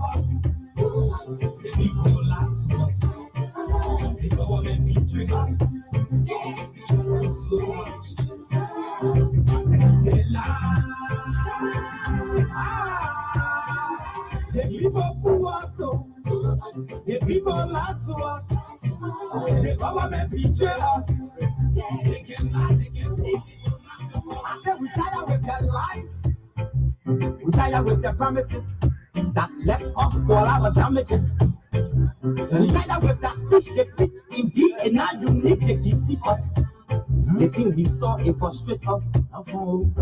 us. The people lie to us. The government betray us. So much. They lie. The people fool us. The people lie to us. The government betray us. They can lie, they can steal. I said we tired with their lies. We tired with their promises that left us for our damages. We tired with that speech they preach indeed, and now you need to deceive us. The thing we saw it frustrate us.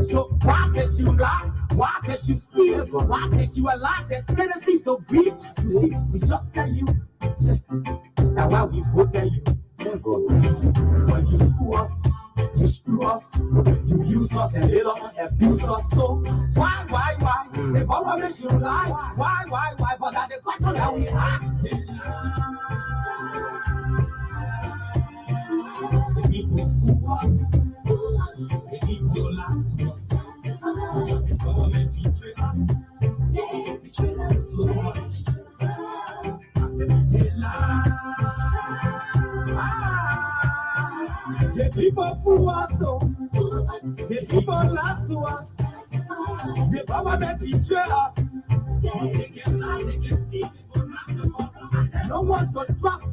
So why can you lie? Why can you steal? Why can you allow the citizens to breathe? You see, we just tell you. That's why we voted you. But you fool us, you screw us, you use us and later abuse us. So why? The government should lie. Why? But that's the question that we ask. The people fool us. The people lie to us. The government betray us. They betray us so much. I said they lie. The people fool us. The people lie to us. The government betray us. They can lie, they can steal. No one to trust.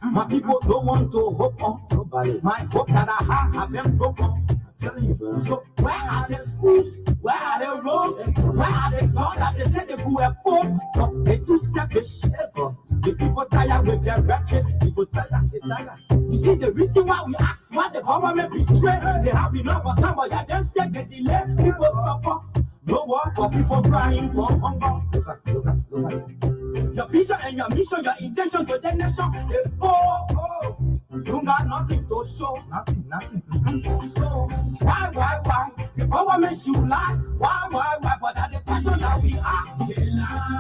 My people don't want to hope on nobody. My hope that I have been broken. I'm telling you, bro. So where are the schools? Where are the roads? Where are the jobs that they said they could afford? But they too selfish. The people tired with their wretched. People tired. You see the reason why we ask why the government betray. They have enough of time, but they just take the delay. People suffer. No work for people crying for hunger. Look at. Your vision and your mission, your intention to the nation is you got nothing to show. Nothing. So why? The government should lie. Why? But that's the question that we ask. They lie.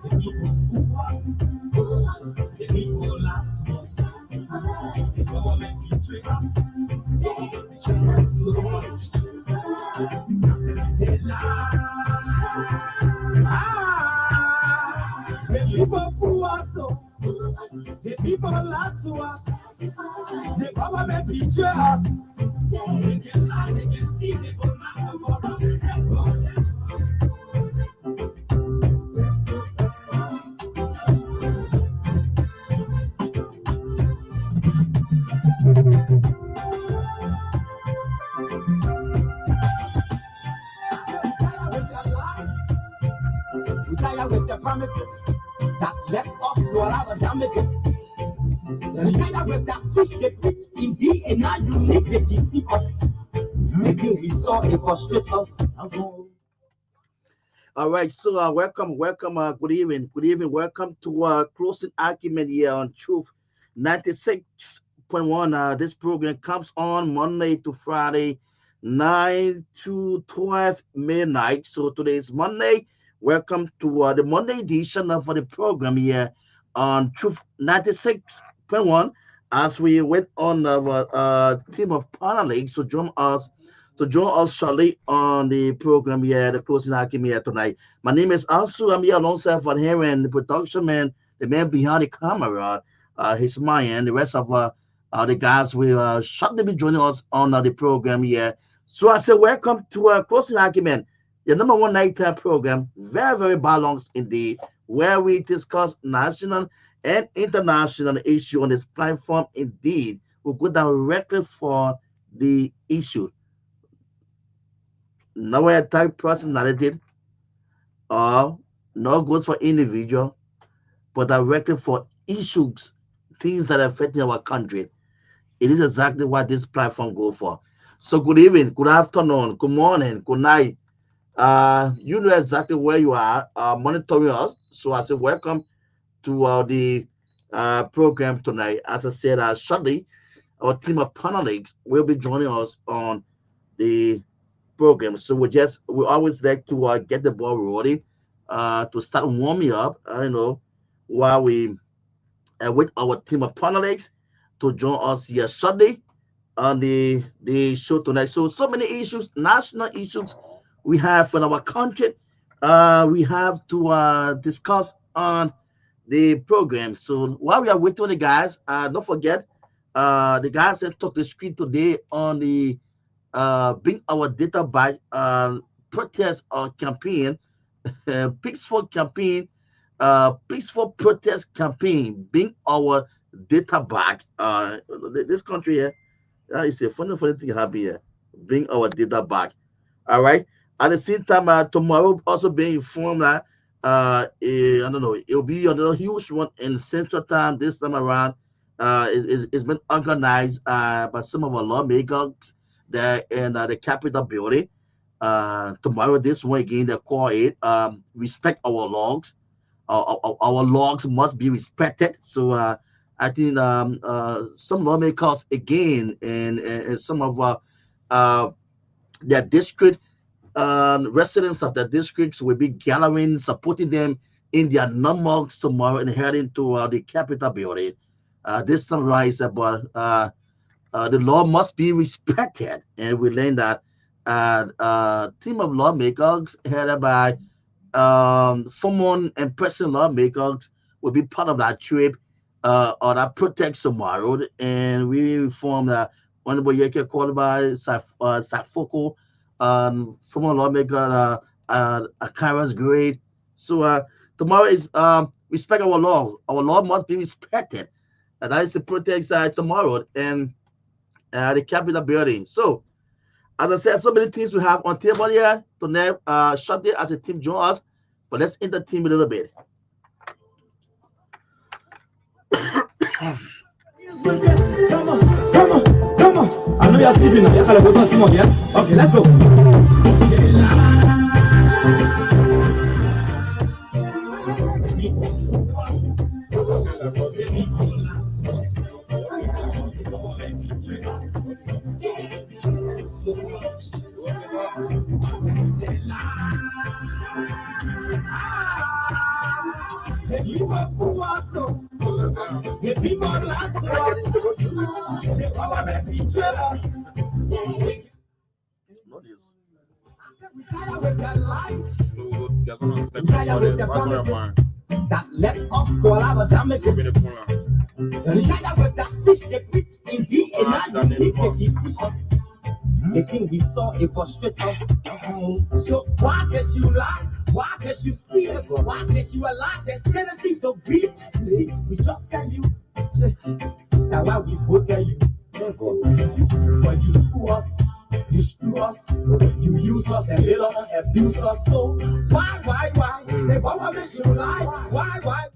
The people fool us. The people lie to us. The government betray us. They betray us so much. They lie. The people fool us. The people lie to us. The government betray us. They can lie, they can steal, they will not go around and help us. We tired with the promises that left us to our damages. We tired with that speech they preach indeed, and now you need to deceive us. The thing we saw it frustrate us. All right, so welcome, good evening, welcome to closing argument here on Truth 96.1. This program comes on Monday to Friday, 9 to 12 midnight. So today is Monday. Welcome to the Monday edition of the program here on Truth 96.1. As we went on our team of panelists to join us shortly on the program here, the closing argument here tonight. My name is Ansu. I'm here alongside for here and the production man, the man behind the camera, his Myean. The rest of the guys will shortly be joining us on the program here. So I say welcome to closing argument, the number one nighttime program, very, very balanced indeed, where we discuss national and international issue on this platform. Indeed, we'll go directly for the issue. No attack personality or no goes for individual, but directly for issues, things that are affecting our country. It is exactly what this platform go for. So good evening, good afternoon, good morning, good night. You know exactly where you are monitoring us. So I say welcome to the program tonight. As I said, shortly, our team of panelists will be joining us on the program. So we always like to get the ball rolling, to start warming up. While we with our team of panelists to join us here shortly on the show tonight. So many issues, national issues, we have for our country. We have to discuss on the program. So while we are waiting on the guys, don't forget the guys that took the screen today on the Bring Our Data Back protest campaign, peaceful campaign, peaceful protest campaign, Bring Our Data Back. This country here, it's a funny thing happen here. Bring our data back. All right. At the same time, tomorrow also being informed that I don't know, it'll be another huge one in Central Time this time around. It's been organized by some of our lawmakers there in the Capitol building. Tomorrow, this one again, they call it respect our logs. Our logs must be respected. So I think some lawmakers again and some of uh, their district residents of the districts will be gathering, supporting them in their numbers tomorrow and heading to the Capitol building. This sunrise about the law must be respected, and we learned that team of lawmakers headed by former and present lawmakers will be part of that trip or that protest tomorrow, and we informed that Honorable Yeke Kwalibai Safoko, former lawmaker, Akara's grade. So tomorrow is respect our law. Our law must be respected. And that is the protest tomorrow and the Capitol building. So, as I said, so many things we have on table here tonight. Shortly as a team join us, but let's enter team a little bit. Come on, come on, come on. I know you're sleeping now. You gotta go to Simon, yeah? Okay, let's go. The people like us, the government each other. We tire with their lives, tire with their promises that let us go out of damages. We tire with that fish they preach in the and not the they deceive us. The thing we saw it frustrates us. So why does you lie? Why does you steal? Why does you lie? There's tendencies to be. See, we just tell you. That's why we vote you. But you screw us. You screw us. You use us and later on abuse us. So why? The government should lie. Why?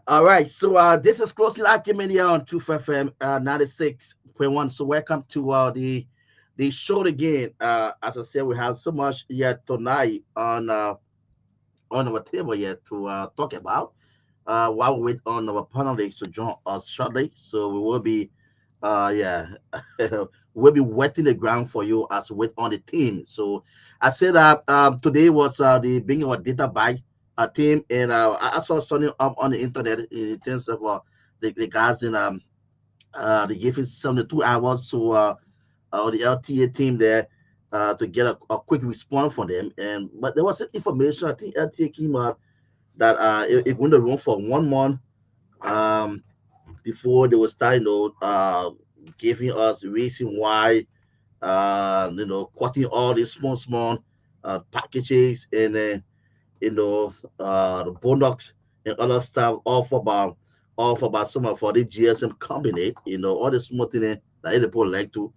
All right, so this is closing argument here on 2FM 96.1. So welcome to the show again. As I said, we have so much yet tonight on our table yet to talk about. While we wait on our panelists to join us shortly, so we will be yeah, we'll be wetting the ground for you as we wait on the team. So I said that today was the being our data by a team, and I saw something up on the internet in terms of the guys in they gave it 72 hours to the LTA team there to get a quick response from them. And but there was some information I think LTA came out that it wouldn't run for 1 month um, before they were starting, giving us the reason why, cutting all these small packages and the boondocks and other stuff off about some of the GSM company, all the small things that people like to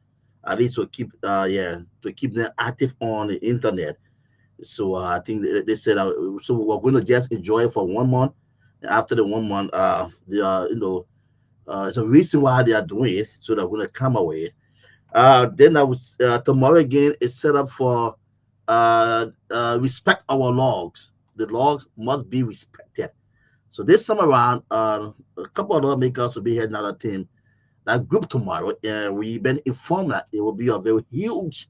at least to keep to keep them active on the internet. So I think they said so we're going to just enjoy it for 1 month. After the 1 month, they are it's a reason why they are doing it, so they're going to come away. Then I was tomorrow again is set up for respect our logs. The logs must be respected. So this time around, a couple of lawmakers will be heading another team. That group tomorrow, we've been informed that it will be a very huge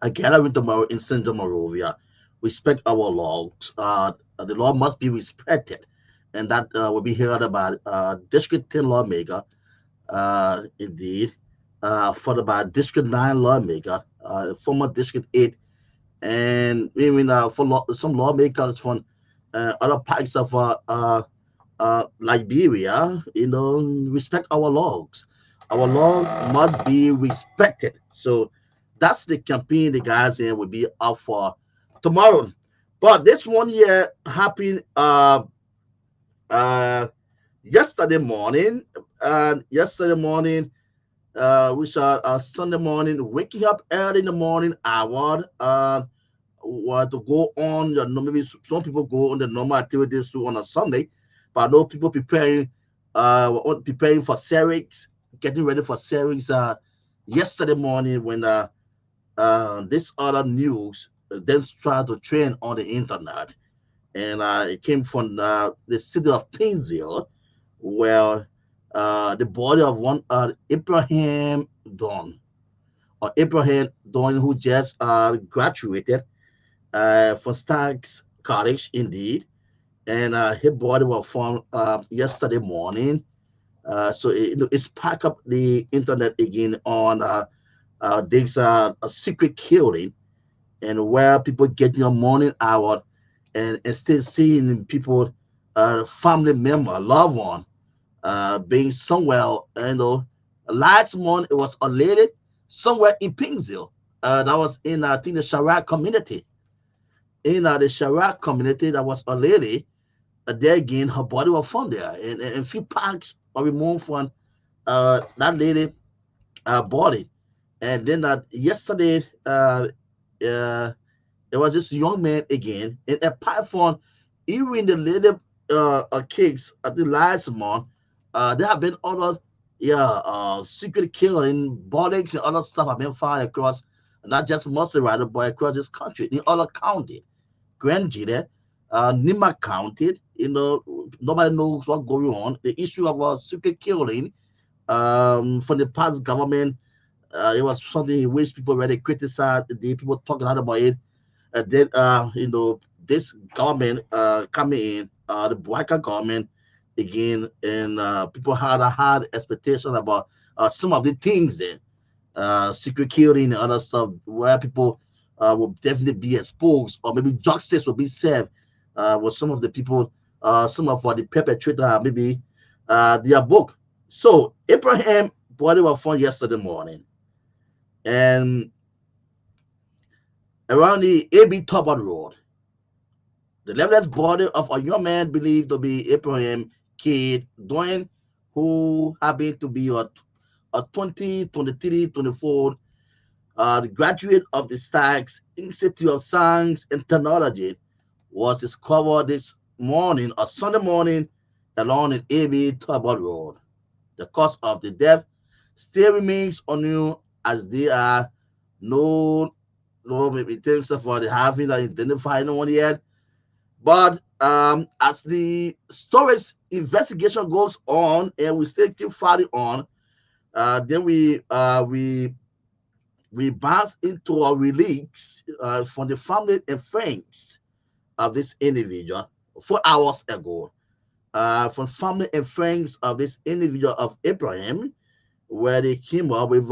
a gathering tomorrow in Central Monrovia. Respect our logs. The law must be respected, and that will be heard about District 10 lawmaker, indeed, followed by District 9 lawmaker, former District 8, and even some lawmakers from other parts of Liberia, respect our logs. Our laws must be respected. So that's the campaign the guys here will be up for tomorrow. But this one year happened uh yesterday morning. Yesterday morning, which are Sunday morning, waking up early in the morning hour. Want to go on, maybe some people go on the normal activities too on a Sunday, but I know people preparing for Cerix, getting ready for Cerix yesterday morning when this other news then started to trend on the internet, and it came from the city of Painesville, where the body of one Abraham Don, who just graduated from Stags College, indeed, and his body was found yesterday morning. So it's packed up the internet again on this a secret killing, and where people get your morning hour and still seeing people, family member, loved one, being somewhere, last month it was a lady somewhere in Pingsville. That was in, I think, the Sharak community. In the Sharak community, that was a lady. There again, her body was found there, and few parts are removed from that lady body. And then yesterday, uh, there was this young man again. And apart from even the lady kids at the last month, there have been other, secret killing, bodies and other stuff have been found across, not just Muscle Rider, but across this country, in other county. Grand Gila, Nima County, nobody knows what's going on. The issue of secret killing from the past government, it was something in which people really criticized. The people talking out about it. And then, this government coming in, the Boyka government again, and people had a hard expectation about some of the things there, secret killing and other stuff, where people will definitely be exposed, or maybe justice will be served with some of the people, some of the perpetrator, maybe their book. So Abraham body was found yesterday morning, and around the AB Turbot Road, the lifeless body of a young man believed to be Abraham Kid Dwayne, who happened to be a 20, 23, 24, the graduate of the Stags Institute of Science and Technology, was discovered this morning, or Sunday morning, along the AB Turbot Road. The cause of the death still remains unknown, as they are no in terms of they haven't identified no one yet. But as the storage investigation goes on, and we still keep fighting on, then we bounce into a release from the family and friends of this individual 4 hours ago. From family and friends of this individual of Abraham, where they came up with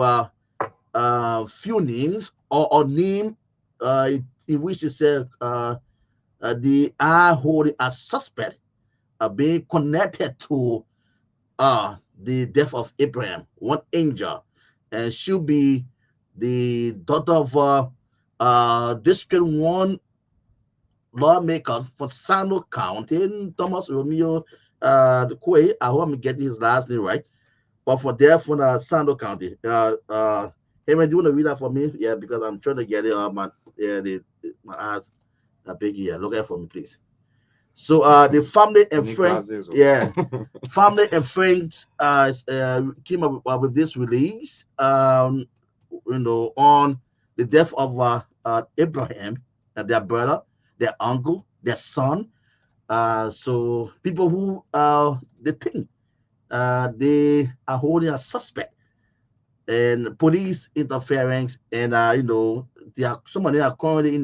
few names, or a name in which they said they are holding a suspect being connected to the death of Abraham, one angel, and she'll be the daughter of District 1 lawmaker for Sano County, Thomas Romeo Quay. I hope I'm getting his last name right. But for there from Sando County. Henry, do you want to read that for me? Yeah, because I'm trying to get it on my eyes. Big, yeah, look at it for me, please. So the family and friends, yeah, family and friends came up with this release, on the death of Abraham, their brother, their uncle, their son. So people who they think they are holding a suspect, and police interference, and they are some of them are currently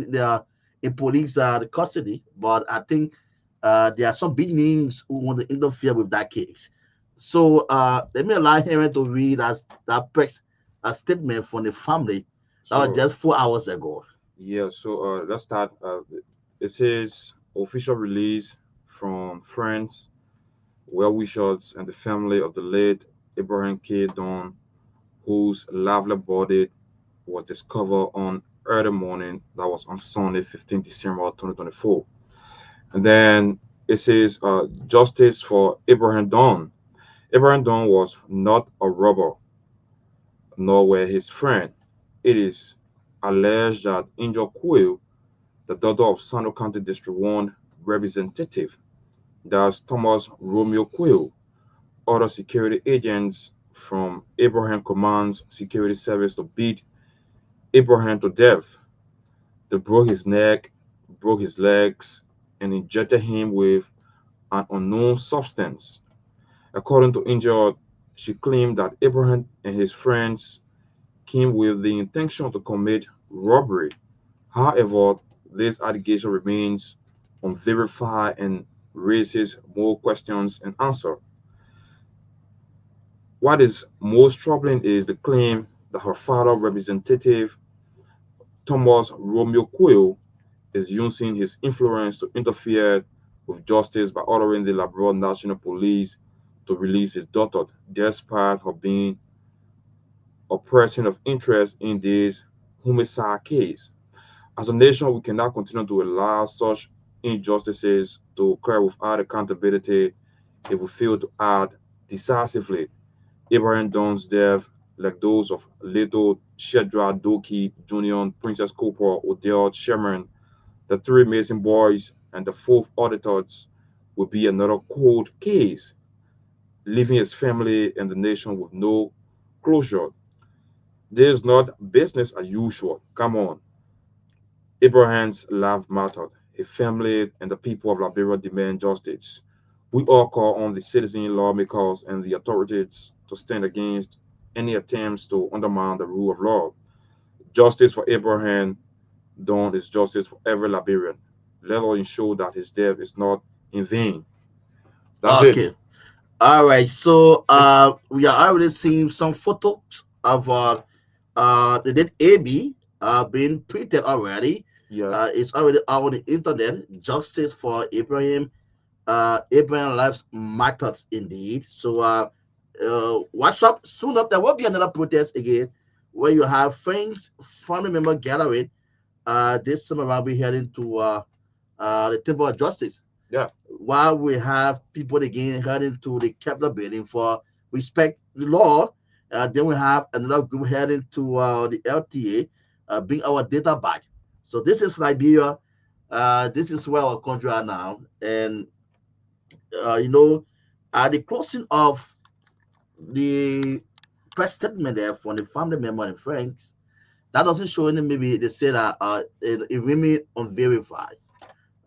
in police custody. But I think there are some big names who want to interfere with that case. So let me allow Henry to read as that press a statement from the family that was So just 4 hours ago. yeah, so let's start. It says official release from friends, well wishers, and the family of the late Abraham K. Don, whose lovely body was discovered on early morning. That was on Sunday, 15th December 2024. And then it says justice for Abraham Don. Abraham Don was not a robber, nor were his friend. It is alleged that Angel Quill, the daughter of Sano County District 1 representative, that's Thomas Romeo Quill, other security agents from Abraham Command's security service to beat Abraham to death. They broke his neck, broke his legs, and injected him with an unknown substance. According to Angel, she claimed that Abraham and his friends came with the intention to commit robbery. However, this allegation remains unverified and raises more questions and answers. What is most troubling is the claim that her father, Representative Thomas Romeo Quill, is using his influence to interfere with justice by ordering the Liberia National Police to release his daughter, despite her being a person of interest in this homicide case. As a nation, we cannot continue to allow such injustices to occur without accountability if we fail to act decisively. Abraham Don's death, like those of Little Shedra Doki Jr., Princess Cooper, Odell Sherman, the three Mason boys, and the fourth auditors, will be another cold case, leaving his family and the nation with no closure. This is not business as usual. Come on. Abraham's life mattered. His family and the people of Liberia demand justice. We all call on the citizen lawmakers and the authorities to stand against any attempts to undermine the rule of law. Justice for Abraham Dawn is justice for every Liberian. Let us ensure that his death is not in vain. That's it. Okay. All right. So we are already seeing some photos of the dead AB being printed already. Yes. It's already out on the internet. Justice for Abraham. Abraham lives matters indeed. So watch up. Soon up there will be another protest again, where you have friends, family member gathering. This time around we heading to the Temple of Justice, Yeah. while we have people again heading to the Capitol building for respect the law. Then we have another group heading to the LTA, bring our data back. So this is Liberia. This is where our country are now. And you know, at the closing of the press statement there from the family member and friends, that doesn't show any, maybe they say that it remain unverified.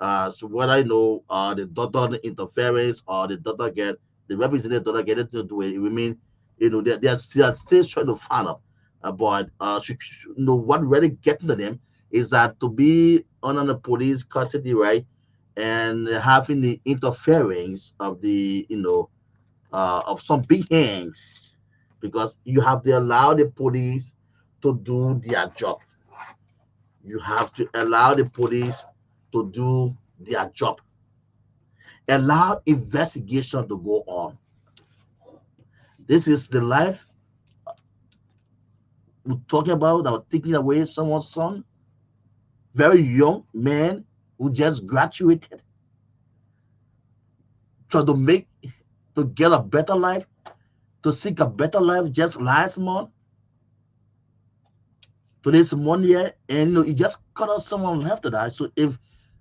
So whether the daughter interference or the daughter get the representative daughter get it to do it, it remain, they are still trying to find out. But what really getting to them is that to be under the police custody, right, and having the interference of of some big hands, because you have to allow the police to do their job. You have to allow the police to do their job. Allow investigation to go on. This is the life we're talking about that are taking away someone's son, very young man who just graduated, trying to get a better life, to seek a better life just last month, to this month here, and you just cut off someone left to die. So if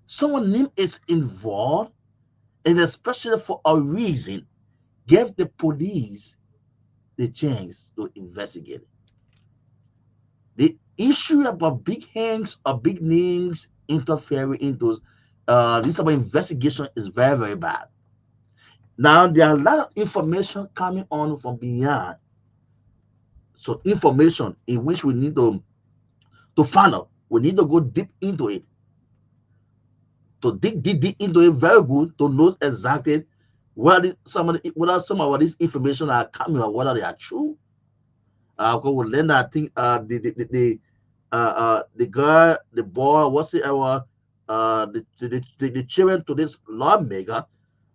someone name is involved, and especially for a reason, give the police the chance to investigate it. issue about big hands or big names interfering into this type of investigation is very, very bad. Now there are a lot of information coming on from beyond. So information in which we need to find out. We need to go deep into it. To dig deep into it very good to know exactly whether some of these information are coming or whether they are true. Because we learn that I think the girl, the boy, what's it the children to this lawmaker,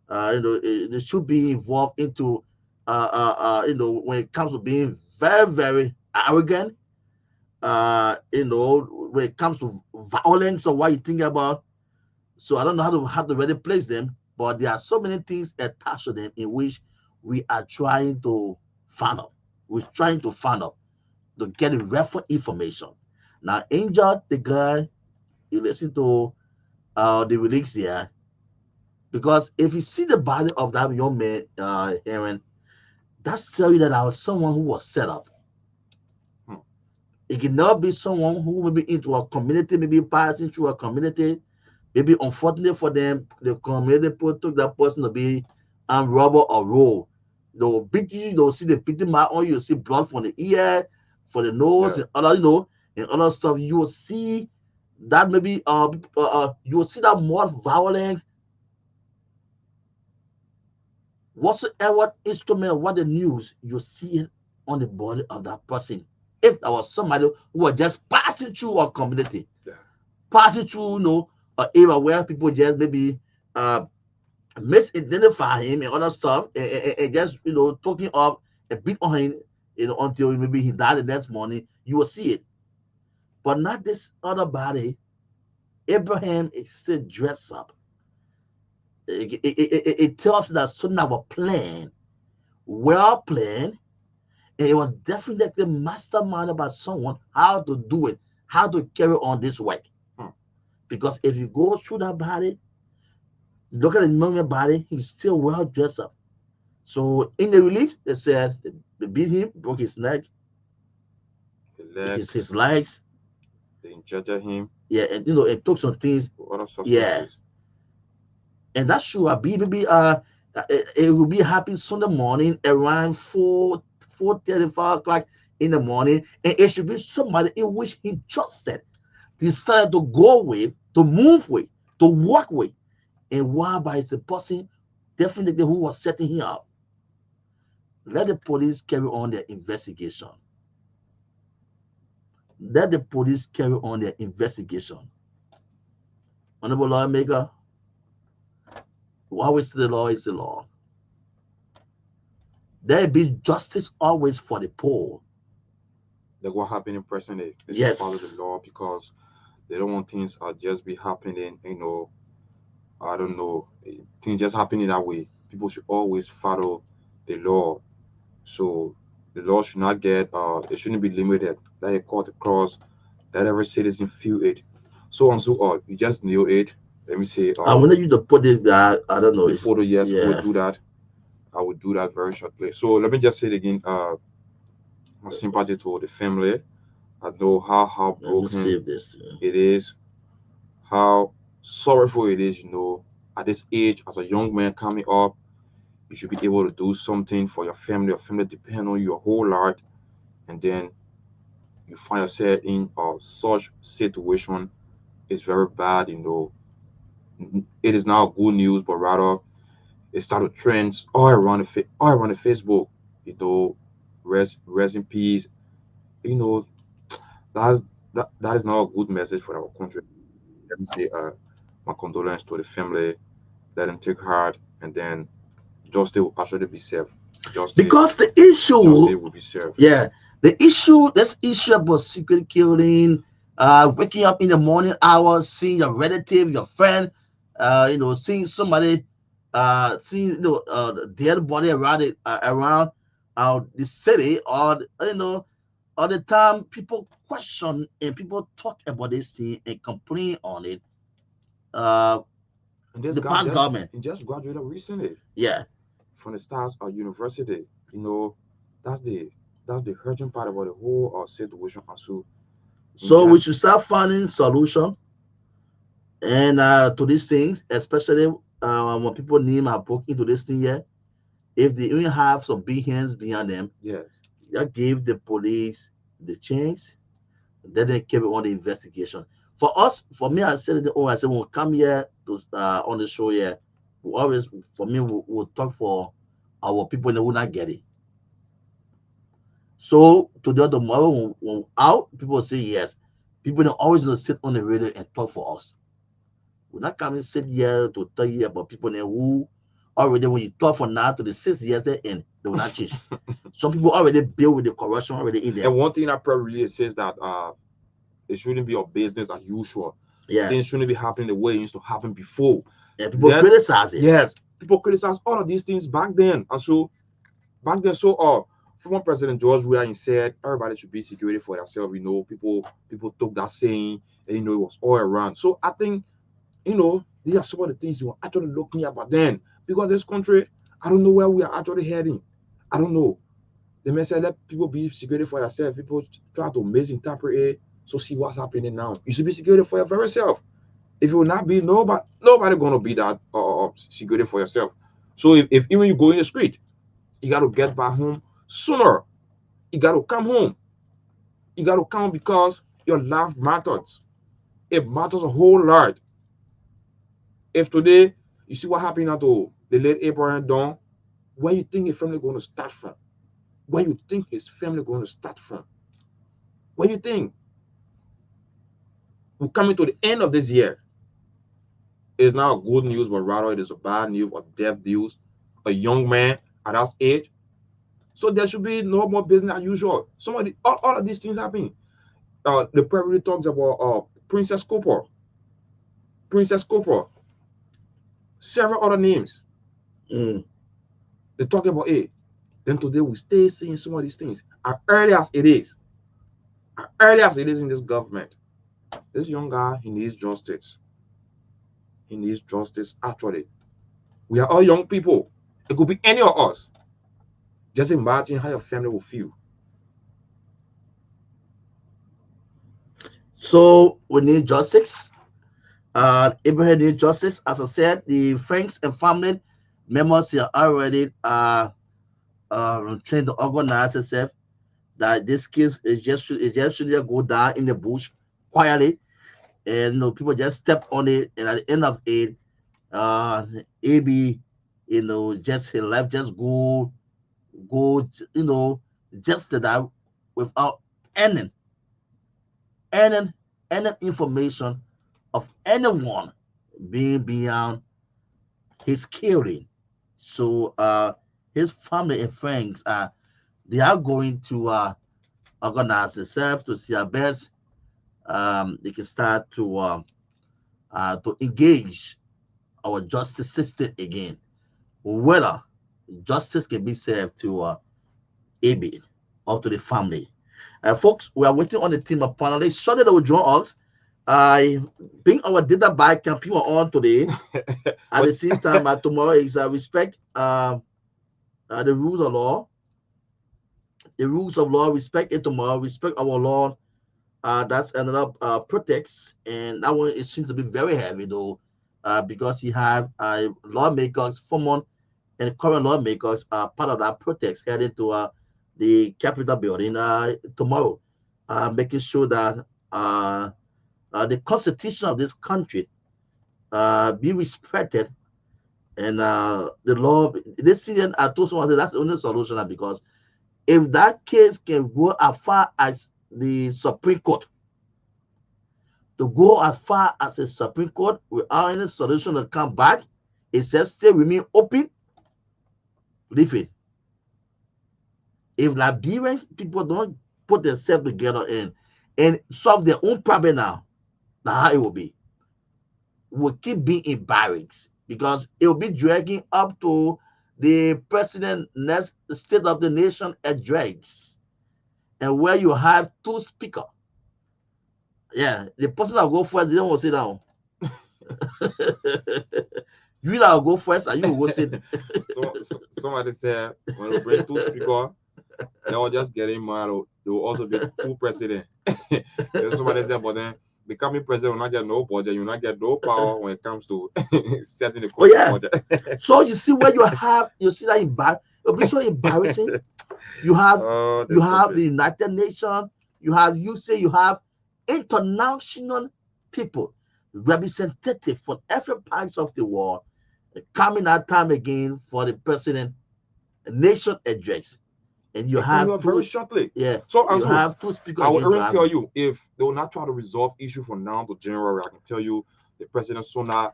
they should be involved into when it comes to being very, very arrogant, when it comes to violence or what you think about. So I don't know how to really place them, but there are so many things attached to them in which we are trying to find out. We're trying to find out to get the reference information. Now, Angel, the guy, you listen to the release here, because if you see the body of that young man, Aaron, that's tell you that I was someone who was set up. It cannot be someone who will be into a community, maybe passing through a community. Maybe unfortunately for them, the community took that person to be robber or roll. They'll beat you, they'll see the beating mark on you, see blood from the ear, for the nose, Yeah. and other, and other stuff. You will see that maybe you will see that more violence, whatsoever instrument, what the news, you'll see it on the body of that person. If there was somebody who was just passing through a community, Yeah. passing through, an area where people just maybe misidentify him and other stuff, and just talking up and beat on him, until maybe he died the next morning, you will see it. But not this other body. Abraham is still dressed up. It tells us that something of a plan, well planned, and it was definitely masterminded by someone how to do it, how to carry on this work. Because if you go through that body, look at the young body, he's still well dressed up. So in the release, they said they beat him, broke his neck, his legs. They injected him. Yeah, and it took some things. Other substances. Yeah, and that's true. I be maybe it will be happening Sunday morning around 4:35 o'clock in the morning, and it should be somebody in which he trusted, decided to go with, to move with, to work with, and why by the person definitely who was setting him up. Let the police carry on their investigation. Let the police carry on their investigation. Honorable lawmaker, always the law is the law. There be justice always for the poor. Like what happened in present day. They Yes. follow the law because they don't want things just be happening, I don't know, things just happening that way. People should always follow the law. So the law should not it shouldn't be limited. Let it cut across, let every citizen feel it. So on so on. You just knew it. Let me say I wanted you to put this guy, I don't know. the photo, yes, yeah. we'll do that. I will do that very shortly. So let me just say it again. My sympathy to the family. I know how Let me heartbroken save this. it is, how sorrowful it is, at this age, as a young man coming up, you should be able to do something for your family. Your family depend on you your whole life, and then you find yourself in such situation. It's very bad, It is not good news, but rather it started trends all around the Facebook, rest in peace. You know, that's that is not a good message for our country. Let me say my condolences to the family. Let them take heart, and then justice will actually be served. Because the issue, Justice will be served. yeah, this issue about secret killing, waking up in the morning hours, seeing your relative, your friend, seeing somebody, seeing the dead body around around the city, or all the time people question and people talk about this thing and complain on it. And this The guy past government, he just graduated recently yeah, from the Stars University. That's the urgent part about the whole situation. Also, So Okay. we should start finding solution and to these things, especially when people name are poking to this thing here. If they even have some big hands behind them, Yes. that give the police the chance, then they carry on the investigation. For us, for me, I said it. Oh, I said we'll come here to on the show here. We always, for me, we'll talk for our people and they will not get it. So today, tomorrow, when out, people say yes. People don't always gonna sit on the radio and talk for us. We're not coming sit here to tell you about people who already when you talk for now to the 6 years they end, they will not change. Some people already build with the corruption already in And them. one thing that probably really says that it shouldn't be a business as usual. Yeah. Things shouldn't be happening the way it used to happen before. And people Then criticize it. yes, people criticize all of these things back then. And so back then, so former President George Weah said everybody should be security for themselves. People took that saying and it was all around. So I think these are some of the things you were actually looking at. But then, because this country, I don't know where we are actually heading. I don't know. They may say let people be security for themselves. People try to misinterpret it. So see what's happening now. You should be security for your very self. If you will not be, nobody gonna be that security for yourself. So if even you go in the street, you got to get back home sooner. You got to come home. You got to come because your life matters. It matters a whole lot. If today you see what happened to the late Abraham Don, where you think his family going to start from? Where you think his family going to start from? Where you think? We're coming to the end of this year. It's not a good news, but rather it is a bad news or death news. A young man at that age. So there should be no more business as usual. All of these things happen. The Peabody talks about Princess Cooper, several other names. Mm. They talk about it. Then today we stay seeing some of these things. As early as it is in this government, this young guy, he needs justice. He needs justice. Actually, we are all young people. It could be any of us. Just imagine how your family will feel. So we need justice. Abraham need justice. As I said, the friends and family members are already trying to organize themselves that this case is just should just go down in the bush quietly, and people just step on it, and at the end of it, AB, just his life just go, just that without any any any information of anyone being beyond his killing. So his family and friends they are going to organize themselves to see our best. They can start to engage our justice system again. Whether justice can be served to AB or to the family. Folks, we are waiting on the team of panelists. Shortly they will join us. I bring our data back and people on today. At the same time, tomorrow is respect the rules of law. The rules of law, respect it tomorrow, respect our law. That's another pretext, and that one it seems to be very heavy though, because you have lawmakers, former and current lawmakers are part of that protest heading to the Capitol building tomorrow, making sure that the constitution of this country be respected, and the law. This season, I told someone that that's the only solution because if that case can go as far as the Supreme Court, to go as far as the Supreme Court without any solution to come back, it says still remain open, leave it. If Liberians people don't put themselves together and solve their own problem now, that's how it will be. We'll keep being in barracks because it will be dragging up to the president next state of the nation address, and where you have two speakers. Yeah, the person that go first, they don't want to sit down. You that will go first, and you will go sit. Somebody said when we bring two speakers, they will just get in mad. There will also be two presidents. There's somebody said, but then becoming president will not get no budget, you will not get no power when it comes to setting the budget. So you see where you see that it'll be so embarrassing. You have the United Nations, you have international people, representative from every part of the world, coming out time again for the president nation address. And you have very shortly. Yeah. So you have two speakers. I will already tell you, if they will not try to resolve issue from now to January, I can tell you the president sooner.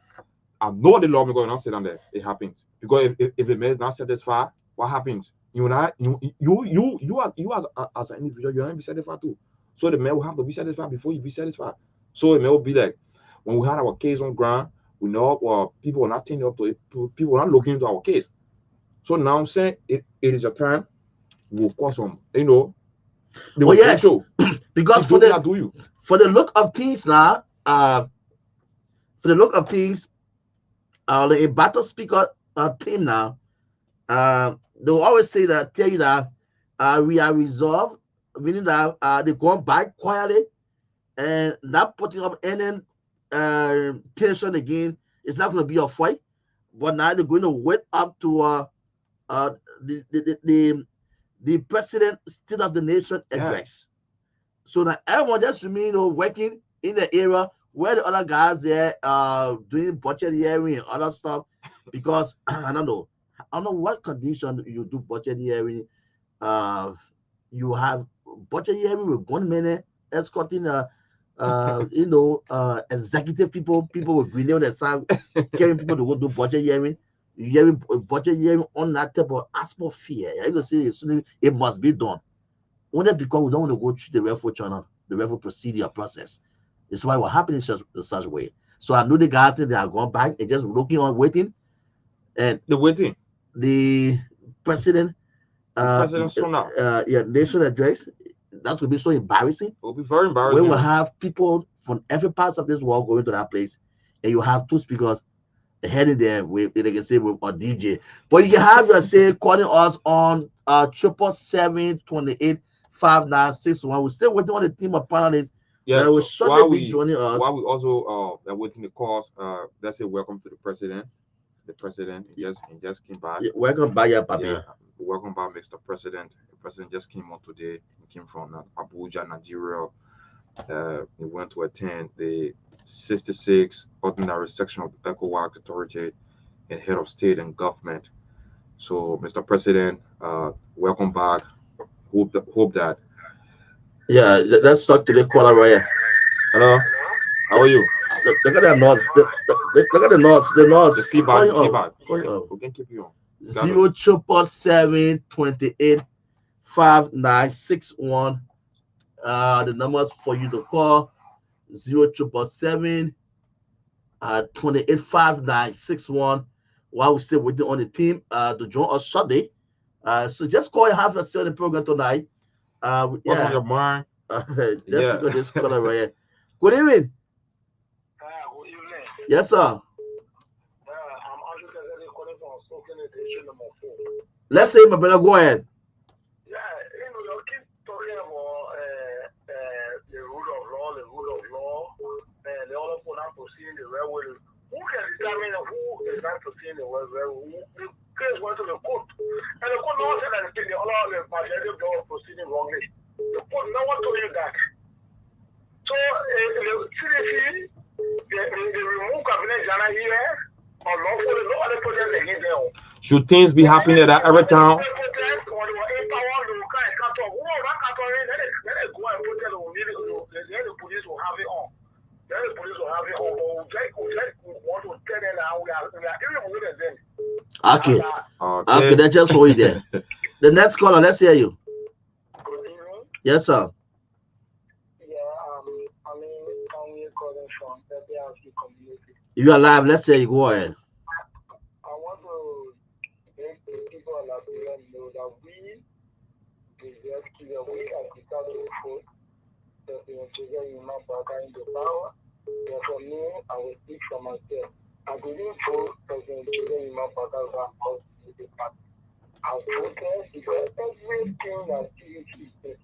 I know the lawmaker will not sit down there. It happens. Because if the mayor is not satisfied, what happens? You as an individual, you're not be satisfied too. So the mayor will have to be satisfied before you be satisfied. So the mayor will be like, when we had our case on ground, we know people are not turning up to it, people are not looking into our case. So now I'm saying it is your time. Will cause some, show. Because for the look of things now, the battle speaker team now, they will always say that, tell you that we are resolved, meaning that they go back quietly and not putting up any tension again. It's not going to be a fight, but now they're going to wait up to the president state of the nation address. So now everyone just remain working in the area where the other guys there doing budget hearing and other stuff, because I don't know what condition you do budget hearing. You have budget hearing with gunmen escorting executive people with grenade and side carrying people to go do budget hearing. Budget hearing on that type of atmosphere. I will say it must be done. Only because we don't want to go through the referral channel, the referral procedure process. It's why what happened in such a way. So I know the guys they are going back and just looking on waiting. And the president nation address, that's gonna be so embarrassing. It will be very embarrassing. We will have people from every part of this world going to that place, and you have two speakers heading there with, they can say, with a DJ. But you can have your say calling us on 777-28-5961. We're still waiting on the team of panelists. Yeah, will shortly be joining us. While we also are waiting the calls, let's say welcome to the president. The president just came back. Yeah, welcome back, Papi. Yeah, welcome back, Mr. President. The president just came on today. He came from Abuja, Nigeria. He went to attend the 66th ordinary section of ECOWAS authority and head of state and government. So, Mr. President, welcome back. Hope that. Yeah, let's talk to the caller right here. Hello, how are you? Look at that notes. Look at the notes. The feedback. We can keep you on. 077-28-5961. The numbers for you to call 077-28-5961. While we're still waiting on the team to join us Sunday. So just call and have a the program tonight. What's on your mind? Because this caller right here. Good evening. Good evening. Yes, sir. I'm Ansu Sirleaf calling from Spoken Edition number 4. Let's say, my brother, go ahead. Yeah, you keep talking about the rule of law, and the other people not proceeding the right way. Who can determine who is not proceeding the right way? The case went to the court, and the court now said that the other party are proceeding wrongly. The court no one told you that. So the CDC, they remove cabinet Jallah here, or lawfully, no other project against them. Should things be happening at every town? Okay, that's just for you there. The next caller, let's hear you. Yes, sir. You are live. Let's say you go ahead. I want to make the people of Liberia know that we as the vote that the Togar human back into power. Therefore, me, I will speak for myself. I didn't vote President Togar human back as the party. I voted because everything that CDC said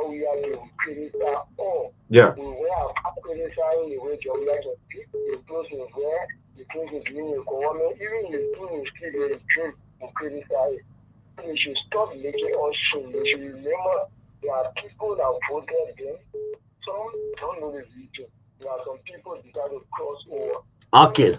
we are the critical or Yeah. we were criticizing the way we are to pick the person where the person is doing the government, even the thing is still a dream to criticize. We should stop making us shame. We should remember there are people that voted them. Some don't know the region. There are some people that decide to cross over. Okay.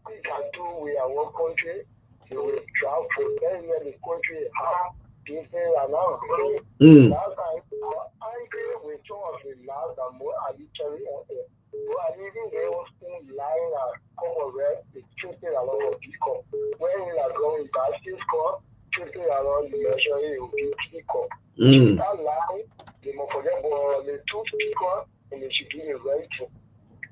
We can do with our country. They will travel for anywhere the country have people are now going. Last time, our angry with some of the last and more arbitrary on air. So I even there was still lying and cover where they treated a lot of people. When we are going back to score, treated around the measuring will be people. That line, they must forget about the two people and they should give a right to.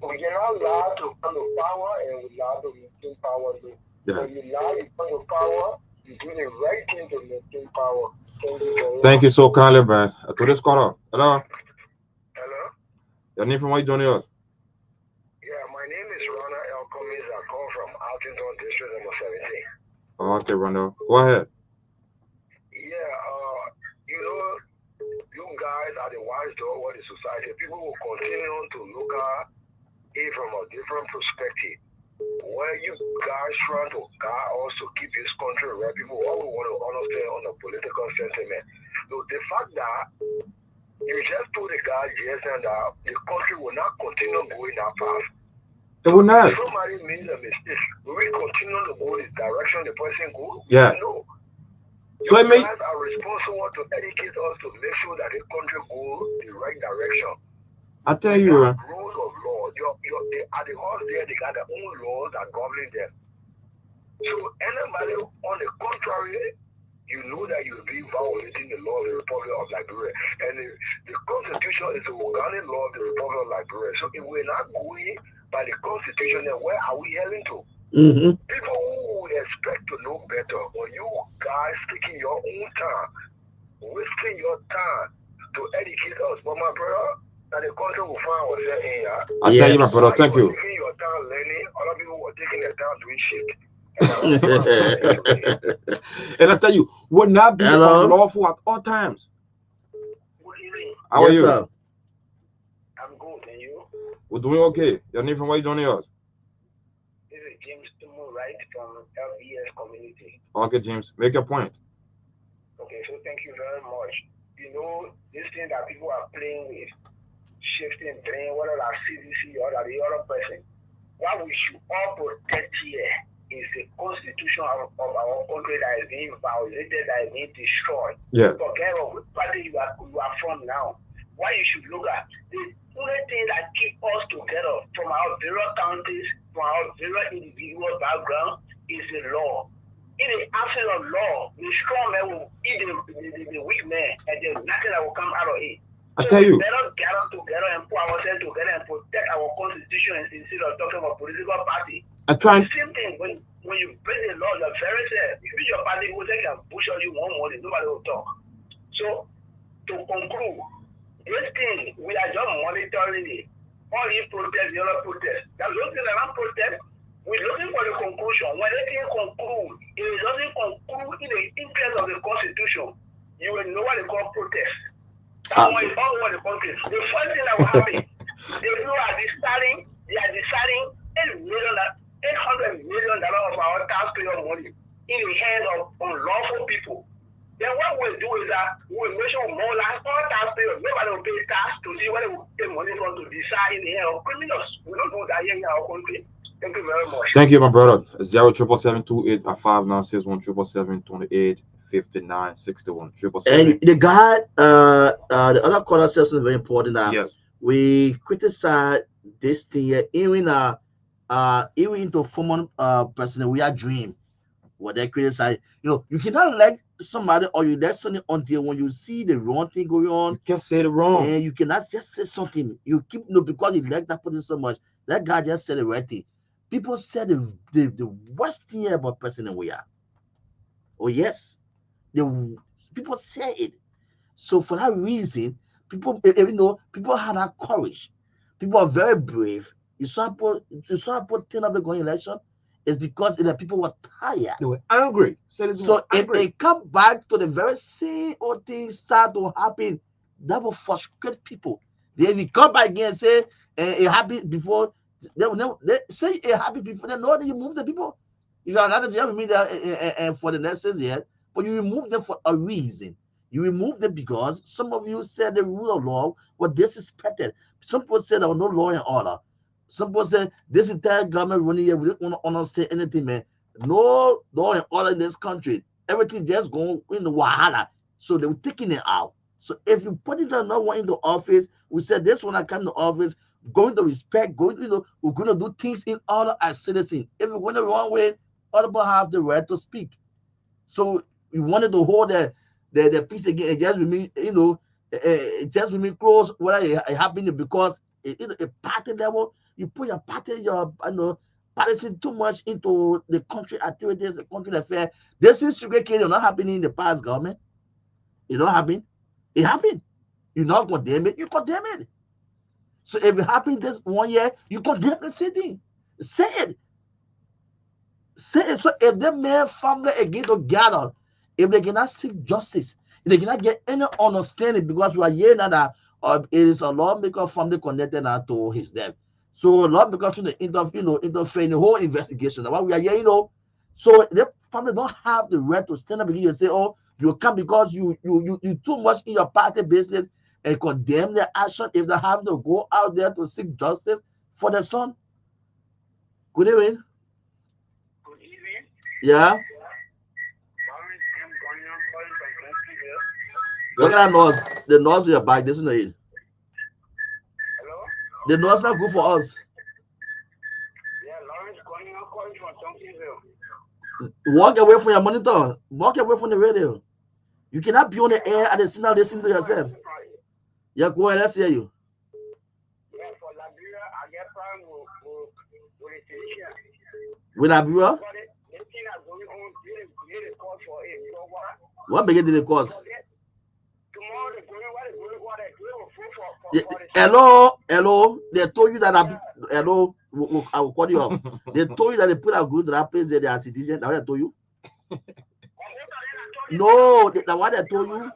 We cannot lie to come to power and we lie to maintain power. When you lie, you come to power, you do the right thing to maintain power. Thank you so kindly, man. To this caller. Hello. Hello. Your name from where you joining us? Yeah, my name is Rana L. Cummings. I call from Altington District number 17. Okay, Rana. Go ahead. Yeah, you know, you guys are the wise dog of the society. People will continue to look at it from a different perspective. Where you guys trying to guide us to keep this country where people all we want to understand on the political sentiment. So the fact that you just told the guy yes and that the country will not continue going that path. It will not. If somebody makes a mistake, will we continue to go the direction the person goes? Yeah. No. So You guys are responsible to educate us to make sure that the country goes the right direction. I tell you, rules of law. They are the ones there. They got their own laws that govern them. So anybody on the contrary, you know that you'll be violating the law of the Republic of Liberia, and the Constitution is the organic law of the Republic of Liberia. So if we're not going by the Constitution, then where are we heading to? People who expect to know better, when you guys taking your own time, wasting your time to educate us, but my brother. That the country will find ourselves in here. I tell you, my brother, thank you. Taking your time learning, other people were taking their time doing shit. And I tell you, will not be unlawful at all times. Good evening. How are you? Sir. I'm good, and you? We're doing okay. Your name from where you joining us? This is James Tumu, right, from LBS community. Okay, James, make your point. Okay, so thank you very much. You know, this thing that people are playing with, shifting brain, whether that's CDC or the other person. What we should all protect here is the constitution of our country that is being violated, that is being destroyed. Yeah. Forget what party you are from now. What you should look at, the only thing that keeps us together from our various counties, from our various individual background, is the law. In the absence of law, the strong man will eat the weak man, and there's nothing that will come out of it. I tell you. We better gather together and put ourselves together and protect our constitution instead of talking about political party. The same thing when you break the law, you're very sad. If your party will take and push on you one morning, nobody will talk. So to conclude, this thing we are just monitoring it. All these protests, the other protests. That's those things that are protest. We're looking for the conclusion. When anything concludes, if it doesn't conclude in the interest of the constitution, you will know what they call protest. That's why it's all over the country. The first thing that will happen, they are deciding $800 million of our taxpayer money in the hands of unlawful people. Then what we'll do is that we'll make sure more like all taxpayers, nobody will pay tax to see whether we pay money from to decide in the hands of criminals. We don't do that here in our country. Thank you very much. Thank you, my brother. 07728 5961 And the guy, the other caller says something very important. That yes, we criticize this thing here, even into former person we are dream. What they criticize, you cannot elect somebody or you elect something until when you see the wrong thing going on. you can't say the wrong, and you cannot just say something. You keep because you like that person so much. That guy just said the right thing. People said the worst thing about person we are. Oh yes. People say it. So for that reason, people people have that courage. People are very brave. You saw people turn up the going election, it's because the people were tired. they were angry. So if they come back to the very same old things start to happen, That will frustrate people. They will come back again and say it happened before. They will never they say it happened before. They know that you move the people. You are not just me there for the next year, but you remove them for a reason. You remove them because some of you said the rule of law was disrespected. Some people said there was no law and order. Some people said this entire government running here, we don't want to understand anything, man. No law and order in this country. Everything just going in the wahala. So they were taking it out. So if you put it another one into office, we said this one I come to office, going to respect, going to, we're going to do things in order as citizens. If we went the wrong way, other people have the right to speak. So we wanted to hold the peace again and just remain, just remain close, whether it happened because a party level, you put your party, your partisan too much into the country activities, the country affair. This is sugar cane not happening in the past government. It don't happen. It happened. You not condemn it, you condemn it. So if it happened this 1 year, you condemn the same thing. Say it. Say it. So if the man family again together, if they cannot seek justice, if they cannot get any understanding, because we are hearing that it is a lawmaker family connected now to his death. So lawmaker should interfere in the whole investigation. That's what we are hearing, So the family don't have the right to stand up again and say, oh, you come because you too much in your party business and condemn their action if they have to go out there to seek justice for their son. Good evening. Good evening. Yeah. Look at that noise. The noise of your bike, isn't it? Hello? The noise not good for us. Yeah, Lawrence calling from Thompsonville. Walk away from your monitor. Walk away from the radio. You cannot be on the air at the signal listening to yourself. Yeah, go ahead. Let's hear you. Yeah, for Liberia, I get time with the solution. With Liberia? The thing that's going on, really call for it. You know what? What began the cause? Tomorrow, they're going what they're doing for Hello. They told you that hello. I will call you up. They told you that they put a good that place there. They are citizens. That's what I told you. No, that's what they told you.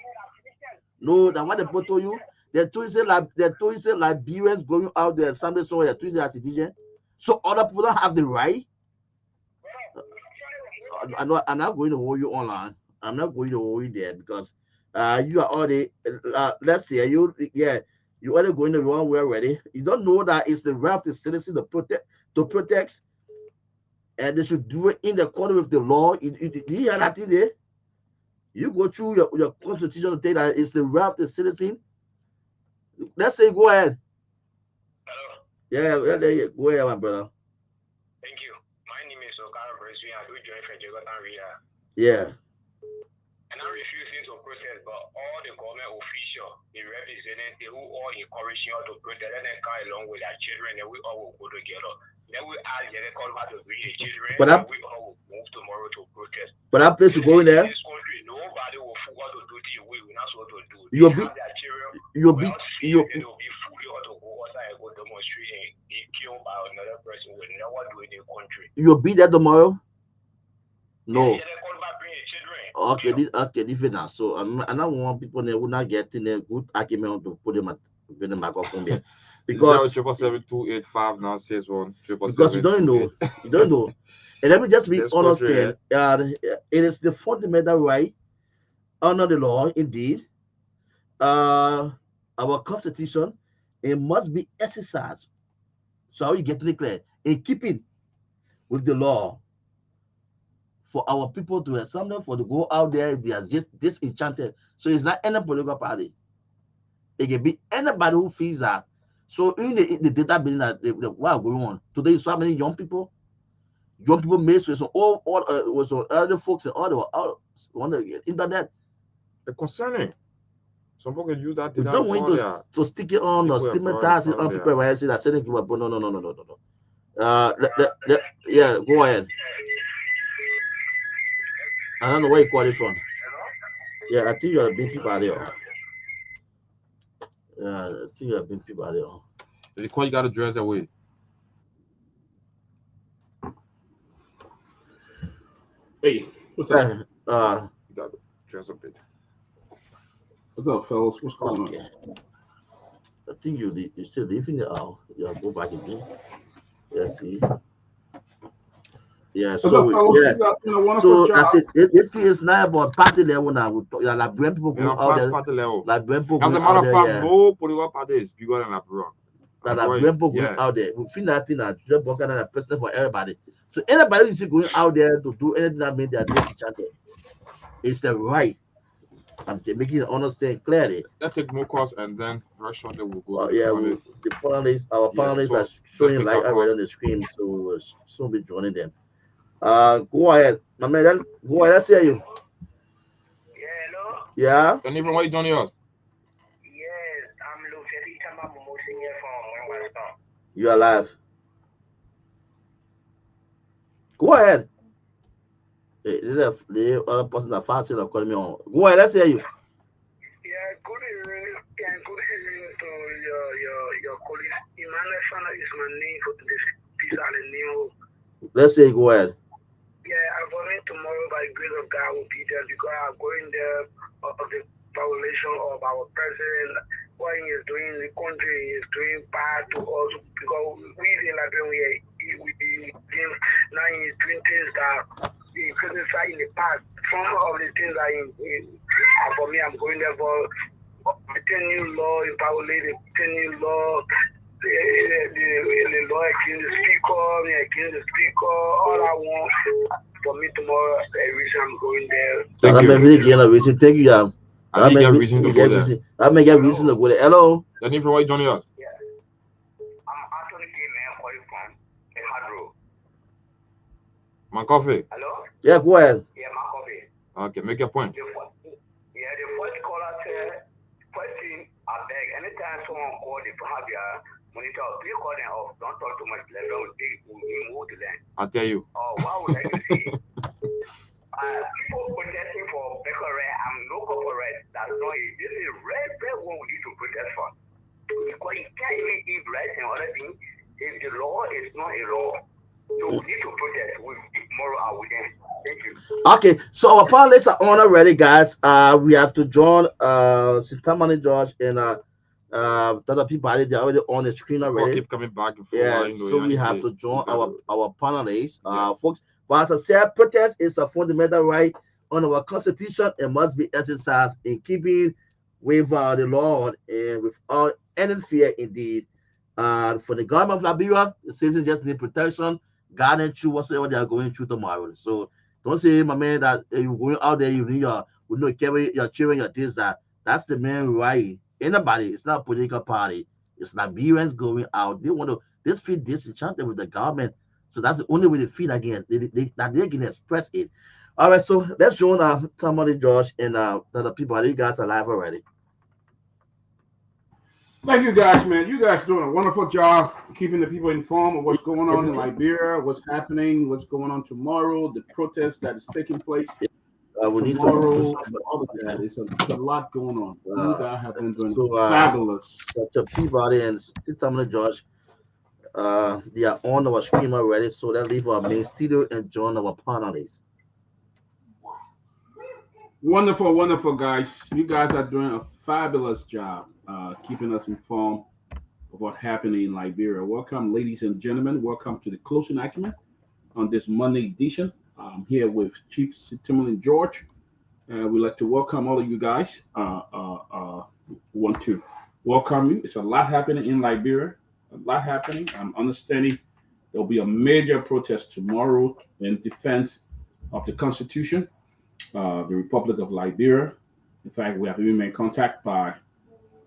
No, that's what they told you. They told you say Liberians going out there Sunday somewhere. They told you they are citizens. So other people don't have the right. I'm not going to hold you online. I'm not going to hold you there because you are already let's say you already going the wrong way already. You don't know that it's the right of the citizen to protect, and they should do it in accordance with the law. You hear that thing there? You go through your constitution to take that it's the right of the citizen. Let's say go ahead. Hello. Yeah, go ahead, my brother. Thank you. My name is Togar. I do join from Jallah. Yeah. And I'm refusing to protest, but all the government officials, the representatives, they will all encourage you to protest and then come along with their children, and we all will go together. Then we ask the call to bring the children, and we all will move tomorrow to protest. But that place you go in there? In this country, nobody will forget to do the way we're not supposed to do. You'll be fully or to go outside and go demonstrate and be killed by another person with no one doing in the country. You'll be there tomorrow? No. Yeah, Okay, different now. So I don't want people that will not get in a good argument to put them at the microphone there. Because 777285961. Because you don't know. And let me just be honest here. It is the fundamental right under the law, indeed. Our constitution, it must be exercised. So how you get it clear? In keeping with the law. For our people to assemble, for to go out there, they are just disenchanted. So it's not any political party. It can be anybody who feels that. So in the data being that what going on today, so many young people mixed with some with some other folks and all on the internet. It's concerning. Some people can use that. We don't want to stick it on or stigmatize it on people right? Say that sending people. No. Yeah, go ahead. I don't know where you call it from. Yeah, I think you have been people out there. Yeah, I think you have been people out there. They call you got to dress away. Hey, what's up? You got to dress a bit. What's up, fellas? What's going Okay. I think you're still leaving it out. Yeah, go back again. Yeah, see. Yeah, What's up, so fellas? yeah. You guys doing a wonderful So job. that's it. It is now about party level now. We talk, yeah, like when people We go don't out pass there, party level. like when people As going a matter out of there, fact, yeah. no political party is bigger than Liberia. That I'm when right. people going Yeah. out there, we feel that thing that just working on a person for everybody. So anybody who's going out there to do anything that means they are doing enchanted, it's the right. I'm making you understand clearly. Let's take more calls and then very shortly we'll go to the Yeah, panel. the panelists, our Yeah, panelists so are let's showing take light our already calls. on the screen, so we'll soon be joining them. Go ahead, my man. Go ahead. Let's hear you. Yeah, hello? Yeah, And even why you joining us? Yes, I'm Lofa Julius from Western. you're alive. Go ahead. The other person that fancy of calling me on. Go ahead. Let's hear you. Yeah, good evening, and good evening to your colleagues. Emmanuel Fana is my name for this are the new. Let's say go ahead. Yeah, I'm going tomorrow by the grace of God will be there because I'm going there of the violation of our president. What he is doing in the country is doing bad to us because we in Liberia now he's doing things that he criticized in the past. Some of the things that for me I'm going there for the new law in violate the new law. The law against the speaker, all I want for me tomorrow, the reason I'm going there. Thank you. Thank you, yeah. I didn't get reason to go there. That may get reason to go there. Hello. And even why you joining us? Yeah. I'm Anthony K. calling from a hard road. My coffee. Hello? Yeah, go ahead. Yeah, my coffee. Okay, make your point. The first caller said, first thing, I beg, anytime someone call the behavior, monitor, please call them off. Don't talk too much. Let them move to them. I'll tell you. Oh, what would I see? People protesting for better red and local red. That's not it. This is red one we need to protest for. Because you can't even give rights and other things if the law is not a law. So we need to protest with moral out with them. Thank you. Okay, so our panelists are on already, guys. We have to join Tomalin George and other people they're already on the screen already. Keep coming back and forth. Yeah, so we have to join our panelists, folks. But as I said, protest is a fundamental right on our constitution and must be exercised in keeping with the law and without any fear indeed. For the government of Liberia, the citizens just need protection, guidance through whatsoever they are going through tomorrow. So don't say, my man, that you're going out there, you need you carry your children, your this, that. That's the main right. Anybody, it's not a political party. It's Liberians going out. They want to feel disenchanted with the government. So that's the only way they feel again. They can express it. All right, so let's join Tomalin George and the other people. I think you guys are live already. Thank you guys, man. You guys doing a wonderful job keeping the people informed of what's going on in Liberia, what's happening, what's going on tomorrow, the protest that is taking place tomorrow, all of that. It's a lot going on. You guys have been doing fabulous. Dr. Peabody and Tomalin George, they are on our screen already, so let's leave our main studio and join our panelists. Wonderful, wonderful, guys. You guys are doing a fabulous job keeping us informed of what's happening in Liberia. Welcome, ladies and gentlemen. Welcome to the Closing Acumen on this Monday edition. I'm here with Chief Tomalin George. We'd like to welcome all of you guys. Want to welcome you. It's a lot happening in Liberia. A lot happening. I'm understanding there'll be a major protest tomorrow in defense of the Constitution, the Republic of Liberia. In fact, we have even made contact by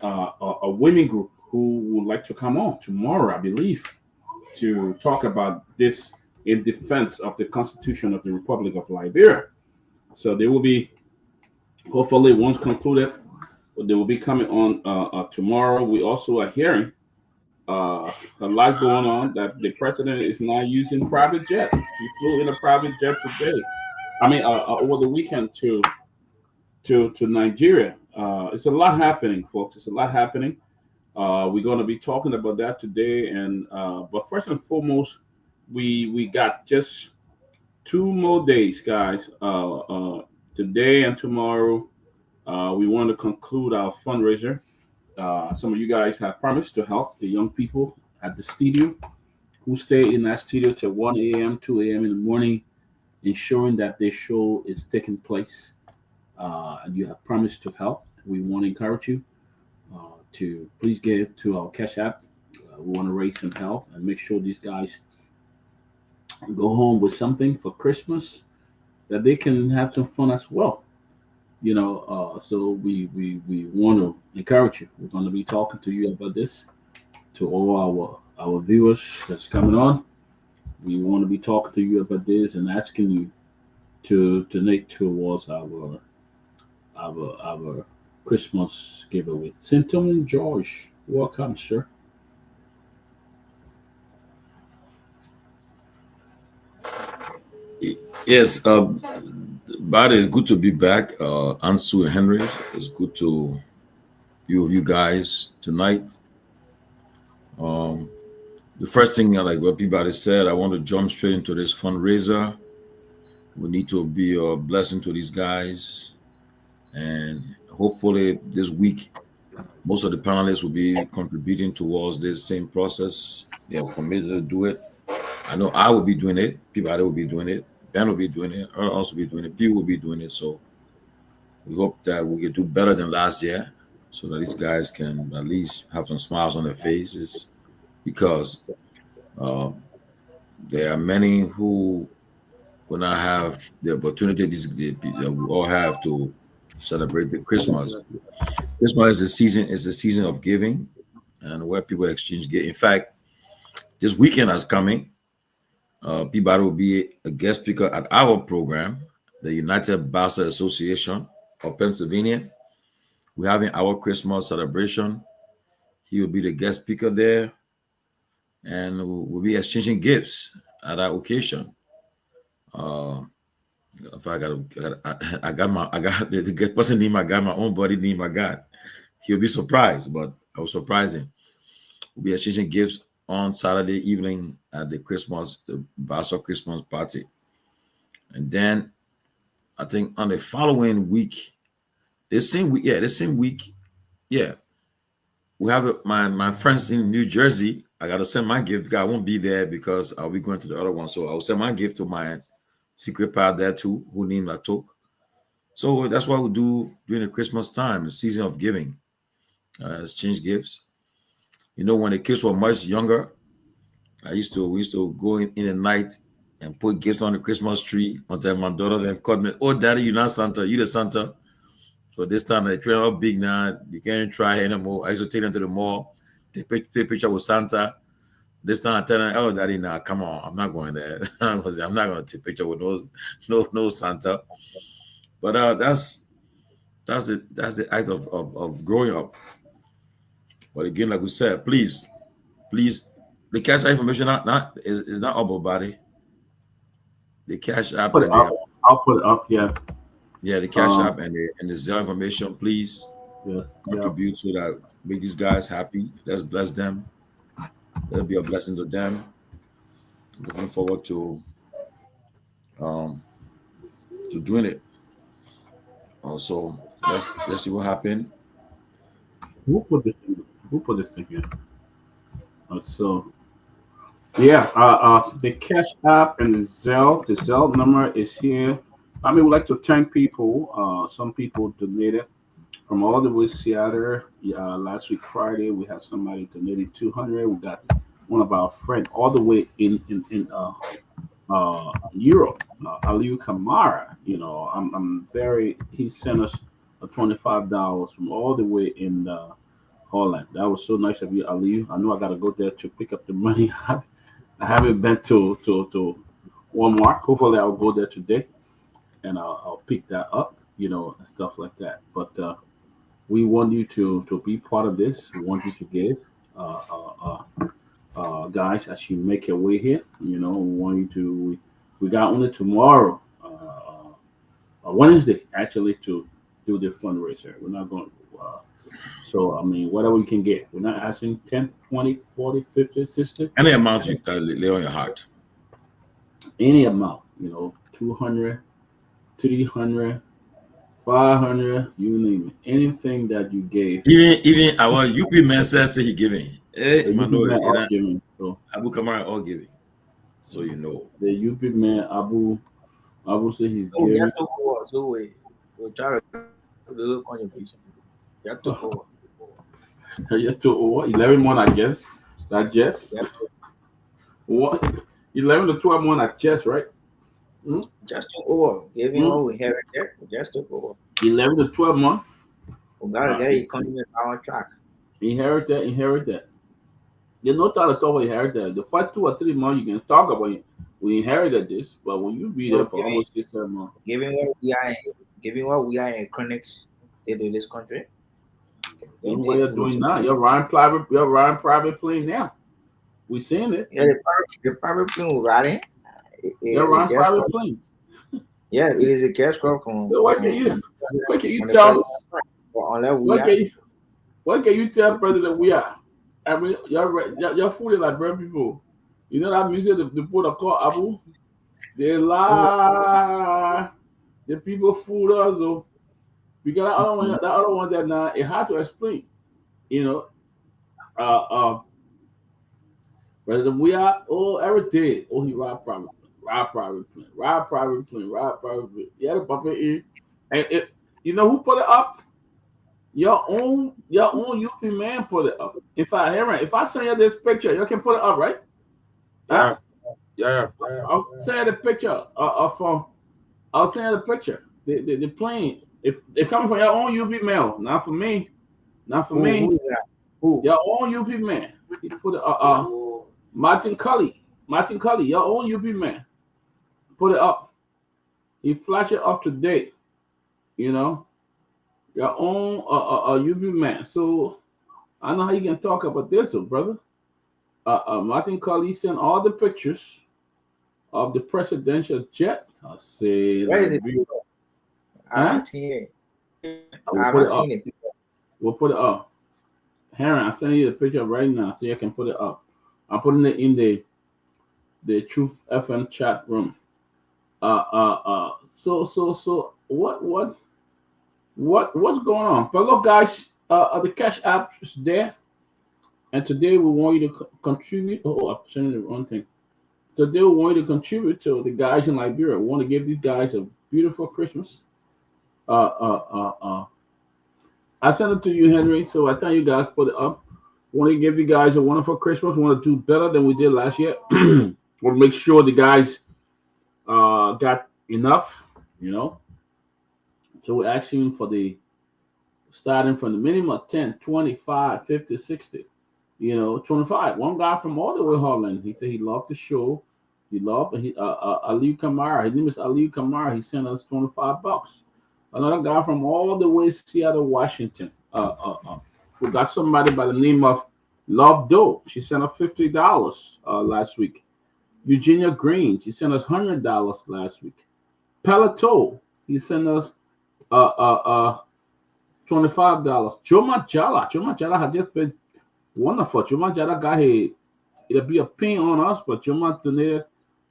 a women group who would like to come on tomorrow, I believe, to talk about this in defense of the Constitution of the Republic of Liberia. So they will be, hopefully, once concluded, they will be coming on tomorrow. We also are hearing a lot going on that the president is now using private jet. He flew in a private jet today. Over the weekend to Nigeria. It's a lot happening, folks. It's a lot happening. We're going to be talking about that today. And but first and foremost, we got just 2 more days, guys. Today and tomorrow, We want to conclude our fundraiser. Some of you guys have promised to help the young people at the studio who stay in that studio till 1 a.m., 2 a.m. in the morning, ensuring that this show is taking place. And you have promised to help. We want to encourage you to please give to our Cash App. We want to raise some help and make sure these guys go home with something for Christmas that they can have some fun as well. So we want to encourage you. We're going to be talking to you about this, to all our viewers that's coming on. We want to be talking to you about this and asking you to donate towards our Christmas giveaway. St. Tomalin George, welcome, sir. Yes, but it's good to be back. Ansu and Henry, it's good to be with you guys tonight. The first thing, like what Peabody said, I want to jump straight into this fundraiser. We need to be a blessing to these guys, and hopefully this week, most of the panelists will be contributing towards this same process. They have committed to do it. I know I will be doing it. Peabody will be doing it. Ben will be doing it. I'll also be doing it. People will be doing it. So we hope that we can do better than last year, so that these guys can at least have some smiles on their faces, because there are many who will not have the opportunity that we all have to celebrate the Christmas. Christmas is a season of giving, and where people exchange gifts. In fact, this weekend is coming. Peabody will be a guest speaker at our program, the United Bastard Association of Pennsylvania. We're having our Christmas celebration. He will be the guest speaker there, and we'll be exchanging gifts at that occasion. If I got the person name I got, my own body name I got. He'll be surprised, but I was surprising. We'll be exchanging gifts on Saturday evening at the Basel Christmas party. And then I think on the following week, this same week, we have my friends in New Jersey. I got to send my gift because I won't be there because I'll be going to the other one. So I'll send my gift to my secret pal there too, who named Latok. So that's what we do during the Christmas time, the season of giving, exchange gifts. When the kids were much younger, we used to go in the night and put gifts on the Christmas tree until my daughter then called me, "Oh, Daddy, you're not Santa, you the Santa." So this time they train up big now, you can't try anymore. I used to take them to the mall, take picture with Santa. This time I tell them, "Oh, Daddy, now come on, I'm not going there. I'm not going to take picture with no Santa." But that's the act of growing up. But again, like we said, please, the cash app information is not up, buddy. The cash app. I'll put it up. Yeah. Yeah, the cash app and the Zelle information, please. Yeah. Contribute so that make these guys happy. Let's bless them. That'll be a blessing to them. Looking forward to doing it. Also, let's see what happened. Who put this thing here? So yeah, the Cash App and the Zelle number is here. I mean, we'd like to thank people. Some people donated from all the way Seattle. Last week Friday we had somebody donating 200. We got one of our friends all the way in Europe, Aliu Kamara. He sent us a $25 from all the way in Holland. That was so nice of you, Aliu. I know I gotta go there to pick up the money. I haven't been to Walmart. Hopefully I'll go there today and I'll pick that up, and stuff like that. But we want you to be part of this. We want you to give, guys, as you make your way here. We want you to. We got only tomorrow, Wednesday, actually, to do the fundraiser. We're not going. So, I mean, whatever you can get. We're not asking 10, 20, 40, 50, 60. Any amount you lay on your heart. Any amount, 200, 300, 500, you name it. Anything that you gave. Even our UP man says he giving. The UP Mano, man all giving. So Abu Kamara all giving. So you know. the UP man Abu said he's Oh, giving. you have to go. So we'll try to do a little contribution. You have to go. You have to what? 11 month, I guess. That Jess. You have to What? 11 to 12 month at Jess, right? just took over. Giving what we inherited, we just took over. 11 to 12 month. We gotta get the economy on track. Inherit that. There's no time to talk about inherit that. The first 2 or 3 months you can talk about it. We inherited this, but when you be there for almost 6 7 months. Given what we are in chronics did in this country. Even what you're doing now, you're riding private plane now. We seeing it. Yeah, the private plane we're riding. You're riding private plane. Yeah, it is a cash crop from. So what can you tell? What can you tell President we are? I mean, you're fooling like black people. You know that music the people that call Abu? They lie. The people fool us. So because the other one that now it hard to explain. You know, President we are every day. He ride private plane. Yeah, the puppet in. And you know who put it up? Your own UP man put it up. If I send you this picture, you can put it up, right? Yeah. I'll send you the picture I'll send you the picture. The plane. If it comes from your own UP man, not for me. Who? Your own UP man. He put it Martin Cully, your own UP man. Put it up. He flash it up to date. You know. Your own UP man. So I know how you can talk about this, brother. Martin Cully sent all the pictures of the presidential jet. I say, where is it? I haven't seen it. We'll put it up. Harry, I'm sending you the picture right now so you can put it up. I'm putting it in the Truth FM chat room. So what's going on? But look, guys, the Cash App is there, and today we want you to contribute. Oh, I'm sending the wrong thing. Today we want you to contribute to the guys in Liberia. We want to give these guys a beautiful Christmas. I sent it to you, Henry. So I think you guys put it up. Want to give you guys a wonderful Christmas. Want to do better than we did last year. Want to make sure the guys got enough, you know. So we're asking for starting from the minimum of 10, 25, 50, 60, 25. One guy from all the way Holland, he said he loved the show. He loved Aliu Kamara. His name is Aliu Kamara. He sent us $25. Another guy from all the way Seattle, Washington. We got somebody by the name of Love Doe. She sent us $50 last week. Eugenia Green, she sent us $100 last week. Palato, he sent us $25. Jallah has just been wonderful. Jallah got it'll be a pain on us, but Joma donated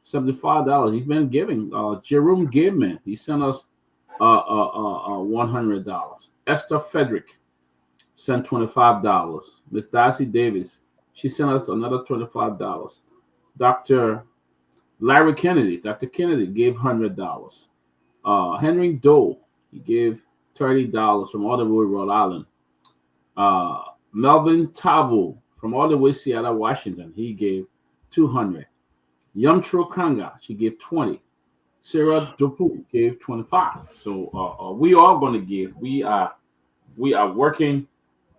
$75. He's been giving. Jerome Gibman, he sent us $100. Esther Frederick sent $25. Miss Darcy Davis, she sent us another $25. Dr. Larry Kennedy, Dr. Kennedy gave $100. Henry Doe, he gave $30 from all the way Rhode Island. Melvin Tavo from all the way Seattle, Washington, he gave $200. Yumtro Kanga, she gave $20. Sarah Dupu gave $25. So we are going to give. We are working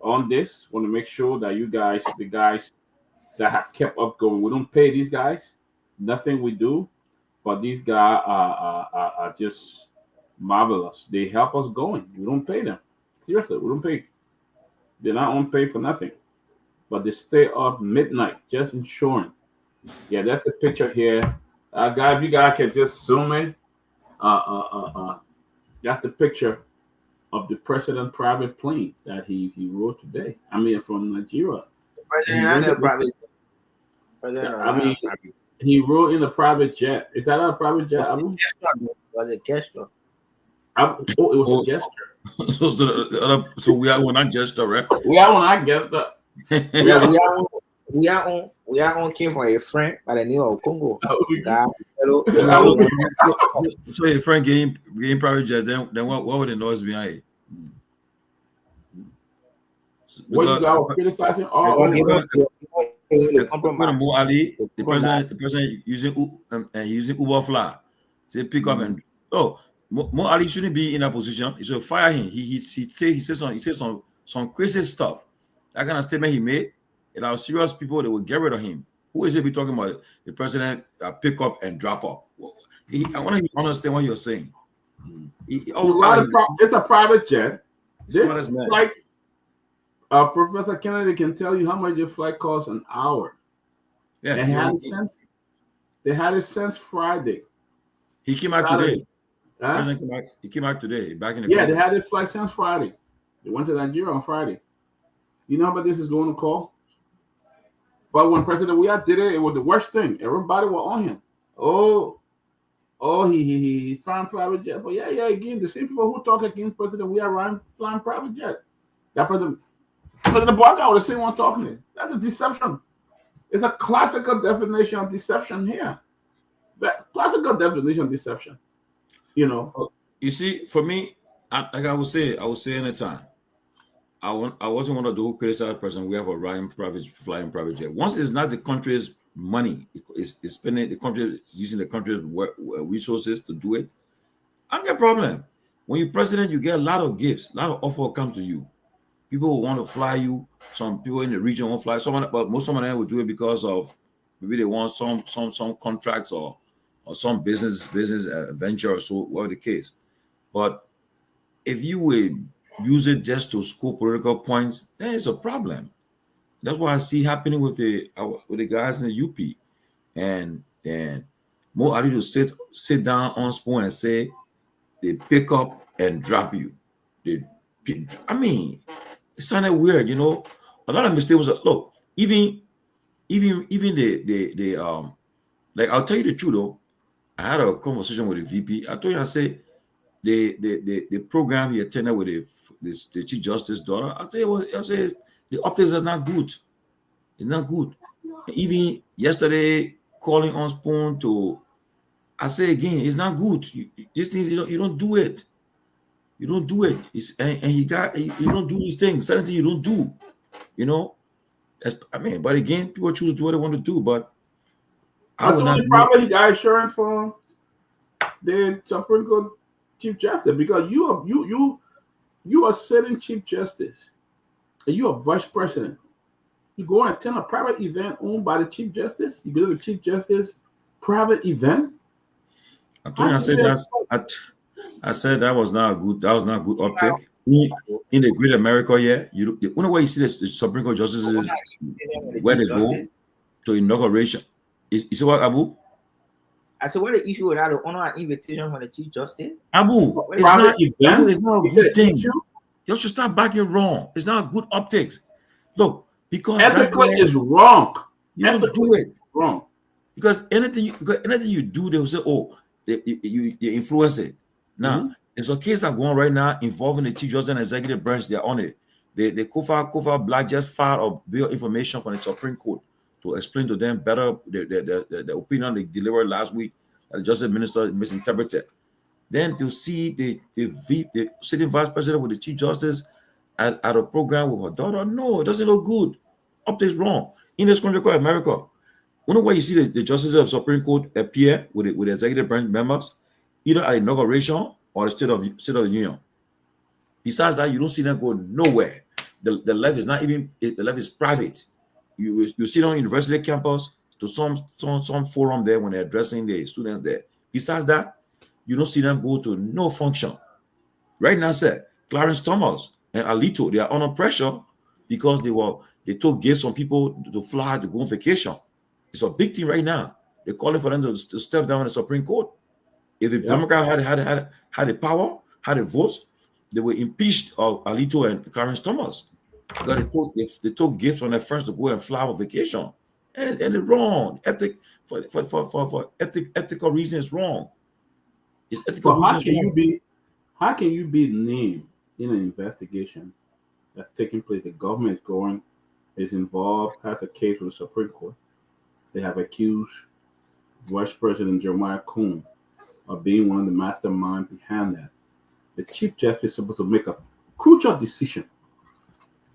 on this. Want to make sure that you guys, the guys that have kept up going, we don't pay these guys. Nothing we do, but these guys are just marvelous. They help us going. We don't pay them. Seriously, we don't pay. They're not on pay for nothing, but they stay up midnight just ensuring. Yeah, that's the picture here. Guys, you guys can just zoom in. That's the picture of the president private plane that he rode today. I mean, from Nigeria. He rode in a private jet. Is that a private jet? Was it Kehleboe? It was a gesture. So we're not gesture, right? We are on our gesture. We are on came from a friend by the name of Congo. So a friend getting private jet, then what would the noise behind it? What you got criticizing all Mo Ali, the president using Uber fly. Say pick up and Mo Ali shouldn't be in that position. He should fire him. He said some crazy stuff. That kind of statement he made. And our serious people, they will get rid of him. Who is it be talking about? The president pick up and drop up. I want to understand what you're saying. It's a private jet. This flight, Professor Kennedy can tell you how much your flight costs an hour. Yeah, they had it since Friday. He came out today. He came out today. Back in the country. They had it flight since Friday. They went to Nigeria on Friday. You know how much this is going to call? But when President Weah did it, it was the worst thing. Everybody was on him. He flying private jet. But yeah, again, the same people who talk against President Weah flying private jet. That President Barker was the same one talking it. That's a deception. It's a classical definition of deception here. That classical definition of deception. You know. You see, for me, like I would say anytime. I wasn't one of those who criticize President Weah for flying private jet. Once it's not the country's money, it's spending the country, using the country's resources to do it. I don't get a problem. When you're president, you get a lot of gifts, a lot of offer comes to you. People will want to fly you. Some people in the region won't fly. But most of them will do it because of maybe they want some contracts or some business venture or so, whatever the case. But if you will use it just to score political points, then it's a problem. That's what I see happening with the guys in the UP, and Mo Ali to sit down on spoon and say they pick up and drop you. It sounded weird, you know. A lot of mistakes was look, even the like I'll tell you the truth though. I had a conversation with the VP. I told you, I said the program he attended with the Chief Justice daughter. I said the optics are not good. It's not good. Even yesterday, calling on spoon to, I say again, it's not good. These things you don't do it. You don't do it. You don't do these things. Certain things you don't do. You know. But again, people choose to do what they want to do. But I would not. Probably he got insurance from the Supreme Court Chief Justice, because you are sitting Chief Justice and you are Vice President. You go and attend a private event owned by the Chief Justice. You go to the Chief Justice private event. I said that was not a good. That was not a good optic. In the Great America, the only way you see the Supreme Court justices where they go to inauguration. You see what, Abu? I said, what the issue with that? Honor an invitation from the Chief Justice? Abu, it's not a good thing. You should start backing wrong. It's not good optics. Look, because ethically is wrong. You don't do it wrong. Because anything you do, they will say, "Oh, you influence it." Now, there's a case that's going right now involving the Chief Justice and Executive Branch. They're on it. The Kofa Black just filed a bill of information from the Supreme Court to explain to them better the opinion they delivered last week that the Justice Minister misinterpreted. Then to see the sitting Vice President with the Chief Justice at a program with her daughter, no, it doesn't look good. Optics wrong. In this country called America, only way you see the justices of Supreme Court appear with the executive branch members, either at inauguration or the State of the Union. Besides that, you don't see them go nowhere. The left is not even, the left is private. You see them on university campus to some forum there when they're addressing the students there. Besides that, you don't see them go to no function. Right now, sir, Clarence Thomas and Alito, they are under pressure because they took gifts from people to fly to go on vacation. It's a big thing right now. They're calling for them to step down in the Supreme Court. If the Democrats had the power, had the votes, they were impeached of Alito and Clarence Thomas. Because they took gifts from their friends to go and fly on vacation. And it's wrong. For ethical reasons, it's wrong. It's ethical reasons. How can you be named in an investigation that's taking place? The government is involved, has a case with the Supreme Court. They have accused Vice President Jeremiah Coon of being one of the masterminds behind that. The Chief Justice is supposed to make a crucial decision,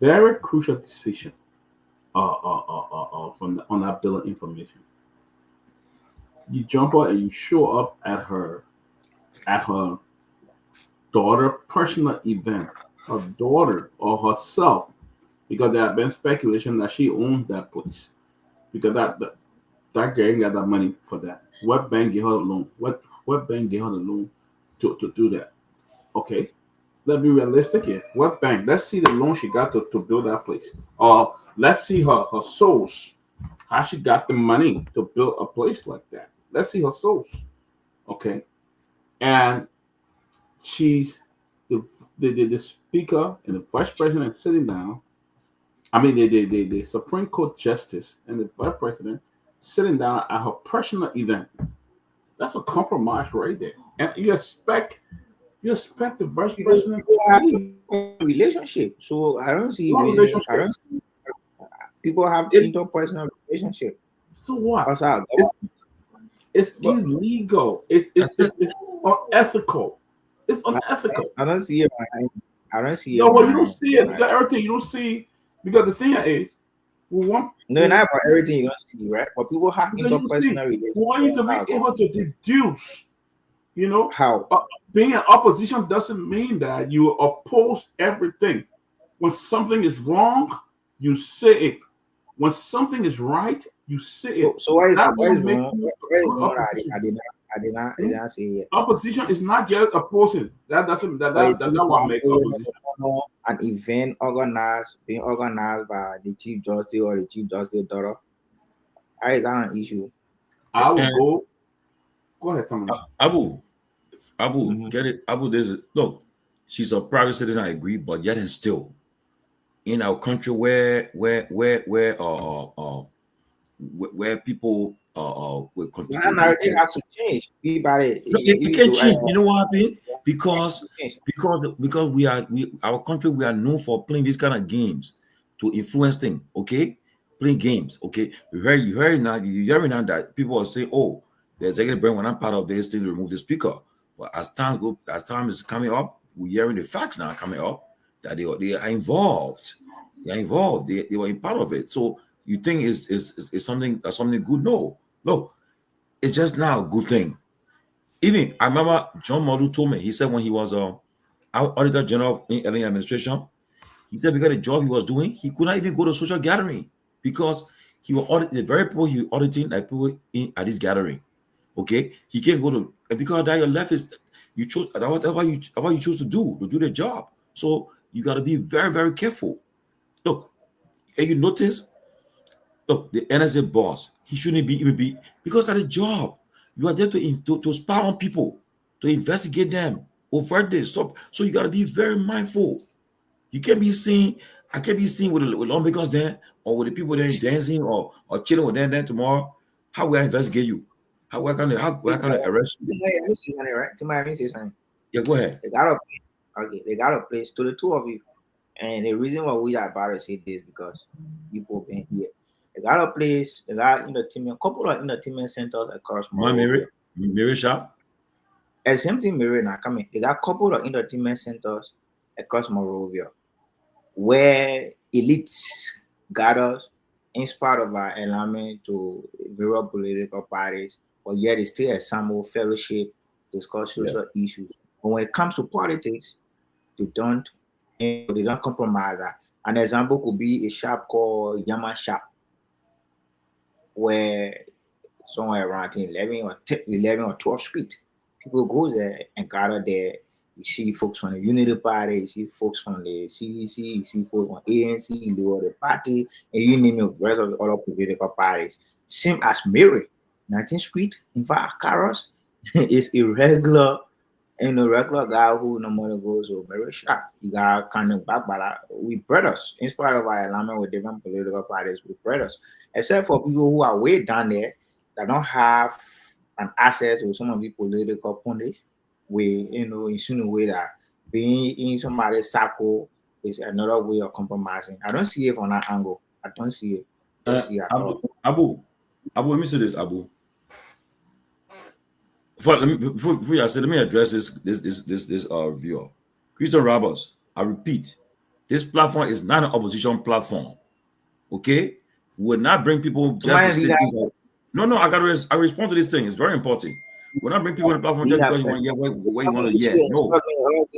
very crucial decision, on that bill of information. You jump out and you show up at her daughter personal event, her daughter or herself, because there have been speculation that she owns that place, because that girl ain't got that money for that. What bank gave her a loan? What bank gave her the loan to do that? Okay, let's be realistic here. What bank? Let's see the loan she got to build that place. Or let's see her source, how she got the money to build a place like that. Let's see her source. Okay, and she's the speaker and the vice president sitting down. I mean the Supreme Court justice and the vice president sitting down at her personal event. That's a compromise right there. And you expect the vice president People have a relationship, so I don't see No reason. relationship. I don't see people have It- interpersonal relationship. So what? Also, It's illegal. It's unethical. It's unethical. I don't see it. I don't see it. No, well, you don't see it. Because everything you don't see. Because the thing is, we want No, not about everything you don't see, right? But people have because you see, interpersonal we relationship. want you to be able to deduce. You know, How? being in opposition doesn't mean that you oppose everything. When something is wrong, you say it. When something is right, you say it. So why is That wrong? will make you Why is wrong? opposition. I did not say it. Opposition is not just opposing. That's what makes opposition. An event being organized by the Chief Justice or the Chief Justice daughter. Why is that an issue? I will And- go. Go ahead, Tommy. Abu, Mhm. get it? Abu, look, she's a private citizen, I agree, but yet and still, in our country where people will continue. That narrative has to change. Peabody, No, it can change. You know what happened? Because our country, we are known for playing these kind of games to influence things. Okay, playing games. Okay, you hear now that people are saying, "Oh, the executive branch, when I'm part of this thing, remove the speaker." But as time is coming up, we're hearing the facts now coming up that they are involved. They are involved. They were in part of it. So you think is something good? No, it's just now a good thing. Even I remember John Modu told me, he said when he was Auditor General in Alien Administration, he said because the job he was doing, he could not even go to social gathering because he was auditing the very people he was auditing like people at this gathering. Okay, he can't go to, and because that your left is you chose whatever you choose to do the job. So you got to be very, very careful. Look, and you notice, look, the NSA boss, he shouldn't even be because of the job. You are there to spy on people, to investigate them over this. So you got to be very mindful. You can't be seen. I can't be seen with lawmakers there or with the people there dancing or chilling with them there tomorrow. How will I investigate you? How can I arrest you? Tomorrow, right? Say something. Yeah, go ahead. They got a place to the two of you. And the reason why we are about to say this because people been here. They got a place, they got a couple of entertainment centers across Mary shop. And same thing Mary now coming. They got a couple of entertainment centers across Monrovia where elites gathers in spite of our alignment to various political parties, but yet it's still a sample fellowship, discuss social issues. But when it comes to politics, they don't compromise that. An example could be a shop called Yama Shop, where somewhere around 11 or 12th Street, people go there and gather there. You see folks from the Unity Party, you see folks from the CDC, you see folks from ANC, you do the party, and you name the rest of the other political parties. Same as Mary, 19th Street, in fact, Carros is irregular. And a regular guy who normally goes to Mary shop, you got kind of back, but we brothers, in spite of our alignment with different political parties, we brothers. Except for people who are way down there that don't have an access to some of the political pundits, way, insinuate that being in somebody's circle is another way of compromising. I don't see it from that angle. I don't see it. Abu, let me say this, Abu. Before I say, let me address this viewer. Christian Roberts, I repeat, this platform is not an opposition platform. Okay? We will not bring people just to say things like, no, I respond to this thing. It's very important. We're not bring people on the platform just because you want to get what you want to get.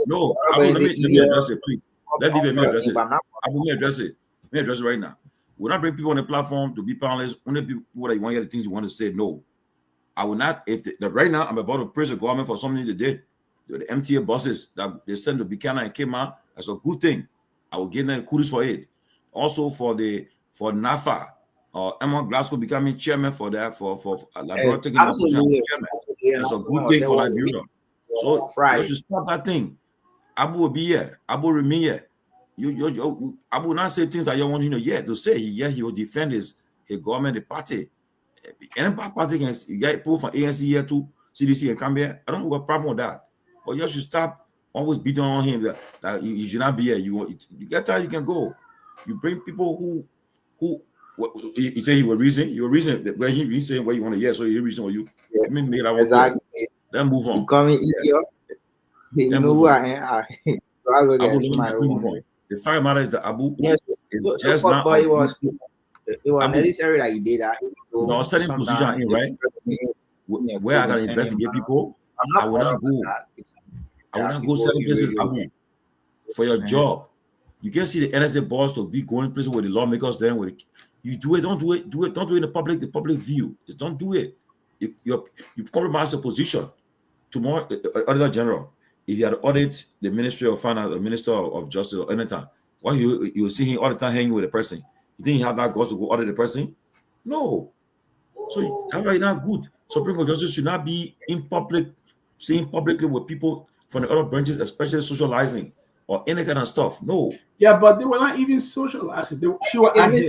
No. Abu, let me address it, please. Let me address it. Abu, let me address it. Let me address it right now. We're not bring people on the platform to be panelists. Only people that you want to hear the things you want to say. No. I will not. Right now, I'm about to praise the government for something they did. The MTA buses that they sent to Buchanan and came out. That's a good thing. I will give them kudos for it. Also for NAFA, Emma Glasgow becoming chairman for that, for Liberia taking that position as chairman. That's a good thing for Liberia. So you should stop that thing. Abu will be here. Abu will remain here. Abu will not say things that you want him to say. He will defend his government, the party. Any party can get people from ANC here too, CDC and come here. I don't have a problem with that. But you should stop always beating on him that you should not be here. You get tired, you can go. You bring people who you say you were reason when he saying what you want to hear, so you reason what you exactly. Then move on. You coming here. You know who I am. The fact of the matter is that Abu is just not. It was necessary that he did that. No, certain position in right where I gotta investigate people. I will not go. I will not go certain places, Abu, for your job. You can see the NSA boss to be going places with the lawmakers. Then with you do it, don't do it in the public view. Just don't do it. You compromise your position. Tomorrow, Auditor General, if you had audit the Ministry of Finance, the Minister of Justice, or anytime, why you see him all the time hanging with a person? You think you have that guts to go audit the person? No. So that's why it's not good. Supreme Court justice should not be in public, saying publicly with people from the other branches, especially socializing or any kind of stuff. No. Yeah, but they were not even socializing. She was let me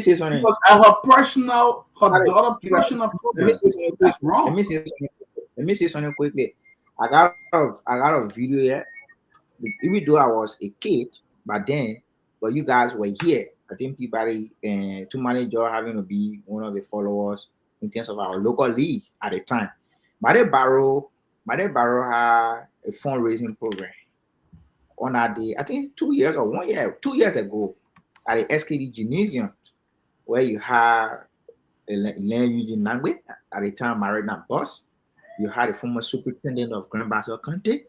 say something. Her personal program. That's wrong. Let me say something quickly. I got a video here. Even though I was a kid, but you guys were here. I think Peabody and Tomalin having to be one of the followers in terms of our local league at the time. Made Barrow had a fundraising program on that day. I think 2 years ago at the SKD Gymnasium, where you had Len Eugene Nangwe at the time married that boss. You had the former superintendent of Grand Basel County,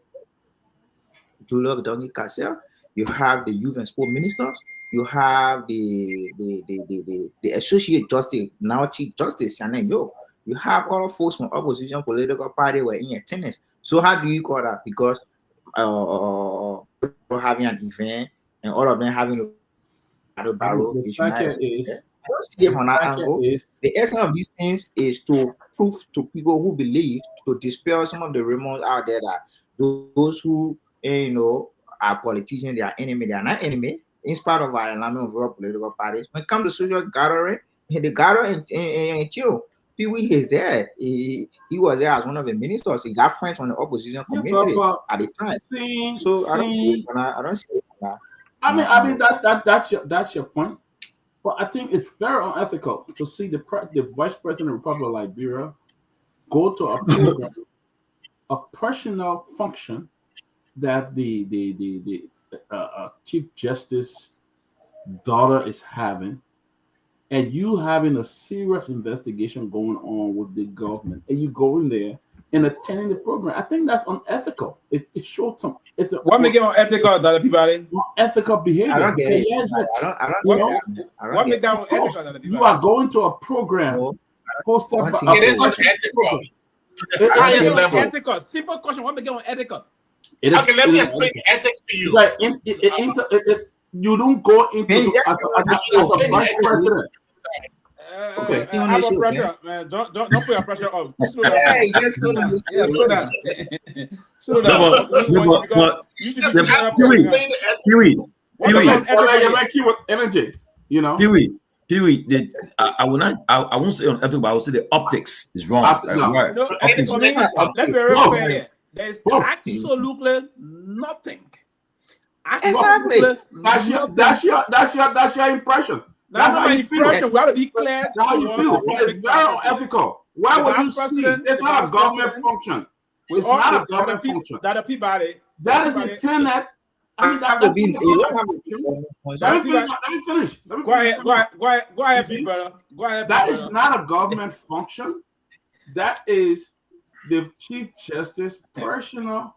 Jallah Dongi Cassell. You have the youth and sport ministers. You have the associate justice, now chief justice, Shannon Yo. You have all of folks from opposition political party were in attendance. So how do you call that? Because having an event and all of them having a barrel. I don't see it from that angle. The essence of these things is to prove to people who believe, to dispel some of the rumors out there that those who are politicians, they are enemy. They are not enemy. In spite of our alignment of all political parties, when it comes to social gathering, the gathering and chill, Pewee is there. He was there as one of the ministers. He got friends from the opposition community at the time. I don't see it. I mean that's your point. But I think it's very unethical to see the vice president of the Republic of Liberia go to a program, a personal function that the Chief Justice daughter is having, and you having a serious investigation going on with the government, and you go in there and attending the program. I think that's unethical. It shows some. What make it unethical, Dr. Peabody? Unethical behavior. I don't get it. What make that unethical, Dr. Peabody? You are going to a program hosted by it is unethical. It is unethical. Simple question. What make it unethical? Okay, let me explain the ethics to you. Like you don't go into as a vice president. How about pressure, man? Don't put your pressure on. Slow down. Slow down. Slow down. Pewee. Energy, Pewee. Pewee, I will not. I won't say unethical, but I will say the optics is wrong. Right. No, Optics. for me, let me be very fair here. There's absolutely nothing. Exactly. That's your impression. That's not my impression. We have to be clear. That's how you feel. It's very unethical. Why would you see? It's not a government function. It's not a government function. That a Peabody. That is intended. I mean, that would be. Let me finish. Go ahead, big brother. Go ahead. That is not a government function. That is the Chief Justice personal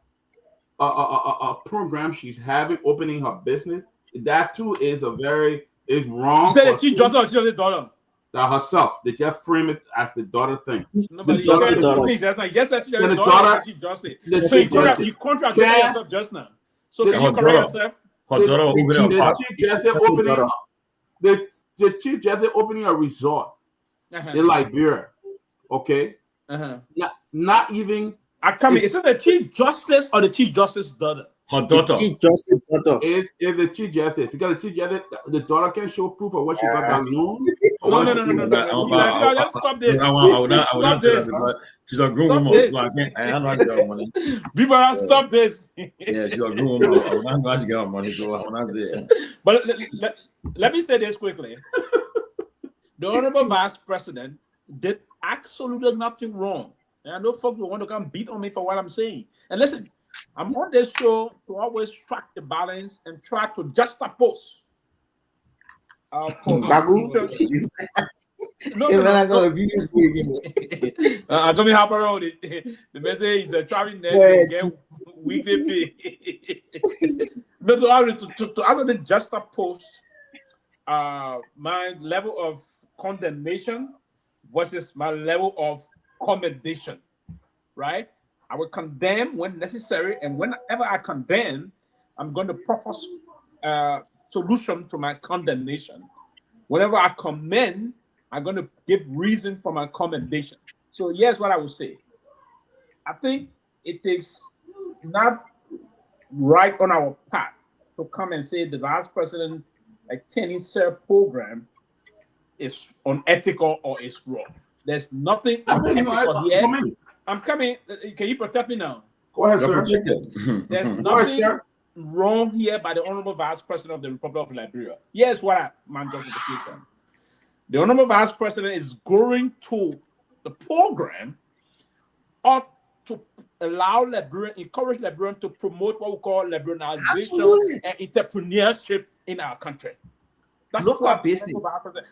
program she's having, opening her business. That too is wrong. You said the Chief Justice or Chief Justice daughter? That herself. They just frame it as the daughter thing. Nobody the daughter. That's like yes, that's the daughter. Chief Justice. So you contract yourself just now. So can you correct yourself? The Chief Justice opening a resort in Liberia. Okay. Not even. Is it the Chief Justice or the Chief Justice daughter? Her daughter. The Chief Justice daughter. It's the Chief Justice. Because the Chief Justice, the daughter can show proof of what she got that loan. No. Let's stop this. I will not say that. She's a grown woman, so I don't know how to get her money. People, stop this. Yeah, she's a grown woman. I will not know how to get her money, so I will not say. But let me say this quickly. The Honorable Vice President did absolutely nothing wrong. And I know folks will want to come beat on me for what I'm saying. And listen, I'm on this show to always track the balance and try to juxtapose. I'm going to help around it. The message is a traveling next weekly pay. But to answer the juxtapose, my level of condemnation versus my level of commendation, right? I will condemn when necessary, and whenever I condemn, I'm going to propose solution to my condemnation. Whenever I commend, I'm going to give reason for my commendation. So here's what I will say. I think it is not right on our part to come and say the Vice President attending SIR program is unethical or is wrong. There's nothing unethical here. I'm coming. Can you protect me now? Go ahead, sir. There's nothing wrong here by the Honorable Vice President of the Republic of Liberia. Here's what my justification. The Honorable Vice President is going to the program ought to allow Liberian, encourage Liberian to promote what we call Liberianization and entrepreneurship in our country. That's local business.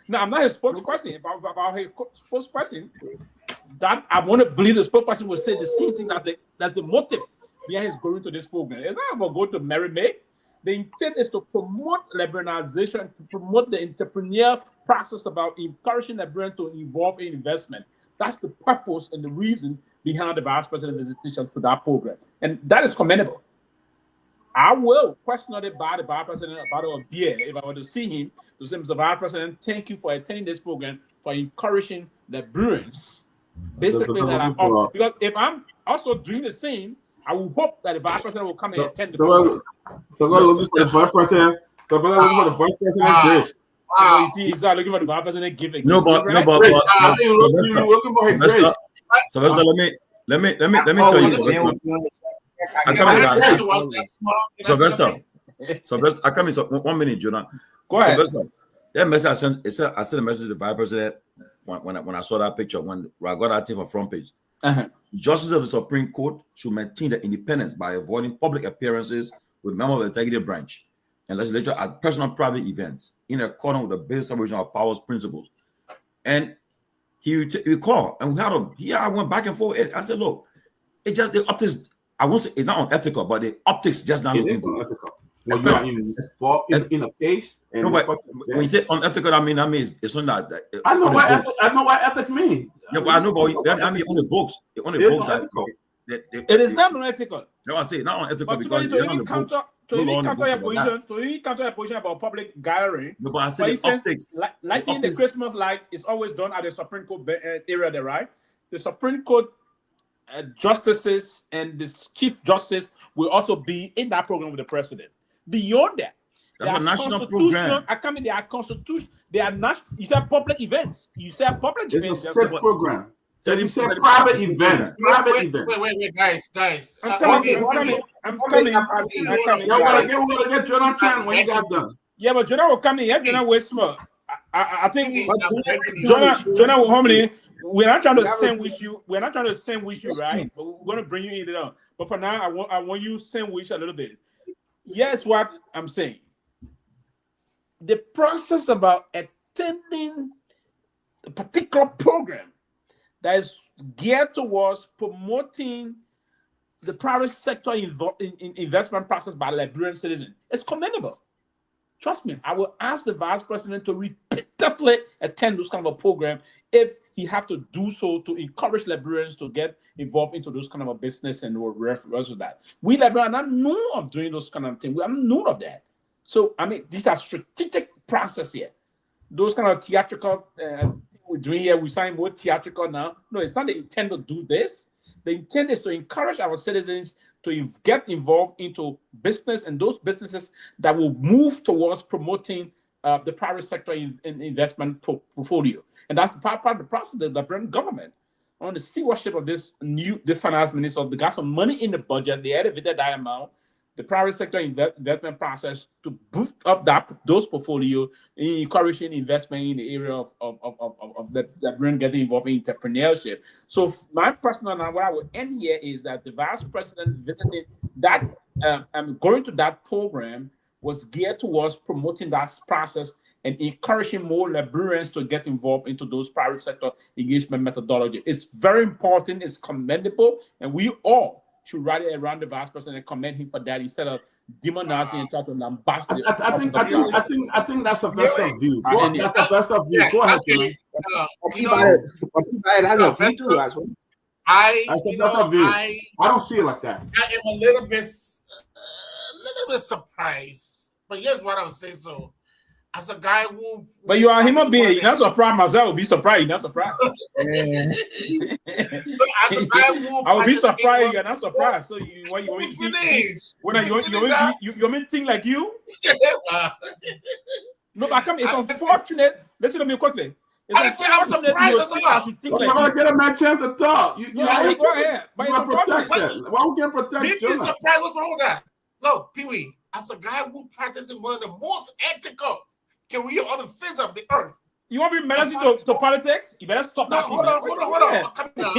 Now, I'm not a spokesperson. About a spokesperson, that I want to believe the spokesperson will say the same thing. That's the motive behind his going to this program. It's not about going to Mary May. The intent is to promote liberalization, to promote the entrepreneur process about encouraging Liberians to involve in investment. That's the purpose and the reason behind the Vice President's visitation to that program. And that is commendable. I will question it by the Vice President about a year if I were to see him, to say, Mr. Vice President, thank you for attending this program, for encouraging Liberians. Basically, that I'm up. Because if I'm also doing the same, I will hope that the Vice President will come and attend the program. So go looking for the Vice President. So go looking for the Vice President. So he's not looking for the Vice President giving. Sylvester, let me tell you. I come in 1 minute, Jonah. Go ahead. Sylvester, that message I sent a message to the Vice President when I saw that picture, when I got that thing from front page. Justice of the Supreme Court should maintain their independence by avoiding public appearances with members of the executive branch and legislature at personal private events in accordance with the basic separation of powers principles. And he called, and I went back and forth. I said, look, it just the optics. I won't say it's not unethical, but the optics just not looking good. When you are in a case, and when you say unethical, that means it's not that. I know what ethics mean. Yeah, but I know, but I mean on the books, it is not unethical. No, I say not unethical because to even counter your position about public gathering. No, but I say the optics. Lighting the Christmas light is always done at the Supreme Court area there, right? The Supreme Court justices and the Chief Justice will also be in that program with the President. Beyond that, That's a national program. I come in. They are constitution. They are national. You said public events. You said public events. It's a state program. So you said private event. Private event. Wait, guys. I'm coming. You want to get Jonathan when you got done. Yeah, but Jonah will come in. Yeah, Jonah will smart. I think Jonah will home in. We're not trying to sandwich you. We're not trying to sandwich you, right? But we're going to bring you in there. But for now, I want you to sandwich a little bit. Yes, what I'm saying. The process about attending a particular program that is geared towards promoting the private sector in investment process by Liberian citizens is commendable. Trust me, I will ask the vice president to repeatedly attend this kind of a program if he have to do so to encourage Liberians to get involved into those kind of a business and reference to that. We Liberians are not known of doing those kind of things. We are not known of that. So, I mean, these are strategic process here. Those kind of theatrical we're doing here, we sound more theatrical now. No, it's not the intent to do this. The intent is to encourage our citizens to get involved into business and those businesses that will move towards promoting the private sector in investment portfolio. And that's part of the process of the Liberian government. On the stewardship of the finance minister, they got some money in the budget, they elevated that amount, the private sector investment process to boost up those portfolio, encouraging investment in the area of the Liberian getting involved in entrepreneurship. So my personal, what I will end here is that the vice president visiting that, going to that program was geared towards promoting that process and encouraging more Liberians to get involved into those private sector engagement methodology. It's very important, it's commendable, and we all should rally around the vice president and commend him for that instead of demonizing and trying to lambast. I think that's a best of view. That's a best of view. Go ahead, Joey. I don't see it like that. I am a little bit surprised, but here's what I would say. So, as a guy who, but you are a human being. You're not surprised. Myself will be surprised. You're not surprised. So, as a guy who, I will be surprised. You're not surprised. So, you think like you? No, but come. It's unfortunate. Listen to me quickly. I'm surprised as well. I'm gonna get him that chance to talk. Go ahead. But why would you protect? Be surprised. What's wrong with that? No, Pewee. As a guy who practices one of the most ethical career on the face of the earth. You want to be menacing to politics? You better stop that. Hold on. Come down.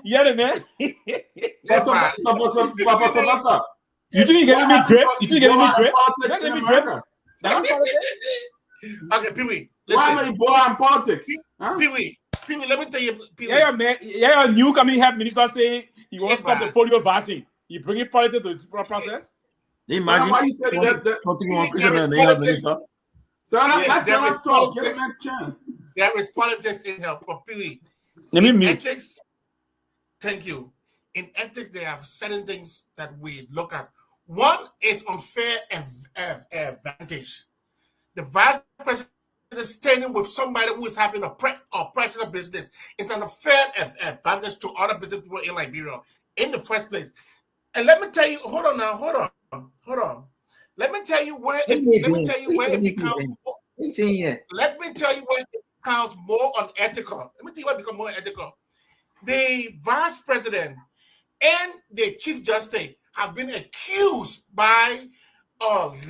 Yeah, man. You think you're getting me drip? Okay, Pewee. Why am I boy in politics? Pewee, let me tell you. Yeah, man. Yeah, new coming health minister saying he wants to stop the polio vaccine. You bring in politics to the process? Imagine there is politics in health, but Pewee. Ethics, thank you. In ethics, they have certain things that we look at. One is unfair advantage. The vice president is standing with somebody who is having a operational business. It's an unfair advantage to other business people in Liberia in the first place. And let me tell you, hold on. Let me tell you where it becomes more unethical. Let me tell you why it becomes more ethical. The vice president and the chief justice have been accused by